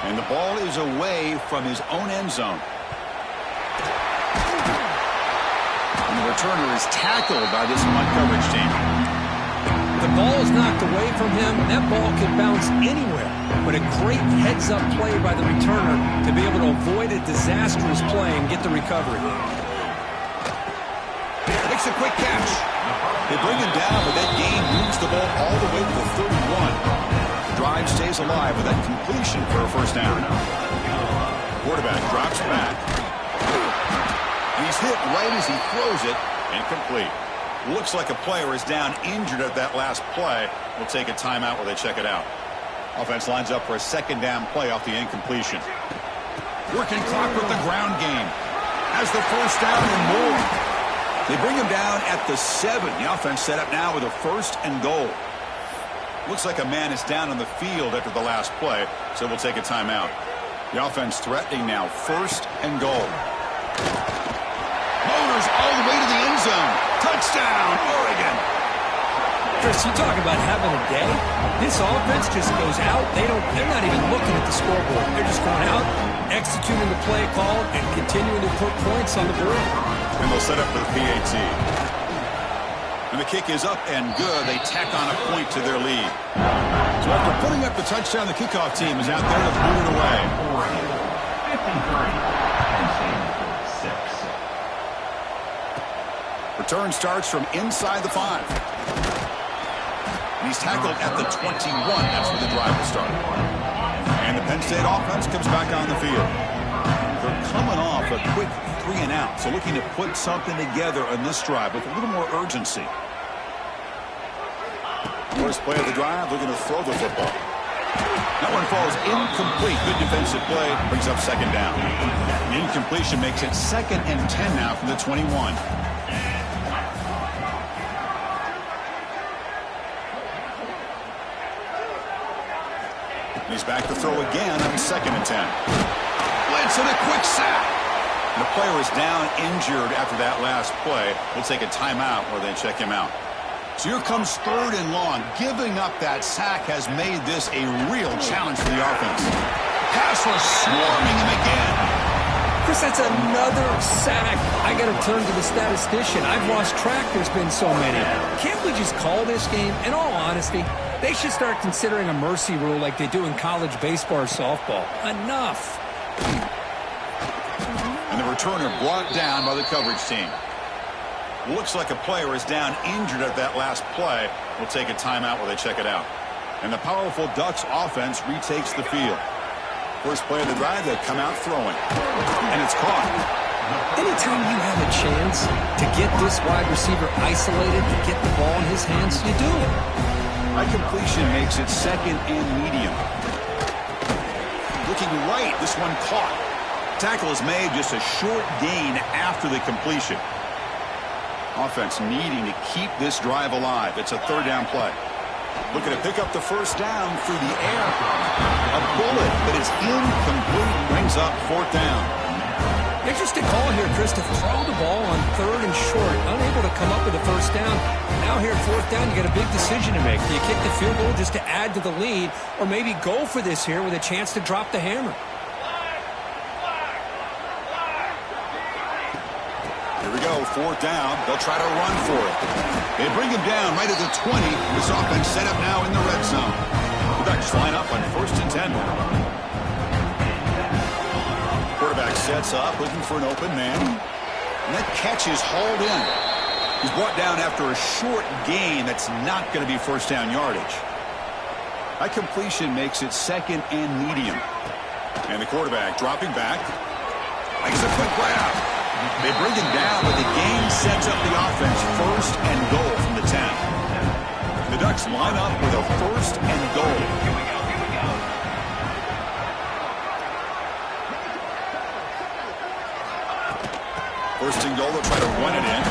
And the ball is away from his own end zone. And the returner is tackled by this punt coverage team. The ball is knocked away from him. That ball could bounce anywhere. But a great heads-up play by the returner to be able to avoid a disastrous play and get the recovery. Makes a quick catch. They bring him down, but that gain moves the ball all the way to the 31. The drive stays alive with that completion for a first down. Quarterback drops back. And he's hit right as he throws it. Incomplete. Looks like a player is down injured at that last play. We'll take a timeout while they check it out. Offense lines up for a second down play off the incompletion. Working clock with the ground game. Has the first down and more. They bring him down at the 7. The offense set up now with a first and goal. Looks like a man is down on the field after the last play, so we'll take a timeout. The offense threatening now, first and goal. Motors all the way to the end zone. Touchdown, Oregon. Chris, you talk about having a day. This offense just goes out. They're not even looking at the scoreboard. They're just going out, executing the play call, and continuing to put points on the board. And they'll set up for the PAT. And the kick is up and good. They tack on a point to their lead. So after putting up the touchdown, the kickoff team is out there to boot it away. 53-6. Return starts from inside the 5. And he's tackled at the 21. That's where the drive will start. And the Penn State offense comes back on the field. They're coming off a quick 3 and out, so looking to put something together on this drive with a little more urgency. First play of the drive, looking to throw the football. That one falls incomplete. Good defensive play, brings up second down. The incompletion makes it 2nd and 10 now from the 21. He's back to throw again on 2nd and 10. Blitz and a quick sack. The player is down injured after that last play. We'll take a timeout where they check him out. So here comes 3rd and long. Giving up that sack has made this a real challenge for the offense. Pass was swarming him again. Chris, that's another sack. I got to turn to the statistician. I've lost track. There's been so many. Can't we just call this game? In all honesty, they should start considering a mercy rule like they do in college baseball or softball. Enough. And the returner brought down by the coverage team. Looks like a player is down injured at that last play. We'll take a timeout while they check it out. And the powerful Ducks offense retakes the field. First play of the drive, they come out throwing. And it's caught. Anytime you have a chance to get this wide receiver isolated, to get the ball in his hands, you do it. High completion makes it 2nd and medium. Looking right, this one caught. Tackle is made, just a short gain after the completion. Offense needing to keep this drive alive. It's a 3rd down play. Looking to pick up the first down through the air. A bullet, but it's incomplete. Brings up 4th down. Interesting call here, Chris, to throw the ball on 3rd and short. Unable to come up with a first down. Now here at 4th down, you got a big decision to make. Do you kick the field goal just to add to the lead, or maybe go for this here with a chance to drop the hammer? Here we go, 4th down. They'll try to run for it. They bring him down right at the 20. This offense set up now in the red zone. The Ducks line up on 1st and 10. Quarterback sets up, looking for an open man. And that catch is hauled in. He's brought down after a short gain that's not going to be first down yardage. High completion makes it 2nd and medium. And the quarterback dropping back. Makes a quick grab. They bring him down, but the game sets up the offense 1st and goal from the 10. The Ducks line up with a 1st and goal. First and goal, they'll try to run it in.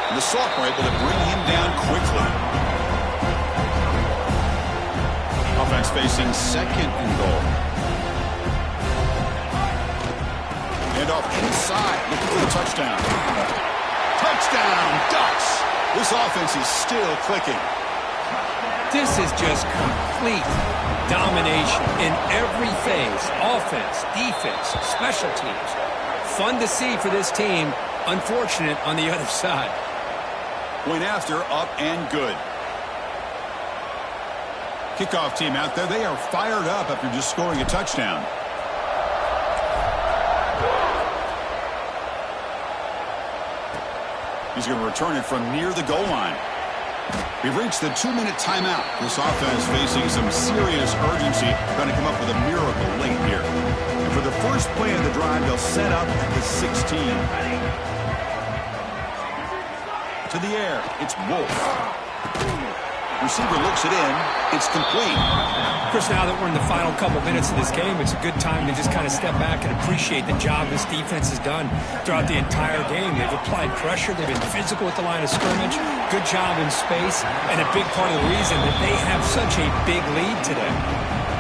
And the sophomore able to bring him down quickly. Offense facing second and goal. And off inside, looking for the touchdown. Touchdown, Ducks! This offense is still clicking. This is just complete domination in every phase. Offense, defense, special teams. Fun to see for this team. Unfortunate on the other side. Point after, up and good. Kickoff team out there, they are fired up after just scoring a touchdown. He's going to return it from near the goal line. We've reached the 2-minute timeout. This offense facing some serious urgency. Going to come up with a miracle late here. And for the first play of the drive, they'll set up at the 16. To the air, it's Wolf. Receiver looks it in. It's complete. Chris, now that we're in the final couple minutes of this game, it's a good time to just kind of step back and appreciate the job this defense has done throughout the entire game. They've applied pressure. They've been physical at the line of scrimmage. Good job in space. And a big part of the reason that they have such a big lead today.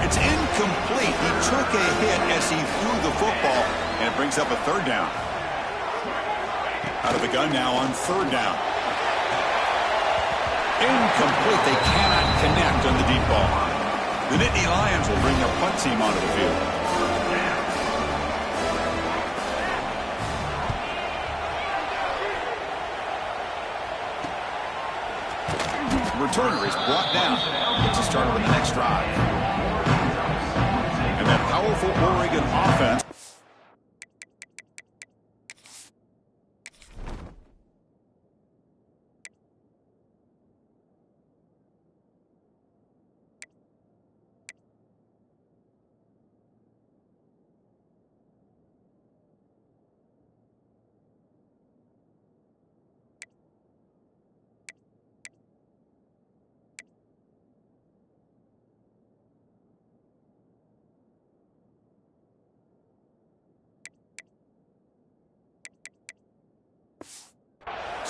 It's incomplete. He took a hit as he threw the football, and it brings up a third down. Out of the gun now on third down. Incomplete. They cannot connect on the deep ball. The Nittany Lions will bring their punt team onto the field. The returner is brought down. Gets us started with the next drive. And that powerful Oregon offense.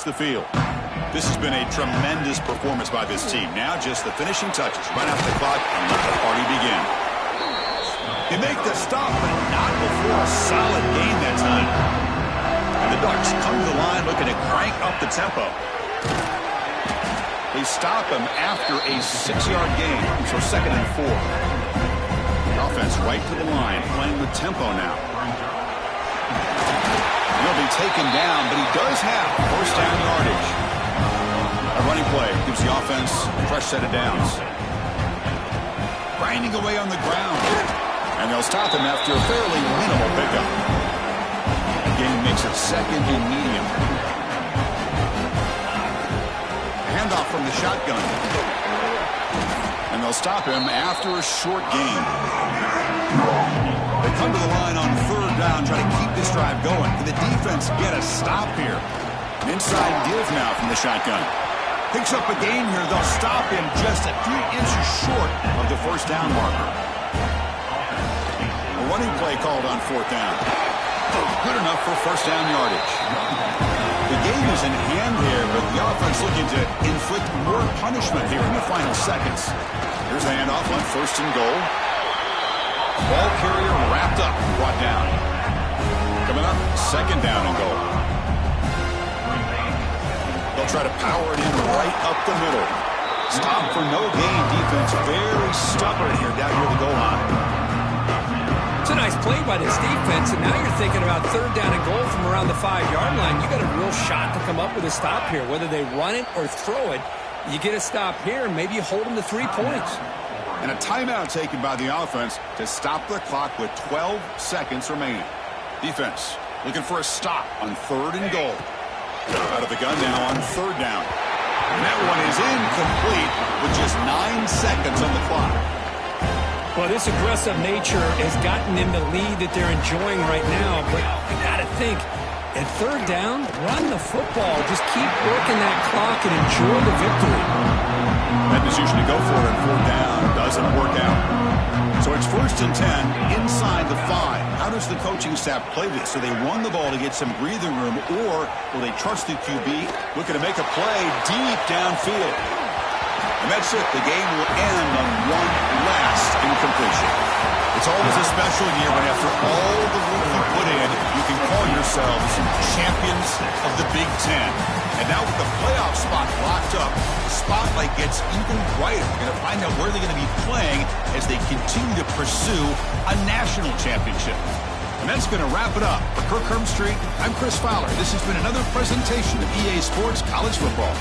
The field. This has been a tremendous performance by this team. Now just the finishing touches. Run out the clock and let the party begin. They make the stop, but not before a solid gain that time. And the Ducks come to the line looking to crank up the tempo. They stop him after a 6-yard gain, so 2nd and 4. The offense right to the line, playing with tempo now. He'll be taken down, but he does have first down yardage. A running play gives the offense a fresh set of downs. Grinding away on the ground. And they'll stop him after a fairly minimal pickup. The game makes it 2nd and medium. Handoff from the shotgun. And they'll stop him after a short gain. They come to the line on third down, trying to keep this drive going. Can the defense get a stop here? Inside give now from the shotgun. Picks up a gain here. They'll stop him just a few inches short of the first down marker. A running play called on 4th down. Good enough for first down yardage. The game is in hand here, but the offense looking to inflict more punishment here in the final seconds. Here's the handoff on 1st and goal. Ball carrier wrapped up and brought down. Coming up, 2nd down and goal. They'll try to power it in right up the middle. Stop for no gain defense. Very stubborn here down near the goal line. It's a nice play by this defense, and now you're thinking about 3rd down and goal from around the 5-yard line. You got a real shot to come up with a stop here. Whether they run it or throw it, you get a stop here, and maybe you hold them to 3 points. And a timeout taken by the offense to stop the clock with 12 seconds remaining. Defense looking for a stop on 3rd and goal. Out of the gun now on 3rd down. And that one is incomplete with just 9 seconds on the clock. Well, this aggressive nature has gotten them the lead that they're enjoying right now. But you got to think, at 3rd down, run the football. Just keep working that clock and enjoy the victory. That decision to go for it on 4th down doesn't work out. So it's 1st and 10 inside the 5. How does the coaching staff play this? Do they run the ball to get some breathing room, or will they trust the QB looking to make a play deep downfield? And that's it. The game will end on one last incompletion. It's always a special year when after all the work you put in, you can call yourselves champions of the Big Ten. And now with the playoff spot locked up, the spotlight gets even brighter. We're going to find out where they're going to be playing as they continue to pursue a national championship. And that's going to wrap it up. For Kirk Herbstreit, I'm Chris Fowler. This has been another presentation of EA Sports College Football.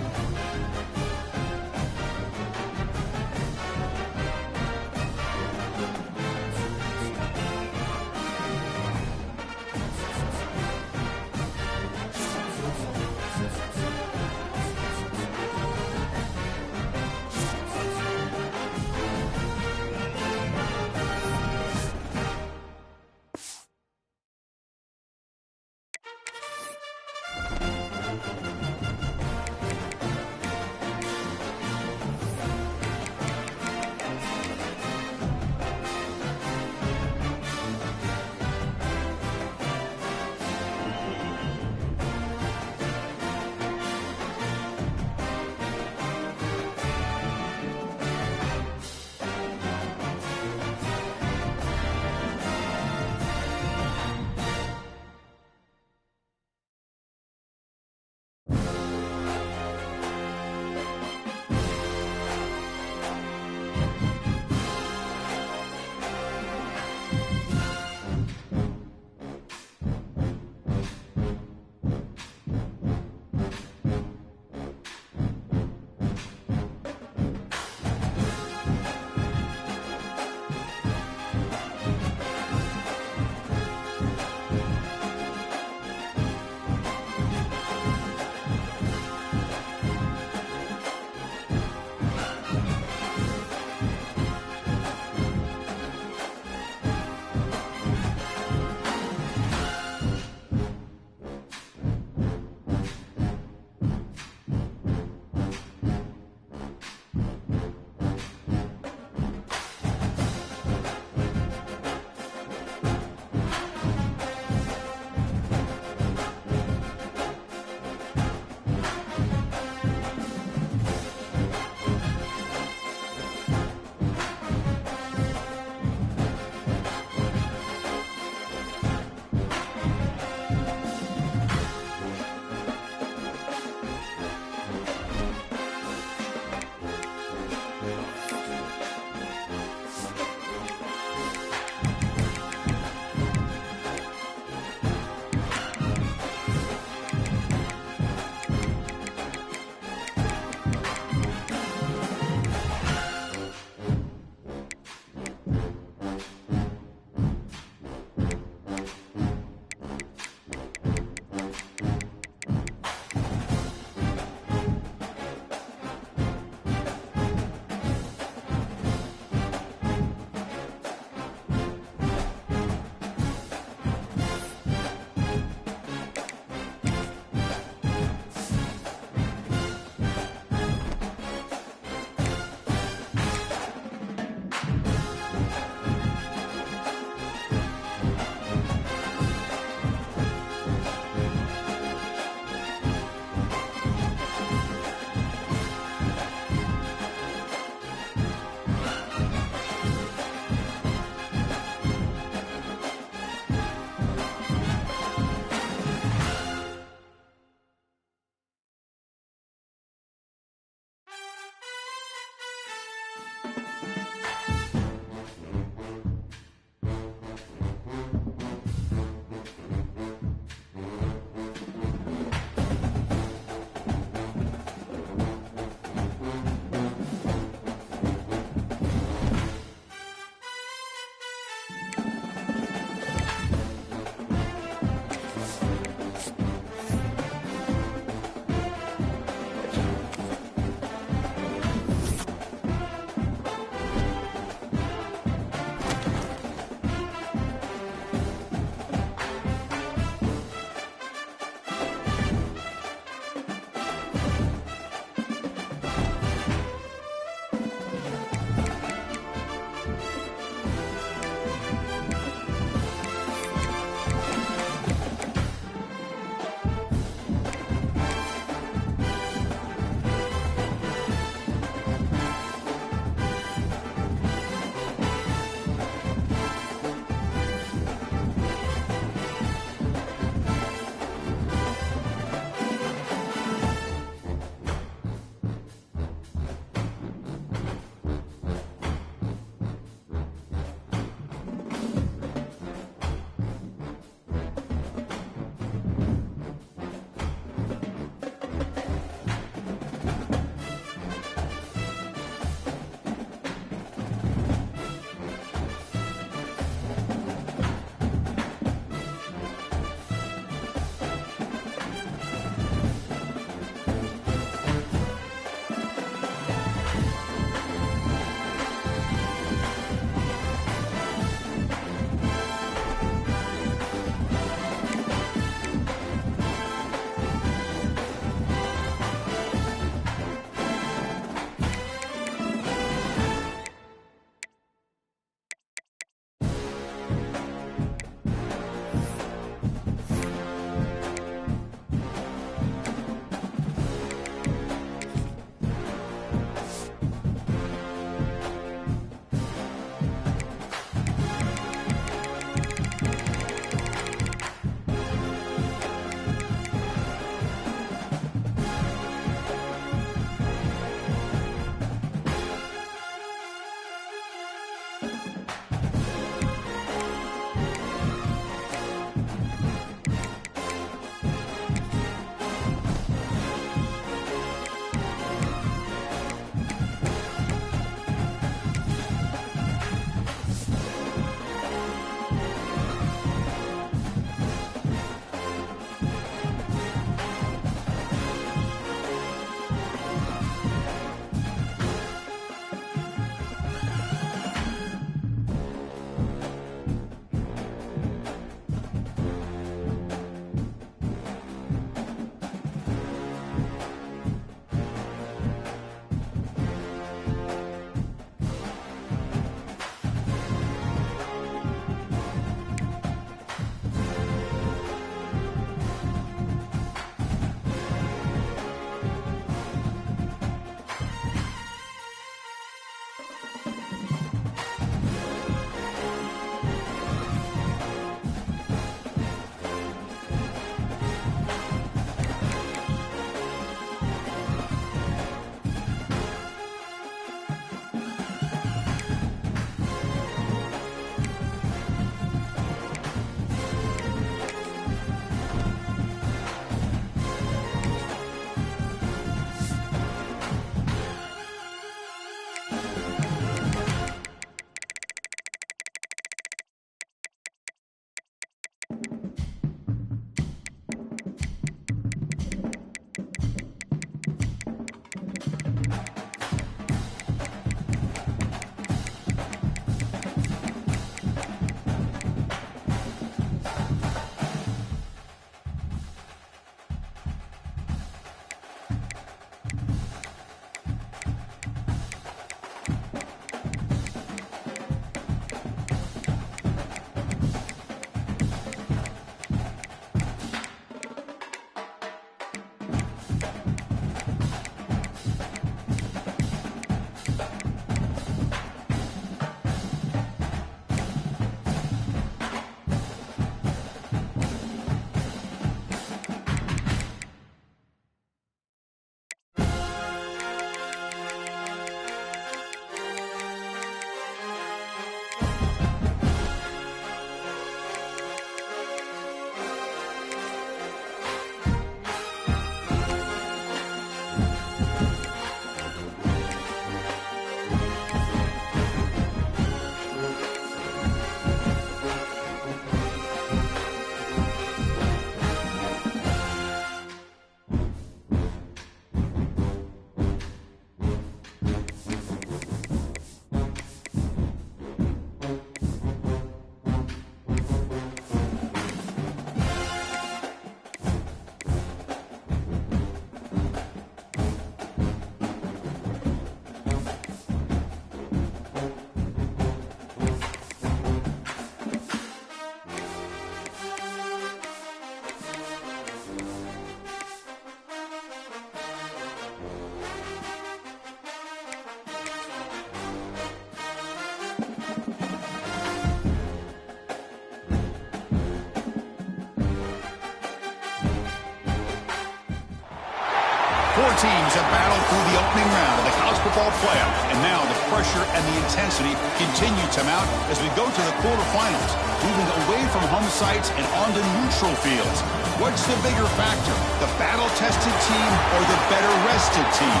teams have battled through the opening round of the college football playoff, and now the pressure and the intensity continue to mount as we go to the quarterfinals, moving away from home sites and onto neutral fields. What's the bigger factor, the battle-tested team or the better-rested team?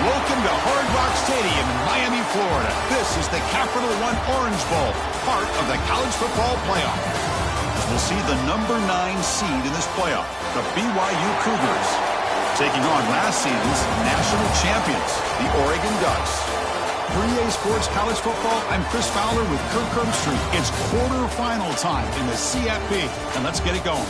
Welcome to Hard Rock Stadium in Miami, Florida. This is the Capital One Orange Bowl, part of the college football playoff. We'll see the number 9 seed in this playoff, the BYU Cougars, taking on last season's national champions, the Oregon Ducks. For EA Sports College Football, I'm Chris Fowler with Kirk Herbstreit. It's quarterfinal time in the CFP, and let's get it going.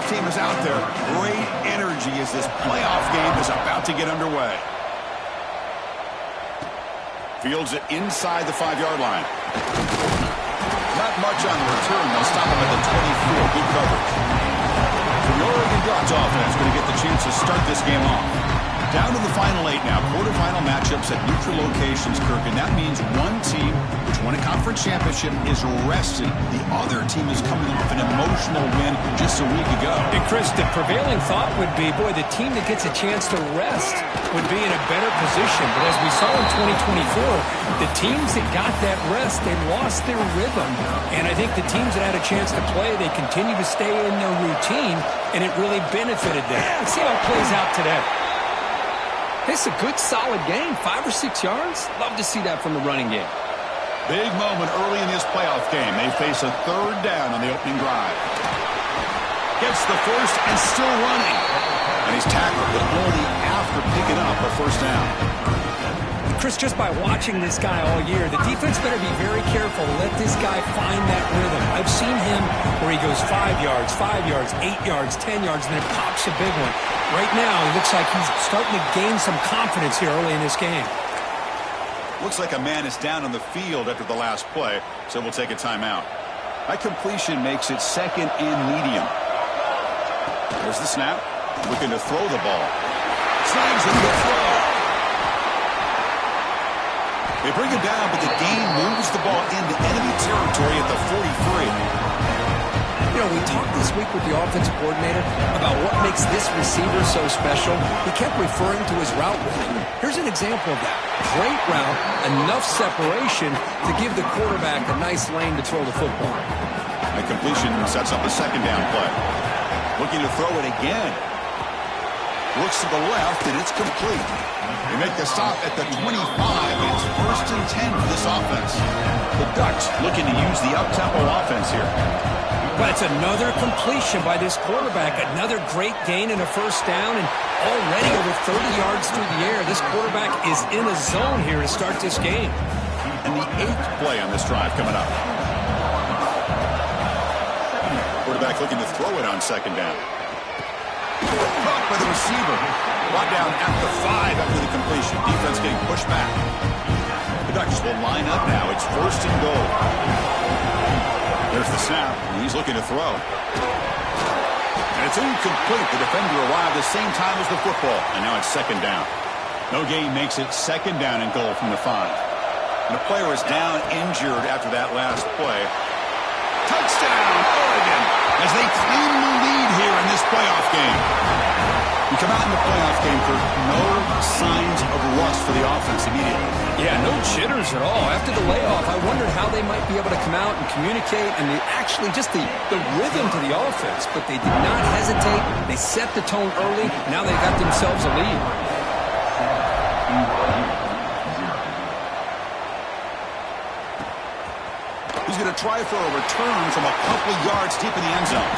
Team is out there. Great energy as this playoff game is about to get underway. Fields it inside the 5-yard line. Not much on the return. They'll stop him at the 24. Good coverage. The Oregon Ducks offense going to get the chance to start this game off. Down to the final 8 now. Quarterfinal matchups at neutral locations, Kirk, and that means one team which won a conference championship is rested. The other team is coming off an emotional win just a week ago. And Chris, the prevailing thought would be, boy, the team that gets a chance to rest would be in a better position. But as we saw in 2024, the teams that got that rest, they lost their rhythm. And I think the teams that had a chance to play, they continue to stay in their routine, and it really benefited them. Let's see how it plays out today. It's a good, solid game. 5 or 6 yards. Love to see that from the running game. Big moment early in this playoff game. They face a 3rd down on the opening drive. Gets the first and still running. And he's tackled, but only after picking up a 1st down. Chris, just by watching this guy all year, the defense better be very careful to let this guy find that rhythm. I've seen him where he goes 5 yards, 8 yards, 10 yards, and then pops a big one. Right now, it looks like he's starting to gain some confidence here early in this game. Looks like a man is down on the field after the last play, so we'll take a timeout. That completion makes it 2nd and medium. There's the snap. Looking to throw the ball. Snags it to throw. They bring it down, but the gain moves the ball into enemy territory at the 43. You know, we talked this week with the offensive coordinator about what makes this receiver so special. He kept referring to his route running. Here's an example of that. Great route, enough separation to give the quarterback a nice lane to throw the football. The completion sets up a 2nd down play. Looking to throw it again. Looks to the left, and it's complete. They make the stop at the 25. It's 1st and 10 for this offense. The Ducks looking to use the up-tempo offense here. But it's another completion by this quarterback. Another great gain and a 1st down, and already over 30 yards through the air. This quarterback is in a zone here to start this game. And the 8th play on this drive coming up. Quarterback looking to throw it on 2nd down. Caught by the receiver. Brought down at the 5 after the completion. Defense getting pushed back. The Ducks will line up now. It's 1st and goal. There's the snap, and he's looking to throw. And it's incomplete. The defender arrived the same time as the football, and now it's 2nd down. No gain makes it 2nd down and goal from the 5. And the player is down injured after that last play. Touchdown, Oregon, as they claim the lead here in this playoff game. You come out in the playoff game for no signs of rust for the offense immediately. Yeah, no jitters at all. After the layoff, I wondered how they might be able to come out and communicate and actually just the rhythm to the offense. But they did not hesitate. They set the tone early. Now they got themselves a lead. He's going to try for a return from a couple yards deep in the end zone.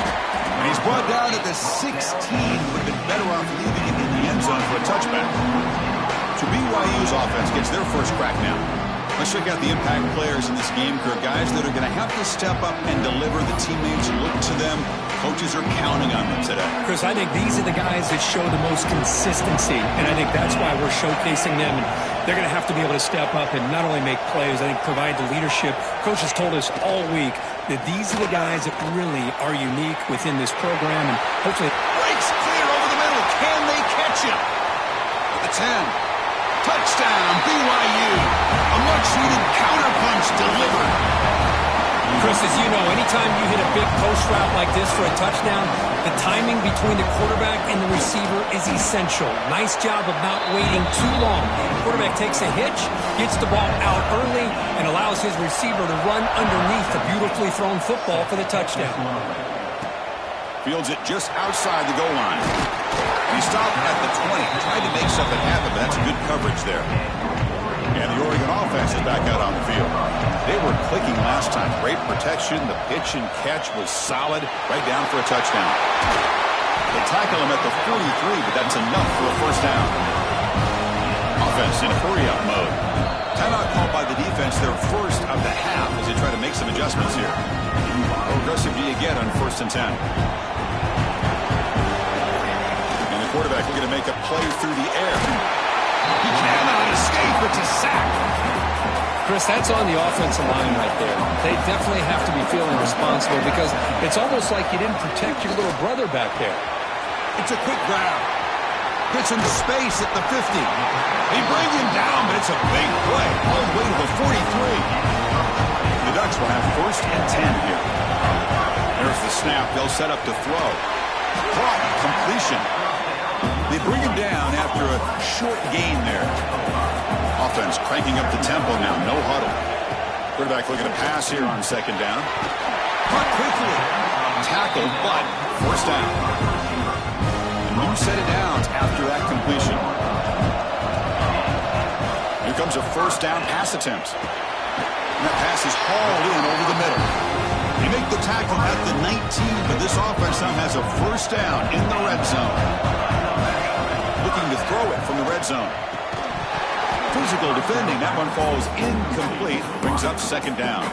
And he's brought down at the 16. Would have been better off leaving it in the end zone for a touchback. So BYU's offense gets their first crack now. Let's check out the impact players in this game, Kirk. Guys that are going to have to step up and deliver. The teammates look to them. Coaches are counting on them today. Chris, I think these are the guys that show the most consistency, and I think that's why we're showcasing them. And they're going to have to be able to step up and not only make plays, I think provide the leadership. Coach has told us all week that these are the guys that really are unique within this program, and hopefully... Breaks clear over the middle. Can they catch him? At the 10. Touchdown! Touchdown, BYU. A much-needed counterpunch delivered. Chris, as you know, anytime you hit a big post route like this for a touchdown, the timing between the quarterback and the receiver is essential. Nice job of not waiting too long. The quarterback takes a hitch, gets the ball out early, and allows his receiver to run underneath the beautifully thrown football for the touchdown. Fields it just outside the goal line. He stopped at the 20, tried to make something happen, but that's good coverage there. And the Oregon offense is back out on the field. They were clicking last time. Great protection. The pitch and catch was solid. Right down for a touchdown. They tackle him at the 43, but that's enough for a first down. Offense in hurry-up mode. Timeout called by the defense, their first of the half, as they try to make some adjustments here. How aggressive do you get on 1st and 10? And the quarterback looking to make a play through the air. He cannot escape. It's a sack. Chris, that's on the offensive line right there. They definitely have to be feeling responsible because it's almost like you didn't protect your little brother back there. It's a quick grab. Gets into space at the 50. They bring him down, but it's a big play all the way to the 43. The Ducks will have 1st and 10 here. There's the snap. They'll set up to throw. Caught. Completion. They bring him down after a short gain there. Offense cranking up the tempo now. No huddle. Quarterback looking to pass here on 2nd down. Caught quickly. Tackled, but 1st down. A new set of downs after that completion. Here comes a 1st down pass attempt. And that pass is hauled in over the middle. They make the tackle at the 19, but this offense now has a 1st down in the red zone. Looking to throw it from the red zone. Physical defending. That one falls incomplete. Brings up 2nd down.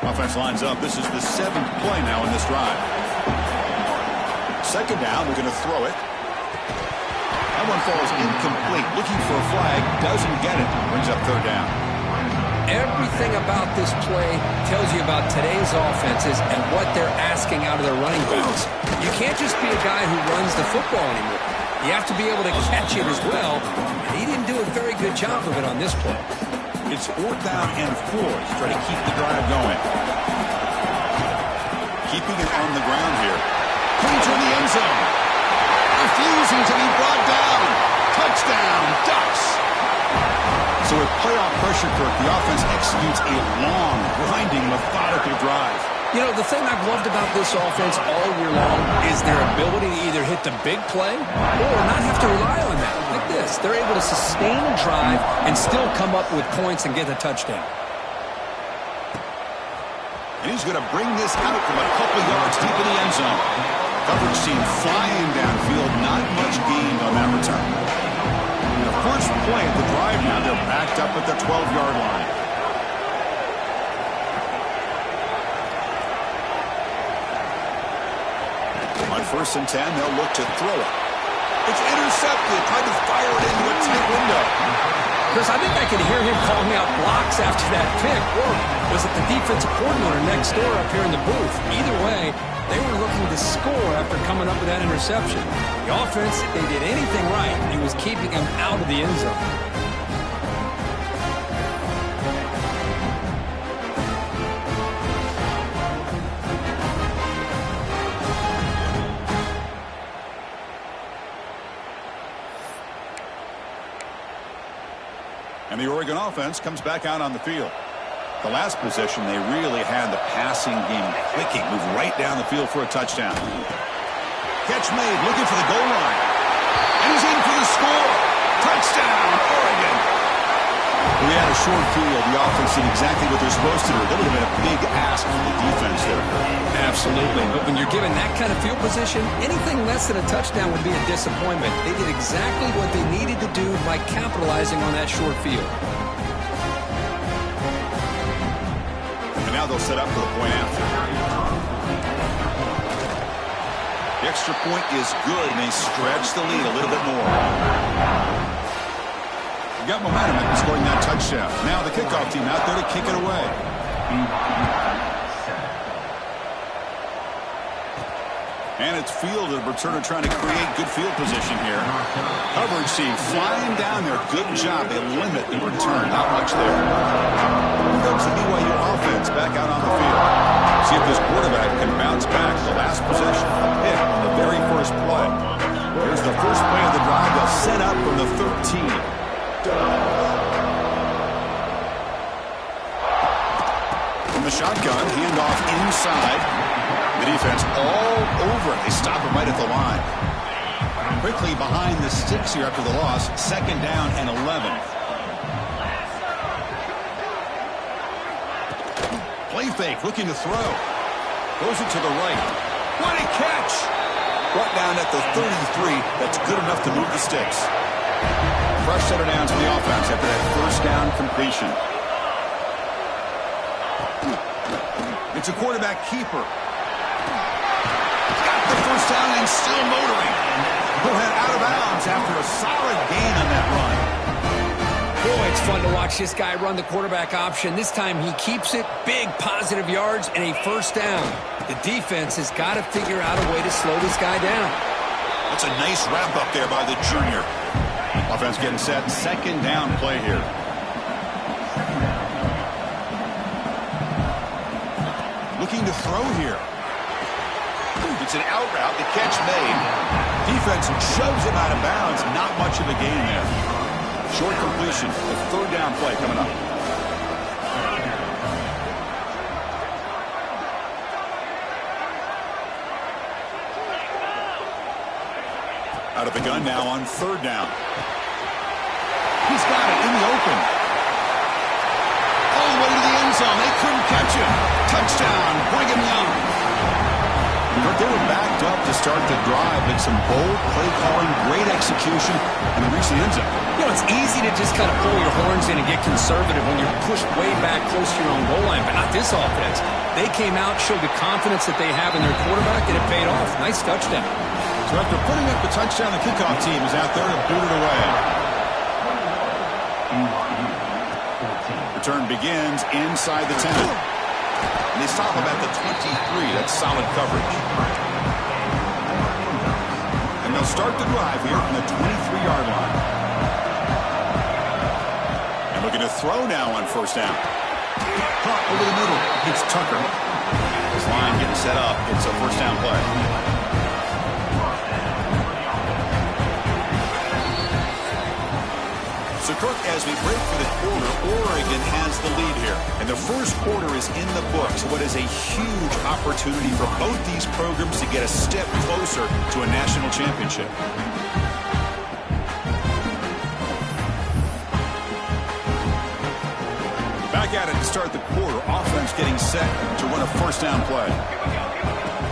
Offense lines up. This is the 7th play now in this drive. 2nd down. We're going to throw it. That one falls incomplete. Looking for a flag. Doesn't get it. Brings up 3rd down. Everything about this play tells you about today's offenses and what they're asking out of their running backs. You can't just be a guy who runs the football anymore. You have to be able to catch it as well. And he didn't do a very good job of it on this play. It's 4th down and 4 to try to keep the drive going. Keeping it on the ground here. Clean to the end zone. Refusing to be brought down. Touchdown, Ducks. So with playoff pressure, Kirk, the offense executes a long, grinding, methodical drive. You know, the thing I've loved about this offense all year long is their ability to either hit the big play or not have to rely on that. Like this, they're able to sustain a drive and still come up with points and get a touchdown. And he's going to bring this out from a couple yards deep in the end zone. Coverage team flying downfield, not much gained on that return. The first play of the drive now, they're backed up at the 12-yard line. On 1st and 10, they'll look to throw it. It's intercepted. Tried to fire it into a tight window. Chris, I think I could hear him calling out blocks after that pick. Or was it the defensive coordinator next door up here in the booth? Either way, they were looking to score after coming up with that interception. The offense, if they did anything right, it was keeping them out of the end zone. And the Oregon offense comes back out on the field. The last possession, they really had the passing game clicking. Move right down the field for a touchdown. Catch made, looking for the goal line. And he's in for the score. Touchdown, Oregon. We had a short field. The offense did exactly what they're supposed to do. That would have been a big ask for the defense there. Absolutely. But when you're given that kind of field position, anything less than a touchdown would be a disappointment. They did exactly what they needed to do by capitalizing on that short field. And now they'll set up for the point after. The extra point is good, and they stretch the lead a little bit more. Got momentum after scoring that touchdown. Now the kickoff team out there to kick it away. And it's fielded. Returner trying to create good field position here. Coverage team flying down there. Good job. They limit the return. Not much there. Here comes the BYU offense back out on the field. See if this quarterback can bounce back. The last possession, a pick on the very first play. Here's the first play of the drive. They'll set up from the 13. From the shotgun, handoff inside. The defense all over it. They stop it right at the line. Quickly behind the sticks here after the loss. 2nd down and 11. Play fake, looking to throw. Goes it to the right. What a catch! Brought down at the 33. That's good enough to move the sticks. Fresh set of downs for the offense after that first down completion. It's a quarterback keeper. Got the first down and still motoring. He'll head out of bounds after a solid gain on that run. Boy, it's fun to watch this guy run the quarterback option. This time he keeps it, big positive yards, and a first down. The defense has got to figure out a way to slow this guy down. That's a nice wrap up there by the junior. Offense getting set. 2nd down play here. Looking to throw here. It's an out route. The catch made. Defense shoves him out of bounds. Not much of a gain there. Short completion. The 3rd down play coming up. Out of the gun now on 3rd down. He's got it in the open. All the way to the end zone. They couldn't catch him. Touchdown, Brigham Young. But they were backed up to start the drive, but some bold play calling, great execution, and the recent ends up. You know, it's easy to just kind of pull your horns in and get conservative when you're pushed way back close to your own goal line, but not this offense. They came out, showed the confidence that they have in their quarterback, and it paid off. Nice touchdown. So after putting up the touchdown, the kickoff team is out there to boot it away. Return begins inside the 10. And they stop him at the 23. That's solid coverage. And they'll start the drive here from the 23-yard line. And looking to throw now on 1st down. Caught over the middle. It's Tucker. This line getting set up. It's a 1st down play. So, Kirk, as we break for the quarter, Oregon has the lead here. And the first quarter is in the books. What is a huge opportunity for both these programs to get a step closer to a national championship. Back at it to start the quarter. Offense getting set to run a 1st down play.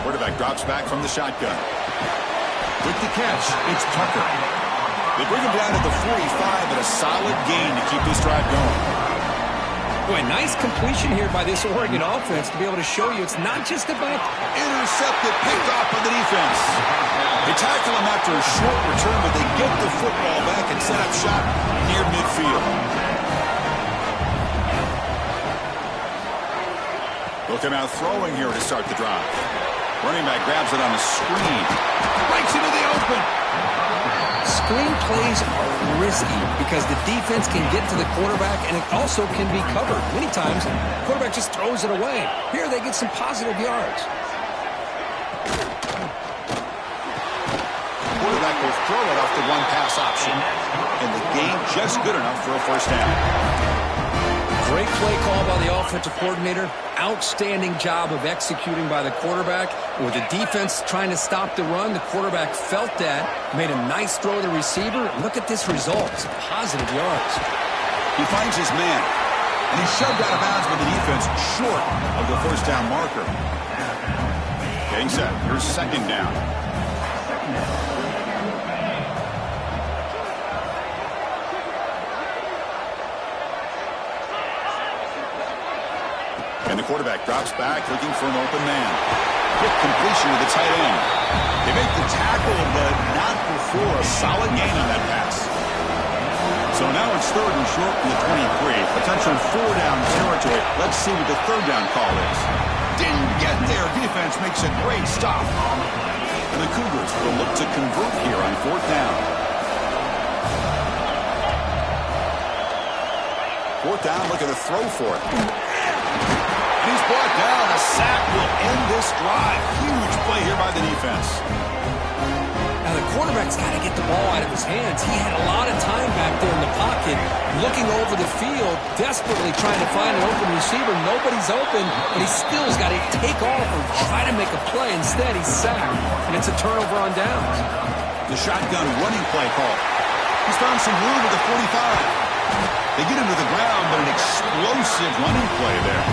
Quarterback drops back from the shotgun. With the catch, it's Tucker. They bring him down to the 45 and a solid gain to keep this drive going. Boy, nice completion here by this Oregon offense to be able to show you it's not just about... Intercepted, picked off by the defense. They tackle him after a short return, but they get the football back and set up shop near midfield. They'll come out throwing here to start the drive. Running back grabs it on the screen. Breaks into the open. Screen plays are risky because the defense can get to the quarterback and it also can be covered. Many times, the quarterback just throws it away. Here they get some positive yards. The quarterback will throw it off the one pass option. And the gain just good enough for a 1st down. Great play call by the offensive coordinator. Outstanding job of executing by the quarterback. With the defense trying to stop the run, the quarterback felt that, made a nice throw to the receiver. Look at this result. It's positive yards. He finds his man, and he's shoved out of bounds by the defense short of the 1st down marker. Getting set. Here's 2nd down. And the quarterback drops back, looking for an open man. Quick completion to the tight end. They make the tackle, but not before a solid gain on that pass. So now it's 3rd and short from the 23. Potential 4-down territory. Let's see what the 3rd down call is. Didn't get there. Defense makes a great stop. And the Cougars will look to convert here on 4th down. 4th down, looking to throw for it. And he's brought down. A sack will end this drive. Huge play here by the defense. Now, the quarterback's got to get the ball out of his hands. He had a lot of time back there in the pocket, looking over the field, desperately trying to find an open receiver. Nobody's open, but he still has got to take off or try to make a play. Instead, he's sacked, and it's a turnover on downs. The shotgun running play call. He's found some room at the 45. They get him to the ground, but an explosive running play there.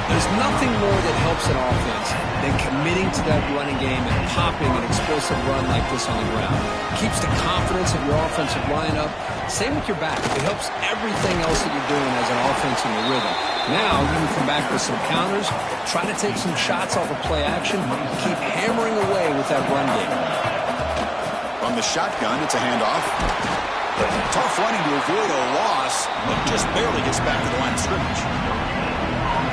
There's nothing more that helps an offense than committing to that running game and popping an explosive run like this on the ground. Keeps the confidence of your offensive lineup. Same with your back. It helps everything else that you're doing as an offense in your rhythm. Now you can come back with some counters, try to take some shots off of play action, keep hammering away with that run game. From the shotgun, it's a handoff. Tough running to avoid a loss, but just barely gets back to the line of scrimmage.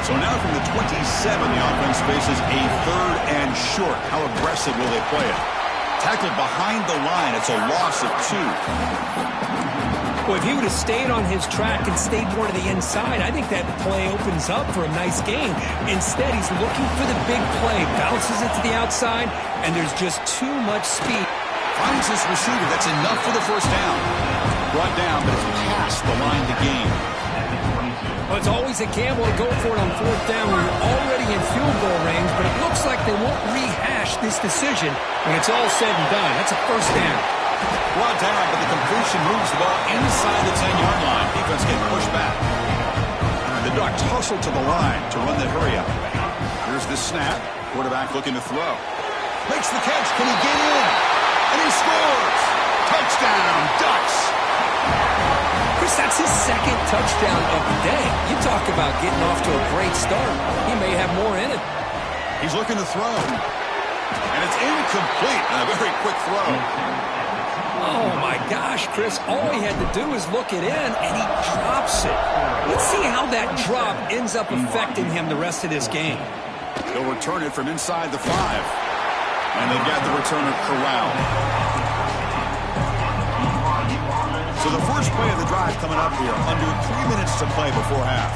So now from the 27, the offense faces a 3rd and short. How aggressive will they play it? Tackled behind the line. It's a loss of 2. Well, if he would have stayed on his track and stayed more to the inside, I think that play opens up for a nice game. Instead, he's looking for the big play, bounces it to the outside, and there's just too much speed. Finds this receiver. That's enough for the 1st down. Brought down, but it's past the line to gain. Well, it's always a gamble to go for it on 4th down when you're already in field goal range, but it looks like they won't rehash this decision when it's all said and done. That's a 1st down. Brought down, but the completion moves the ball inside the 10-yard line. Defense getting pushed back. The Ducks hustle to the line to run that hurry up. Here's the snap. Quarterback looking to throw. Makes the catch. Can he get in? And he scores. Touchdown, Ducks. Chris, that's his 2nd touchdown of the day. You talk about getting off to a great start. He may have more in it. He's looking to throw. And it's incomplete. And a very quick throw. Oh, my gosh, Chris. All he had to do is look it in, and he drops it. Let's see how that drop ends up affecting him the rest of this game. They'll return it from inside the 5. And they've got the returner corralled. So the first play of the drive coming up here, under 3 minutes to play before half.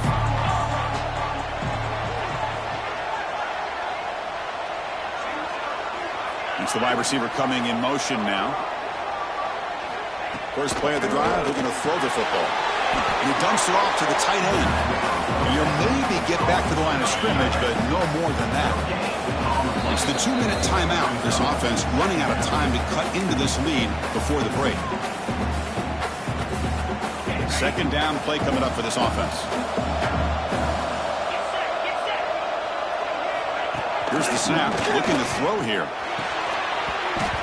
It's the wide receiver coming in motion now. First play of the drive, they're going to throw the football. And he dumps it off to the tight end. You'll maybe get back to the line of scrimmage, but no more than that. It's the 2-minute timeout. This offense running out of time to cut into this lead before the break. 2nd down play coming up for this offense. Here's the snap. Looking to throw here.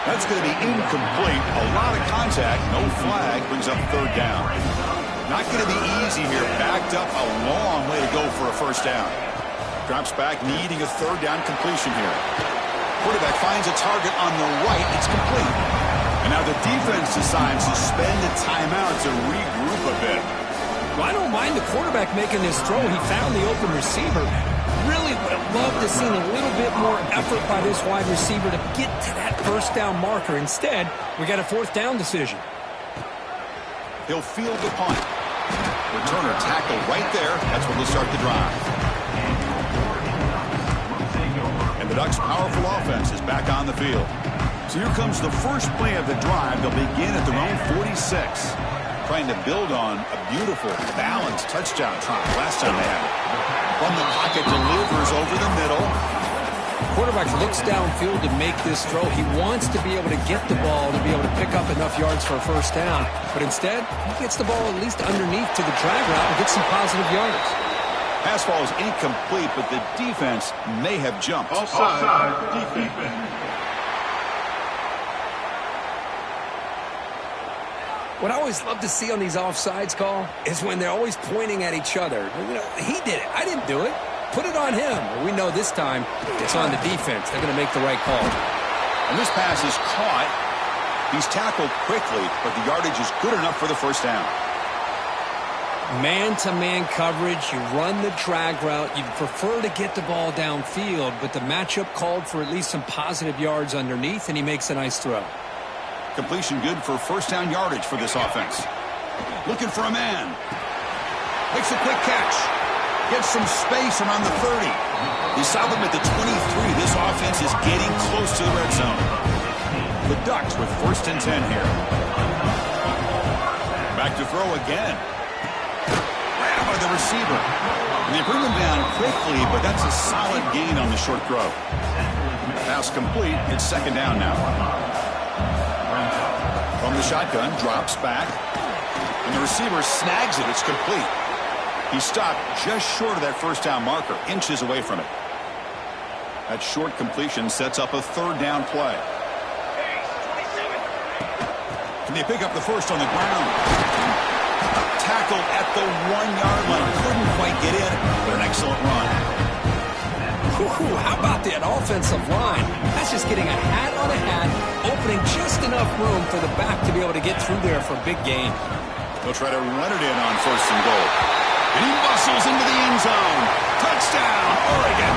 That's going to be incomplete. A lot of contact. No flag. Brings up 3rd down. Not going to be easy here. Backed up a long way to go for a 1st down. Drops back, needing a 3rd down completion here. Quarterback finds a target on the right. It's complete. And now the defense decides to spend a timeout to regroup a bit. Well, I don't mind the quarterback making this throw. He found the open receiver. Really would have loved to see a little bit more effort by this wide receiver to get to that 1st down marker. Instead, we got a 4th down decision. He'll field the punt. Returner tackle right there. That's where they'll start the drive. And the Ducks' powerful offense is back on the field. So here comes the first play of the drive. They'll begin at their own 46. Trying to build on a beautiful, balanced touchdown drive last time they had it. From the pocket, delivers over the middle. Quarterback looks downfield to make this throw. He wants to be able to get the ball to be able to pick up enough yards for a 1st down. But instead, he gets the ball at least underneath to the drag route and gets some positive yards. Pass ball is incomplete, but the defense may have jumped. Offside, defense. What I always love to see on these offsides call is when they're always pointing at each other. You know, he did it. I didn't do it. Put it on him. We know this time it's on the defense. They're going to make the right call. And this pass is caught. He's tackled quickly, but the yardage is good enough for the 1st down. Man-to-man coverage, you run the drag route. You'd prefer to get the ball downfield, but the matchup called for at least some positive yards underneath, and he makes a nice throw. Completion good for first down yardage for this offense. Looking for a man. Makes a quick catch. Gets some space around the 30. He saw them at the 23. This offense is getting close to the red zone. The Ducks with 1st and 10 here. Back to throw again. Ran by the receiver. And they bring him down quickly, but that's a solid gain on the short throw. Pass complete. It's 2nd down now. From the shotgun, drops back. And the receiver snags it. It's complete. He stopped just short of that first down marker, inches away from it. That short completion sets up a 3rd down play. Can they pick up the first on the ground? Tackled at the 1-yard line. Couldn't quite get in, but an excellent run. Ooh, how about that offensive line? That's just getting a hat on a hat, opening just enough room for the back to be able to get through there for a big gain. They'll try to run it in on 1st and goal. And he muscles into the end zone. Touchdown, Oregon.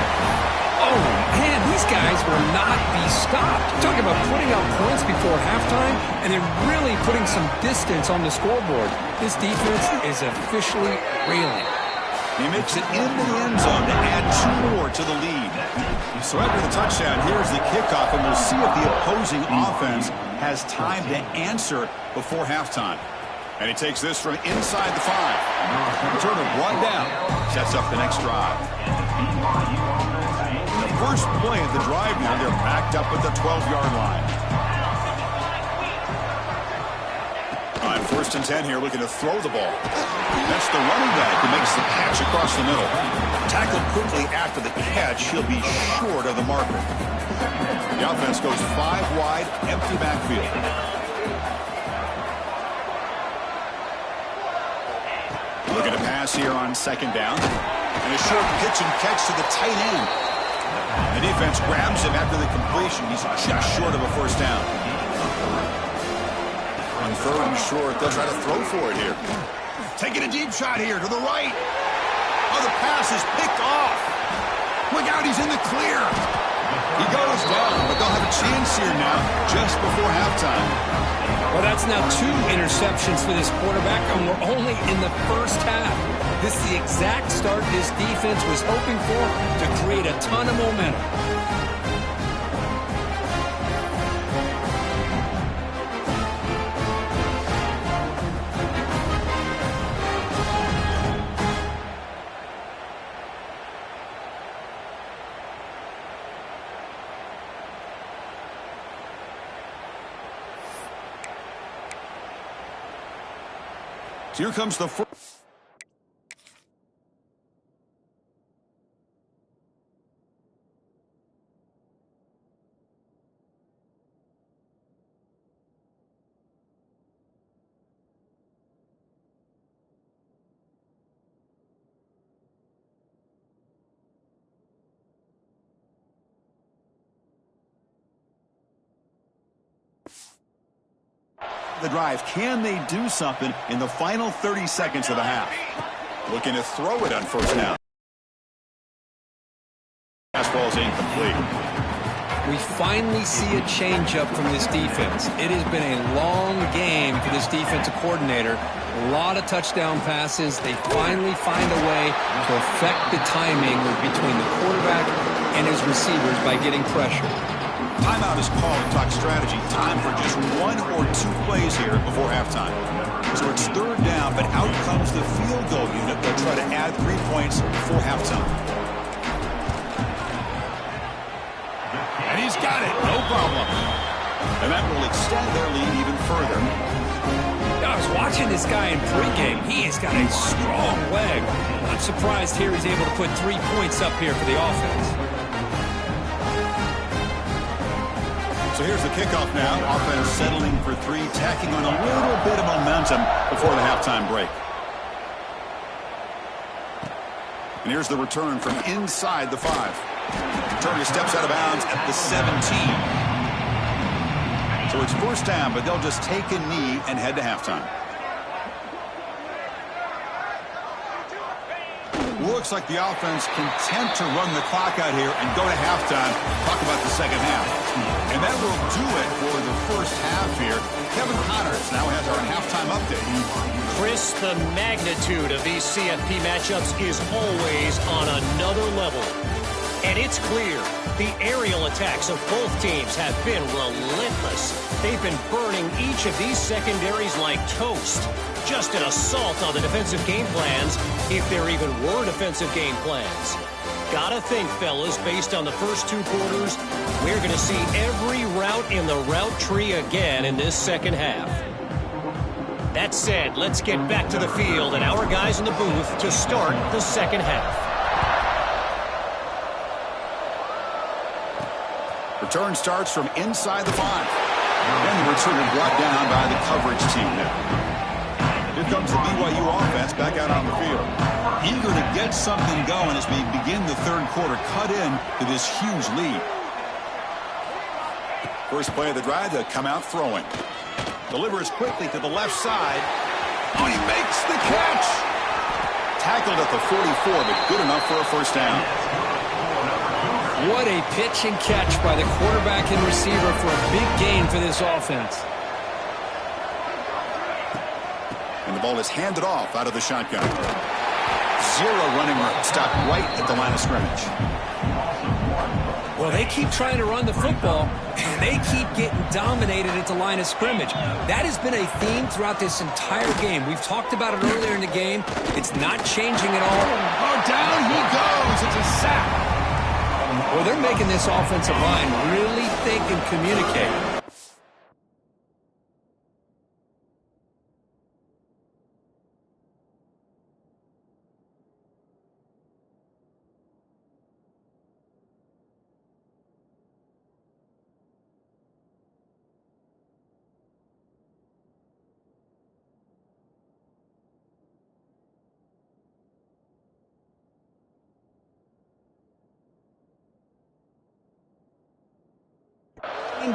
Oh, man, these guys will not be stopped. Talking about putting up points before halftime, and then really putting some distance on the scoreboard. This defense is officially reeling. He makes it into the end zone to add 2 more to the lead. So after the touchdown, here's the kickoff, and we'll see if the opposing offense has time to answer before halftime. And he takes this from inside the 5. Returner brought down. Sets up the next drive. The first play of the drive now, they're backed up at the 12-yard line. On 1st and 10 here, looking to throw the ball. That's the running back who makes the catch across the middle. Tackled quickly after the catch. He'll be short of the marker. The offense goes 5 wide, empty backfield. Looking to pass here on 2nd down. And a short pitch and catch to the tight end. The defense grabs him after the completion. He's just short of a 1st down. On 3rd and short, they'll try to throw for it here. Taking a deep shot here to the right. Oh, the pass is picked off. Look out, he's in the clear. He goes down, but they'll have a chance here now just before halftime. Well, that's now 2 interceptions for this quarterback, and we're only in the first half. This is the exact start this defense was hoping for to create a ton of momentum. Here comes the first. The drive. Can they do something in the final 30 seconds of the half? Looking to throw it on 1st down. Fastball's incomplete. We finally see a changeup from this defense. It has been a long game for this defensive coordinator. A lot of touchdown passes. They finally find a way to affect the timing between the quarterback and his receivers by getting pressure. Timeout is called to talk strategy. Time for just 1 or 2 plays here before halftime. So it's 3rd down, but out comes the field goal unit. They'll try to add 3 points before halftime. And he's got it. No problem. And that will extend their lead even further. I was watching this guy in pregame. He has got a strong leg. I'm surprised here he's able to put 3 points up here for the offense. So here's the kickoff now. Offense settling for 3, tacking on a little bit of momentum before the halftime break. And here's the return from inside the 5. Returner steps out of bounds at the 17. So it's 1st down, but they'll just take a knee and head to halftime. looks like the offense content to run the clock out here and go to halftime. Talk about the second half. And that will do it for the first half here. Kevin Connors now has our halftime update. Chris, the magnitude of these CFP matchups is always on another level. And it's clear the aerial attacks of both teams have been relentless. They've been burning each of these secondaries like toast. Just an assault on the defensive game plans, if there even were defensive game plans. Gotta think, fellas, based on the first 2 quarters, we're going to see every route in the route tree again in this second half. That said, let's get back to the field and our guys in the booth to start the second half. Return starts from inside the 5. And the returner brought down by the coverage team now. Here comes the BYU offense back out on the field. Eager to get something going as we begin the third quarter. Cut in to this huge lead. First play of the drive, to come out throwing. Delivers quickly to the left side. Oh, he makes the catch. Tackled at the 44, but good enough for a first down. What a pitch and catch by the quarterback and receiver for a big gain for this offense. And the ball is handed off out of the shotgun. 0 running room. Stopped right at the line of scrimmage. Well, they keep trying to run the football, and they keep getting dominated at the line of scrimmage. That has been a theme throughout this entire game. We've talked about it earlier in the game. It's not changing at all. Oh, down he goes. It's a sack. Well, they're making this offensive line really think and communicate.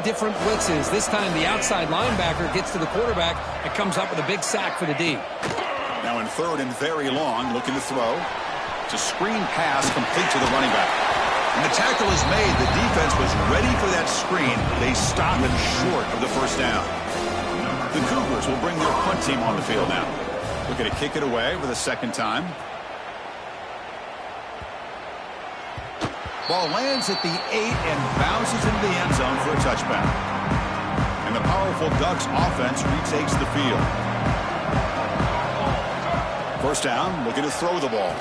Different blitzes. This time the outside linebacker gets to the quarterback and comes up with a big sack for the D. Now in third and very long, looking to throw. It's a screen pass complete to the running back. And the tackle is made. The defense was ready for that screen. They stopped him short of the first down. The Cougars will bring their punt team on the field now. Looking to kick it away for the second time. Ball lands at the 8 and bounces into the end zone for a touchback. And the powerful Ducks offense retakes the field. First down, looking to throw the ball.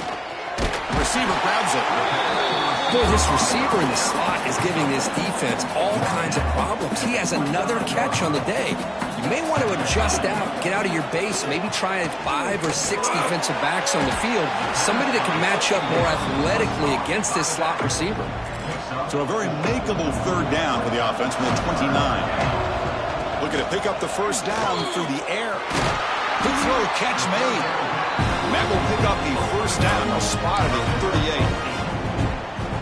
The receiver grabs it. Boy, this receiver in the slot is giving this defense all kinds of problems. He has another catch on the day. You may want to adjust out, get out of your base, maybe try 5 or 6 defensive backs on the field. Somebody that can match up more athletically against this slot receiver. So a very makeable third down for the offense with a 29. Looking to pick up the first down through the air. Good throw, catch made. Matt will pick up the first down. They'll spot it at 38.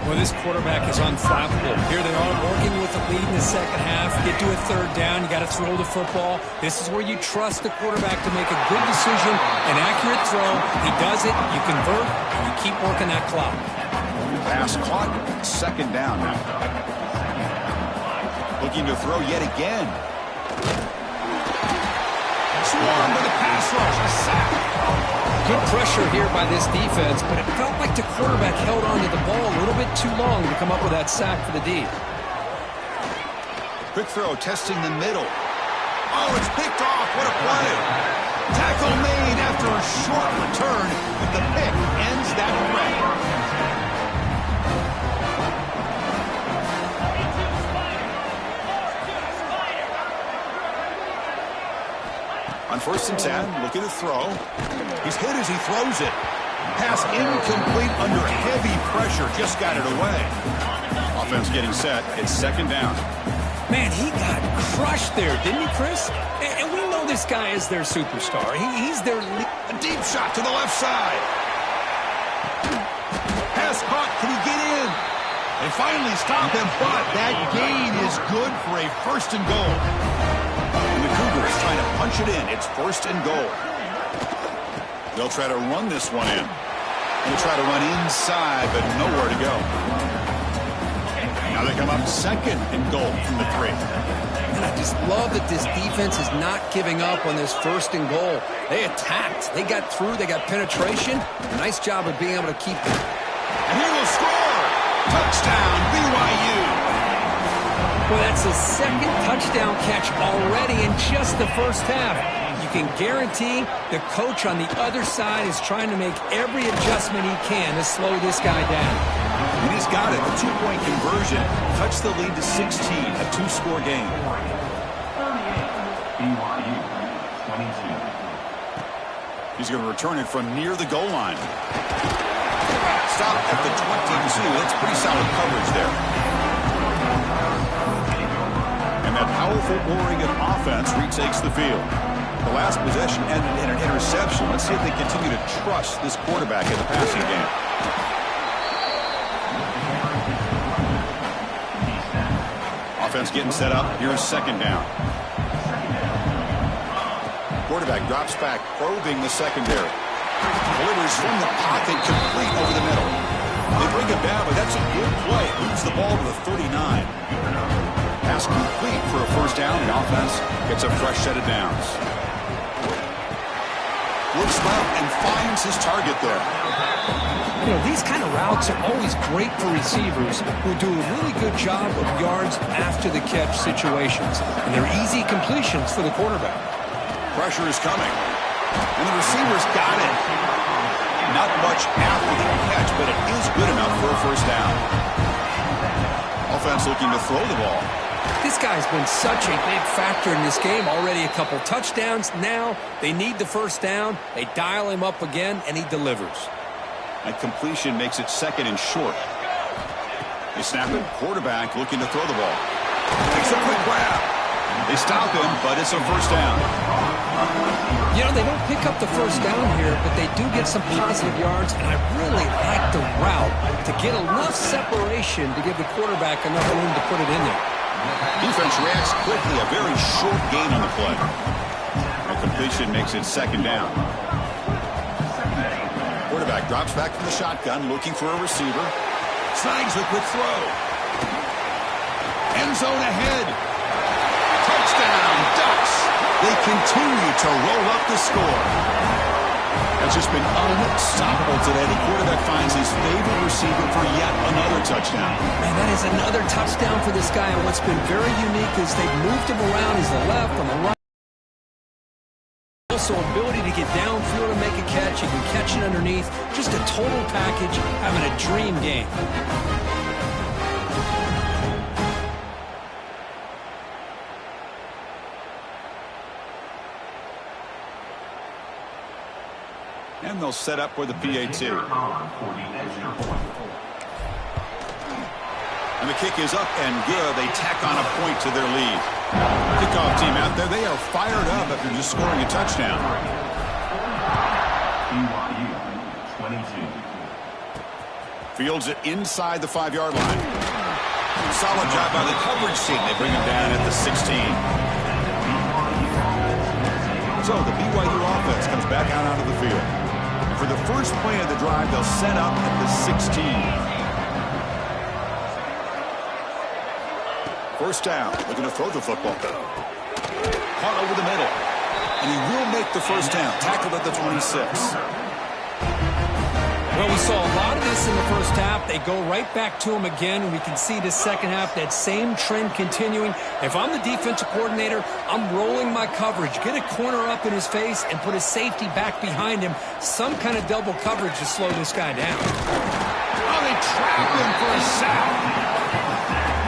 Well, this quarterback is unflappable. Here they are working with the lead in the second half. Get to a third down. You got to throw the football. This is where you trust the quarterback to make a good decision, an accurate throw. He does it. You convert, and you keep working that clock. Pass caught. Second down now. Looking to throw yet again. Swarmed by the pass rush. A sack. Good pressure here by this defense, but it felt like the quarterback held on to the ball a little bit too long to come up with that sack for the D. Quick throw, testing the middle. Oh, it's picked off. What a play. Tackle made after a short return, but the pick ends that play. On first and 10, looking to throw. He's hit as he throws it. Pass incomplete under heavy pressure. Just got it away. Offense getting set. It's second down. Man, he got crushed there, didn't he, Chris? And we know this guy is their superstar. He's their lead. A deep shot to the left side. Pass caught. Can he get in? They finally stop him, but that gain is good for a first and goal. And the Cougars trying to punch it in. It's first and goal. They'll try to run this one in. He'll try to run inside, but nowhere to go. Now they come up second and goal from the 3. And I just love that this defense is not giving up on this first and goal. They attacked. They got through. They got penetration. Nice job of being able to keep it. And he will score. Touchdown, BYU. Well, that's his second touchdown catch already in just the first half. You can guarantee the coach on the other side is trying to make every adjustment he can to slow this guy down. And he's got it. The 2-point conversion cuts the lead to 16, a 2-score game. BYU 22. He's going to return it from near the goal line. Stop at the 22. That's pretty solid coverage there. And that powerful Oregon offense retakes the field. The last possession ended in an interception. Let's see if they continue to trust this quarterback in the passing game. Offense getting set up. Here's second down. Quarterback drops back, probing the secondary. Delivers from the pocket, complete over the middle. They bring him down, but that's a good play. Moves the ball to the 39. Pass complete for a first down. The offense gets a fresh set of downs. Looks left and finds his target there. You know, these kind of routes are always great for receivers who do a really good job of yards after the catch situations. And they're easy completions for the quarterback. Pressure is coming. And the receiver's got it. Not much after the catch, but it is good enough for a first down. Offense looking to throw the ball. This guy's been such a big factor in this game. Already a couple touchdowns. Now they need the first down. They dial him up again, and he delivers. That completion makes it second and short. They snap it. Quarterback looking to throw the ball. Takes a quick grab. They stop him, but it's a first down. You know, they don't pick up the first down here, but they do get some positive yards, and I really like the route to get enough separation to give the quarterback enough room to put it in there. Defense reacts quickly. A very short gain on the play. A completion makes it second down. Quarterback drops back from the shotgun, looking for a receiver. Snags a quick throw. End zone ahead. Touchdown, Ducks. They continue to roll up the score. It's just been unstoppable today. The quarterback finds his favorite receiver for yet another touchdown. Man, that is another touchdown for this guy. And what's been very unique is they've moved him around. He's the left, on the right. Also, ability to get downfield and make a catch. He can catch it underneath. Just a total package, having a dream game. And they'll set up for the PAT. And the kick is up and good. They tack on a point to their lead. Kickoff team out there. They are fired up after just scoring a touchdown. BYU 22. Fields it inside the 5-yard line. Solid job by the coverage team. They bring him down at the 16. So the BYU offense comes back out onto the field. And for the first play of the drive, they'll set up at the 16. First down, looking to throw the football. Caught over the middle. And he will make the first down. Tackled at the 26. Well, we saw a lot of this in the first half. They go right back to him again, and we can see the second half, that same trend continuing. If I'm the defensive coordinator, I'm rolling my coverage. Get a corner up in his face and put a safety back behind him. Some kind of double coverage to slow this guy down. Oh, they trap him for a sack.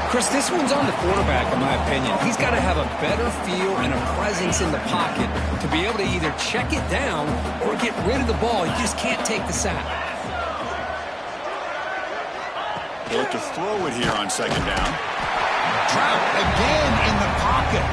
Chris, this one's on the quarterback, in my opinion. He's got to have a better feel and a presence in the pocket to be able to either check it down or get rid of the ball. You just can't take the sack. They look to throw it here on second down. Trapped again in the pocket.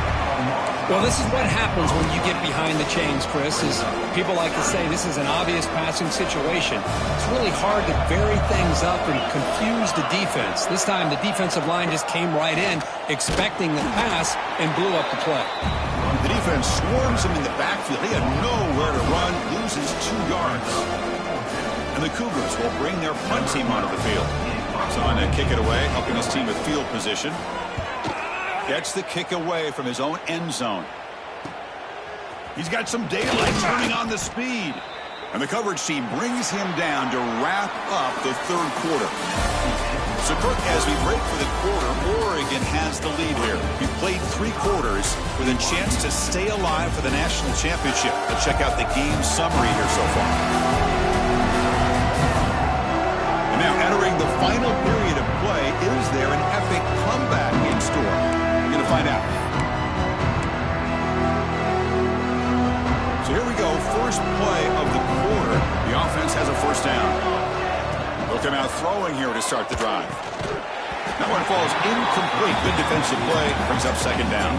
Well, this is what happens when you get behind the chains, Chris, is people like to say this is an obvious passing situation. It's really hard to vary things up and confuse the defense. This time, the defensive line just came right in, expecting the pass, and blew up the play. The defense swarms him in the backfield. He had nowhere to run, loses 2 yards. And And the Cougars will bring their punt team onto the field. So on to kick it away, helping his team with field position. Gets the kick away from his own end zone. He's got some daylight turning on the speed. And the coverage team brings him down to wrap up the third quarter. So, Kirk, as we break for the quarter, Oregon has the lead here. We played 3 quarters with a chance to stay alive for the national championship. Let's check out the game summary here so far. And now, entering the final period of play, is there an epic comeback in store? We're going to find out. So here we go, first play of the quarter. The offense has a first down. They'll come out throwing here to start the drive. That one falls incomplete. Good defensive play. Brings up second down.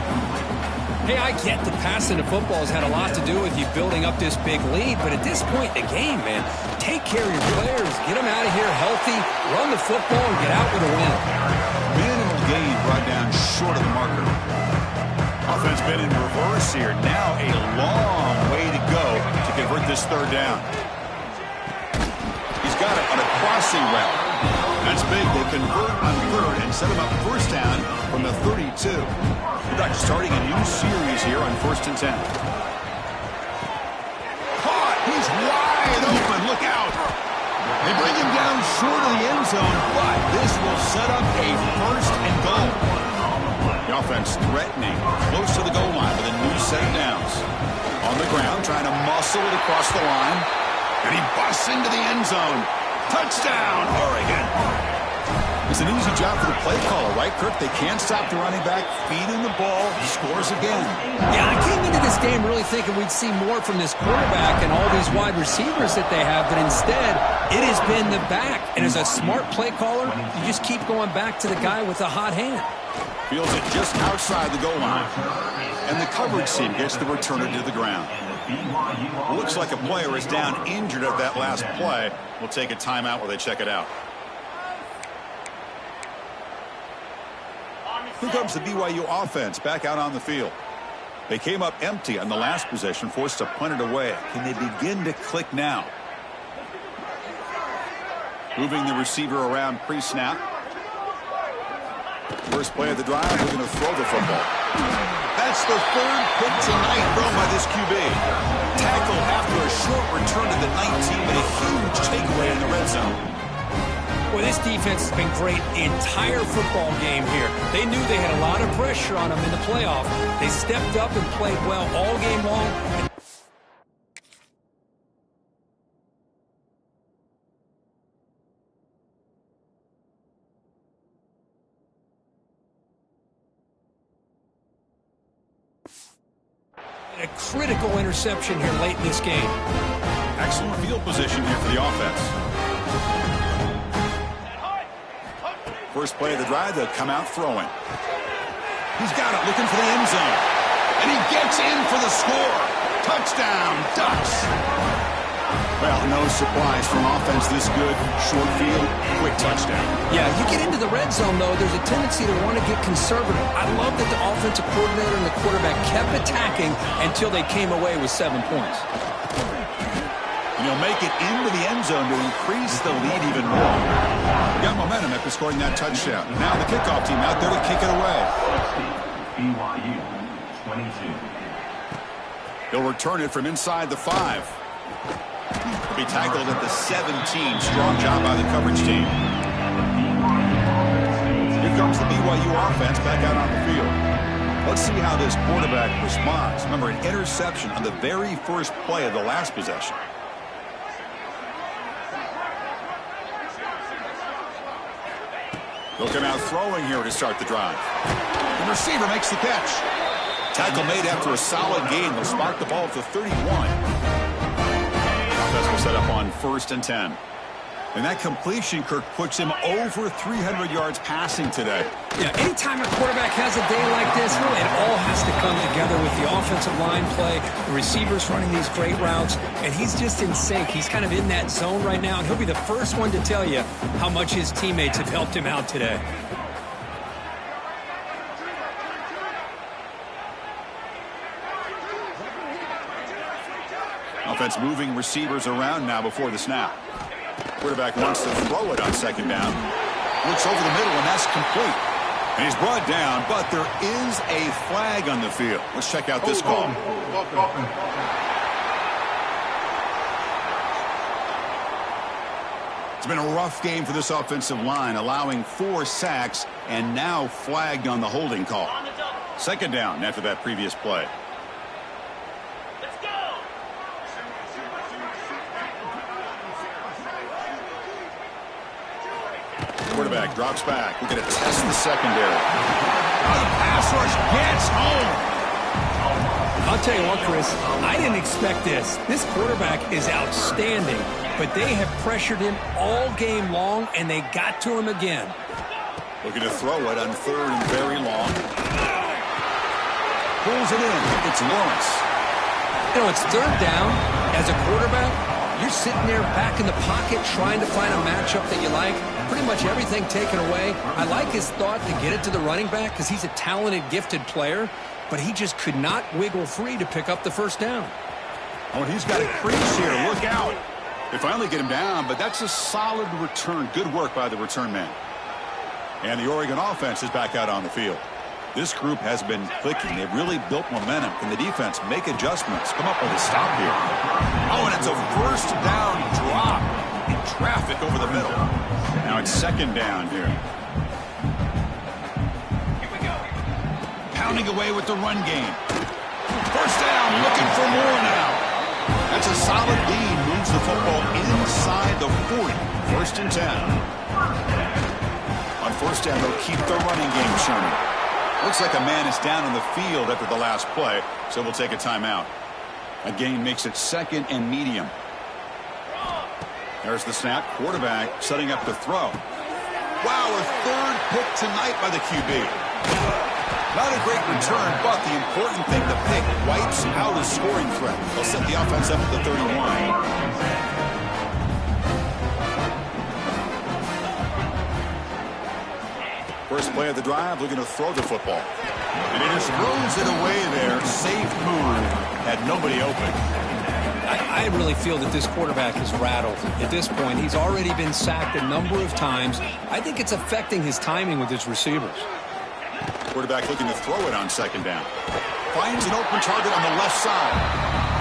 Hey, I get the passing of football has had a lot to do with you building up this big lead, but at this point in the game, man, take care of your players. Get them out of here healthy, run the football, and get out with a win. Minimal gain brought down short of the marker. Offense been in reverse here. Now a long way to go to convert this third down. Got it on a crossing route. That's big. They convert on third and set him up first down from the 32. The Ducks starting a new series here on 1st and 10. Caught. He's wide open. Look out. They bring him down short of the end zone, but this will set up a 1st and goal. The offense threatening close to the goal line with a new set of downs. On the ground, trying to muscle it across the line. And he busts into the end zone. Touchdown, Oregon. It's an easy job for the play caller, right, Kirk? They can't stop the running back, feeding the ball, he scores again. Yeah, I came into this game really thinking we'd see more from this quarterback and all these wide receivers that they have, but instead, it has been the back. And as a smart play caller, you just keep going back to the guy with the hot hand. Feels it just outside the goal line. And the coverage team gets the returner to the ground. Looks like a player is down injured at that last play. We'll take a timeout while they check it out. Here comes the BYU offense back out on the field. They came up empty on the last possession, forced to punt it away. Can they begin to click now? Moving the receiver around pre-snap. First play of the drive, we're going to throw the football. That's the third pick tonight thrown by this QB. Tackle after a short return to the 19, but a huge takeaway in the red zone. Well, this defense has been great the entire football game here. They knew they had a lot of pressure on them in the playoff. They stepped up and played well all game long. A critical interception here late in this game. Excellent field position here for the offense. First play of the drive, they'll come out throwing. He's got it, looking for the end zone. And he gets in for the score. Touchdown, Ducks. Well, no surprise from offense this good. Short field, quick touchdown. Yeah, you get into the red zone, though, there's a tendency to want to get conservative. I love that the offensive coordinator and the quarterback kept attacking until they came away with 7 points. And he'll make it into the end zone to increase the lead even more. Got momentum after scoring that touchdown. Now the kickoff team out there to kick it away. BYU 22. He'll return it from inside the 5. He'll be tackled at the 17. Strong job by the coverage team. Here comes the BYU offense back out on the field. Let's see how this quarterback responds. Remember, an interception on the very first play of the last possession. They'll come out throwing here to start the drive. The receiver makes the catch. Tackle made after a solid gain. They'll spark the ball at the 31. Offense will set up on 1st and 10. And that completion, Kirk, puts him over 300 yards passing today. Yeah, anytime a quarterback has a day like this, really, it all has to come together with the offensive line play, the receivers running these great routes, and he's just in sync. He's kind of in that zone right now, and he'll be the first one to tell you how much his teammates have helped him out today. Offense moving receivers around now before the snap. Quarterback wants to throw it on second down. Looks over the middle, and that's complete. And he's brought down, but there is a flag on the field. Let's check out this call. It's been a rough game for this offensive line, allowing 4 sacks and now flagged on the holding call. Second down after that previous play. Let's go. Quarterback drops back. We're going to test the secondary. Oh, the pass rush gets home. I'll tell you what, Chris, I didn't expect this. This quarterback is outstanding, but they have pressured him all game long, and they got to him again. Looking to throw it on third and very long. Pulls it in. It's Lawrence. You know, it's third down. As a quarterback, you're sitting there back in the pocket trying to find a matchup that you like. Pretty much everything taken away. I like his thought to get it to the running back because he's a talented, gifted player, but he just could not wiggle free to pick up the first down. Oh, he's got a crease here. Look out. They finally get him down, but that's a solid return. Good work by the return man. And the Oregon offense is back out on the field. This group has been clicking. They've really built momentum. Can the defense make adjustments? Come up with a stop here. Oh, and it's a first down drop in traffic over the middle. Now it's second down here. Pounding away with the run game. First down, looking for more now. That's a solid lead. Moves the football inside the 40. First and 10. On first down, they'll keep the running game churning. Looks like a man is down on the field after the last play, so we'll take a timeout. A gain makes it second and medium. There's the snap. Quarterback setting up to throw. Wow, a third pick tonight by the QB. Not a great return, but the important thing, the pick wipes out a scoring threat. They'll set the offense up at the 31. First play of the drive, looking to throw the football. And he just throws it away there. Safe move. Had nobody open. I really feel that this quarterback is rattled. At this point, he's already been sacked a number of times. I think it's affecting his timing with his receivers. Quarterback looking to throw it on second down. Finds an open target on the left side.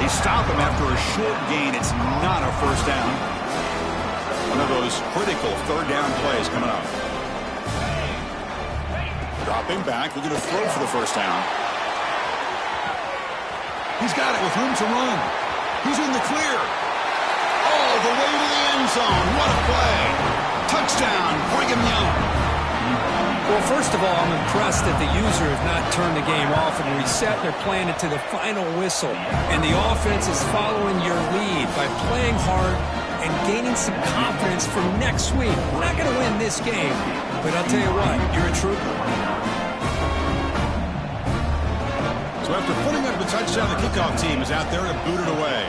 They stop him after a short gain. It's not a first down. One of those critical third down plays coming up. Dropping back, looking to throw for the first down. He's got it with room to run. He's in the clear. All the way to the end zone. What a play. Touchdown, Brigham Young. Well, first of all, I'm impressed that the user has not turned the game off and reset. They're playing it to the final whistle. And the offense is following your lead by playing hard and gaining some confidence for next week. We're not going to win this game, but I'll tell you what, you're a trooper. So after putting up the touchdown, the kickoff team is out there to boot it away.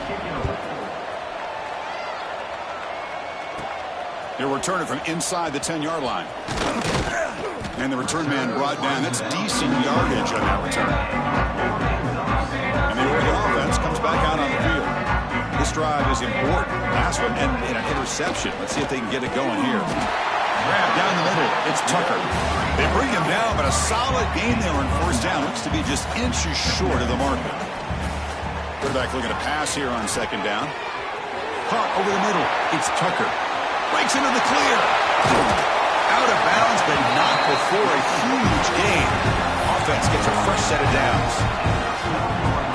He'll return it from inside the 10-yard line. And the return man brought down. That's decent yardage on that return. And the Oregon offense comes back out on the field. This drive is important. Last one and an interception. Let's see if they can get it going here. Grab down the middle. It's Tucker. They bring him down, but a solid gain there on first down. Looks to be just inches short of the marker. Quarterback looking to pass here on second down. Caught over the middle. It's Tucker. Breaks into the clear. Out of bounds, but not before a huge gain. Offense gets a fresh set of downs.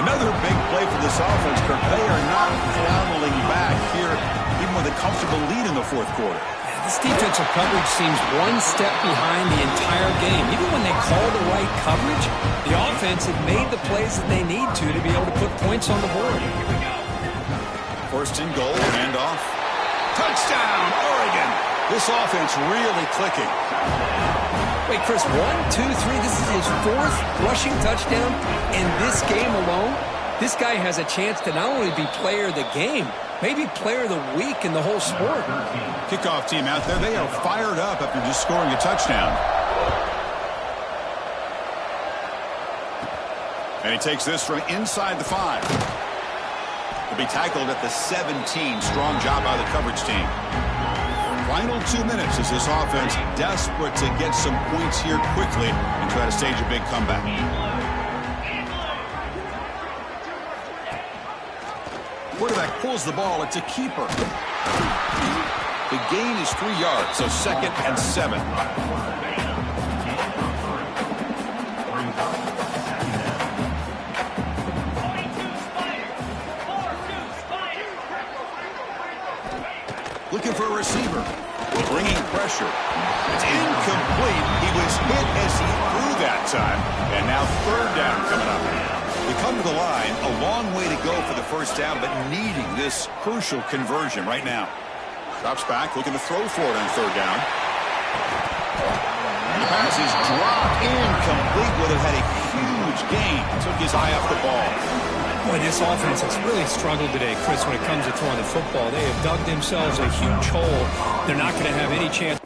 Another big play for this offense, Kirk. They are not floundering back here, even with a comfortable lead in the fourth quarter. This defensive coverage seems one step behind the entire game. Even when they call the right coverage, the offense has made the plays that they need to be able to put points on the board. First and goal, handoff. Touchdown, Oregon. This offense really clicking. Wait, Chris, 1, 2, 3. This is his fourth rushing touchdown in this game alone. This guy has a chance to not only be player of the game, maybe player of the week in the whole sport. Kickoff team out there, they are fired up after just scoring a touchdown. And he takes this from inside the 5. He'll be tackled at the 17. Strong job by the coverage team. Final 2 minutes as this offense desperate to get some points here quickly and try to stage a big comeback. Quarterback pulls the ball. It's a keeper. The gain is 3 yards, so 2nd and 7. Looking for a receiver. Bringing pressure. It's incomplete. He was hit as he threw that time. And now 3rd down coming up. They come to the line. A long way to go for the first down, but needing this crucial conversion right now. Drops back, looking to throw for it on 3rd down. The pass is dropped incomplete. Would have had a huge gain. Took his eye off the ball. Boy, this offense has really struggled today, Chris, when it comes to throwing the football. They have dug themselves a huge hole. They're not going to have any chance.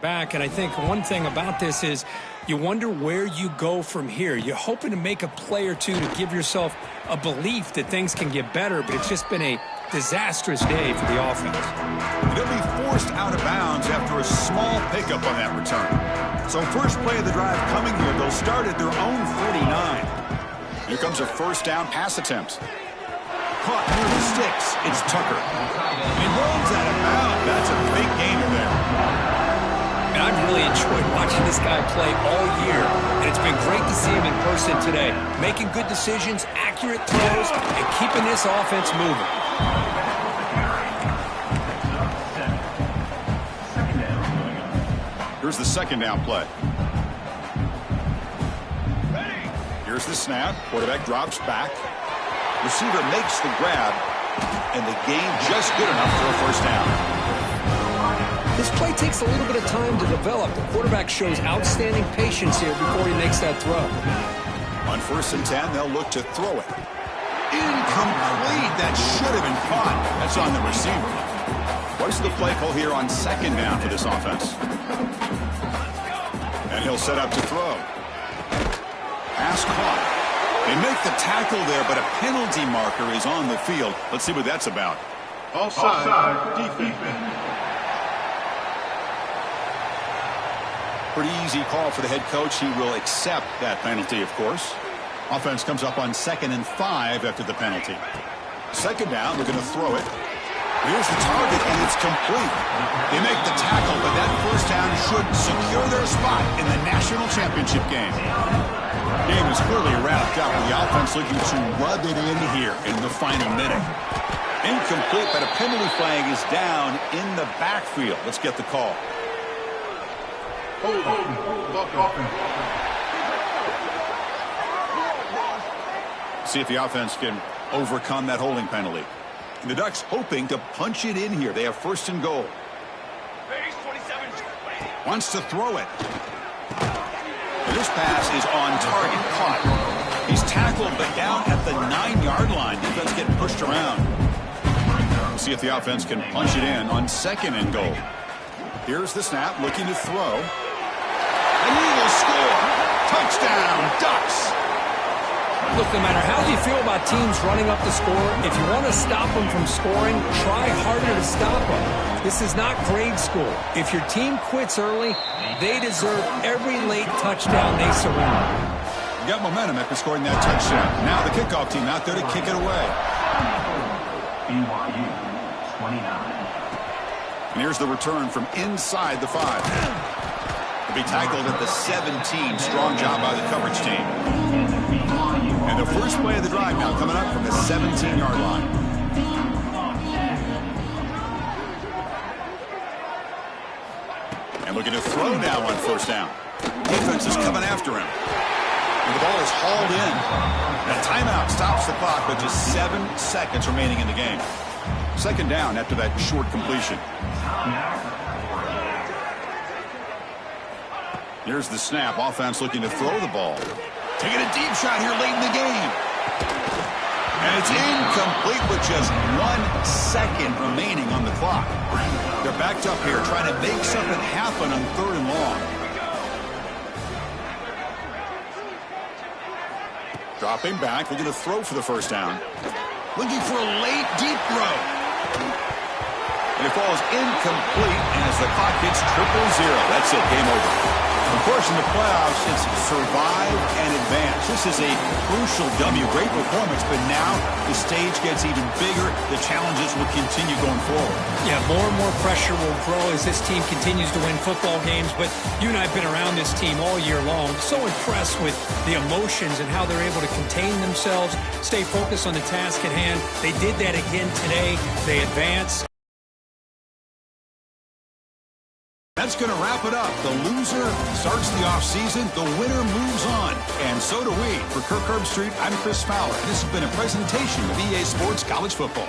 Back, and I think one thing about this is you wonder where you go from here. You're hoping to make a play or two to give yourself a belief that things can get better, but it's just been a disastrous day for the offense. They'll be forced out of bounds after a small pickup on that return. So first play of the drive coming here, they'll start at their own 49. Here comes a first down pass attempt. Caught near the sticks. It's Tucker. He rolls out of bounds. That's a big gainer there. And I've really enjoyed watching this guy play all year, and it's been great to see him in person today, making good decisions, accurate throws, and keeping this offense moving. Here's the second down play. Here's the snap. Quarterback drops back. Receiver makes the grab, and the gain just good enough for a first down. This play takes a little bit of time to develop. The quarterback shows outstanding patience here before he makes that throw. On 1st and 10, they'll look to throw it. Incomplete. That should have been caught. That's on the receiver. What's the play call here on 2nd down for this offense? And he'll set up to throw. Pass caught. They make the tackle there, but a penalty marker is on the field. Let's see what that's about. Offside defense. Pretty easy call for the head coach. He will accept that penalty, of course. Offense comes up on 2nd and 5 after the penalty. 2nd down, they're going to throw it. Here's the target, and it's complete. They make the tackle, but that first down should secure their spot in the national championship game. Game is clearly wrapped up with the offense looking to rub it in here in the final minute. Incomplete, but a penalty flag is down in the backfield. Let's get the call. See if the offense can overcome that holding penalty. And the Ducks hoping to punch it in here. They have 1st and goal. Wants to throw it. And this pass is on target, caught. He's tackled, but down at the 9-yard line. Defense getting pushed around. We'll see if the offense can punch it in on 2nd and goal. Here's the snap, looking to throw. And he will score. Touchdown, Ducks. Look, no matter how you feel about teams running up the score, if you want to stop them from scoring, try harder to stop them. This is not grade school. If your team quits early, they deserve every late touchdown they surrender. You got momentum after scoring that touchdown. Now the kickoff team out there to kick it away. BYU 29. And here's the return from inside the 5. He'll be tackled at the 17. Strong job by the coverage team. And the first play of the drive now coming up from the 17-yard line. And looking to throw now on 1st down. Defense is coming after him. And the ball is hauled in. A timeout stops the clock with just 7 seconds remaining in the game. 2nd down after that short completion. Here's the snap. Offense looking to throw the ball. Taking a deep shot here late in the game. And it's incomplete with just 1 second remaining on the clock. They're backed up here trying to make something happen on 3rd and long. Dropping back, looking to throw for the first down. Looking for a late, deep throw. And it falls incomplete as the clock hits 0-0. That's it, game over. Of course, in the playoffs, it's survive and advance. This is a crucial W. Great performance, but now the stage gets even bigger. The challenges will continue going forward. Yeah, more and more pressure will grow as this team continues to win football games. But you and I have been around this team all year long. So impressed with the emotions and how they're able to contain themselves, stay focused on the task at hand. They did that again today. They advance. That's going to wrap it up. The loser starts the offseason. The winner moves on. And so do we. For Kirk Herbstreit, I'm Chris Fowler. This has been a presentation of EA Sports College Football.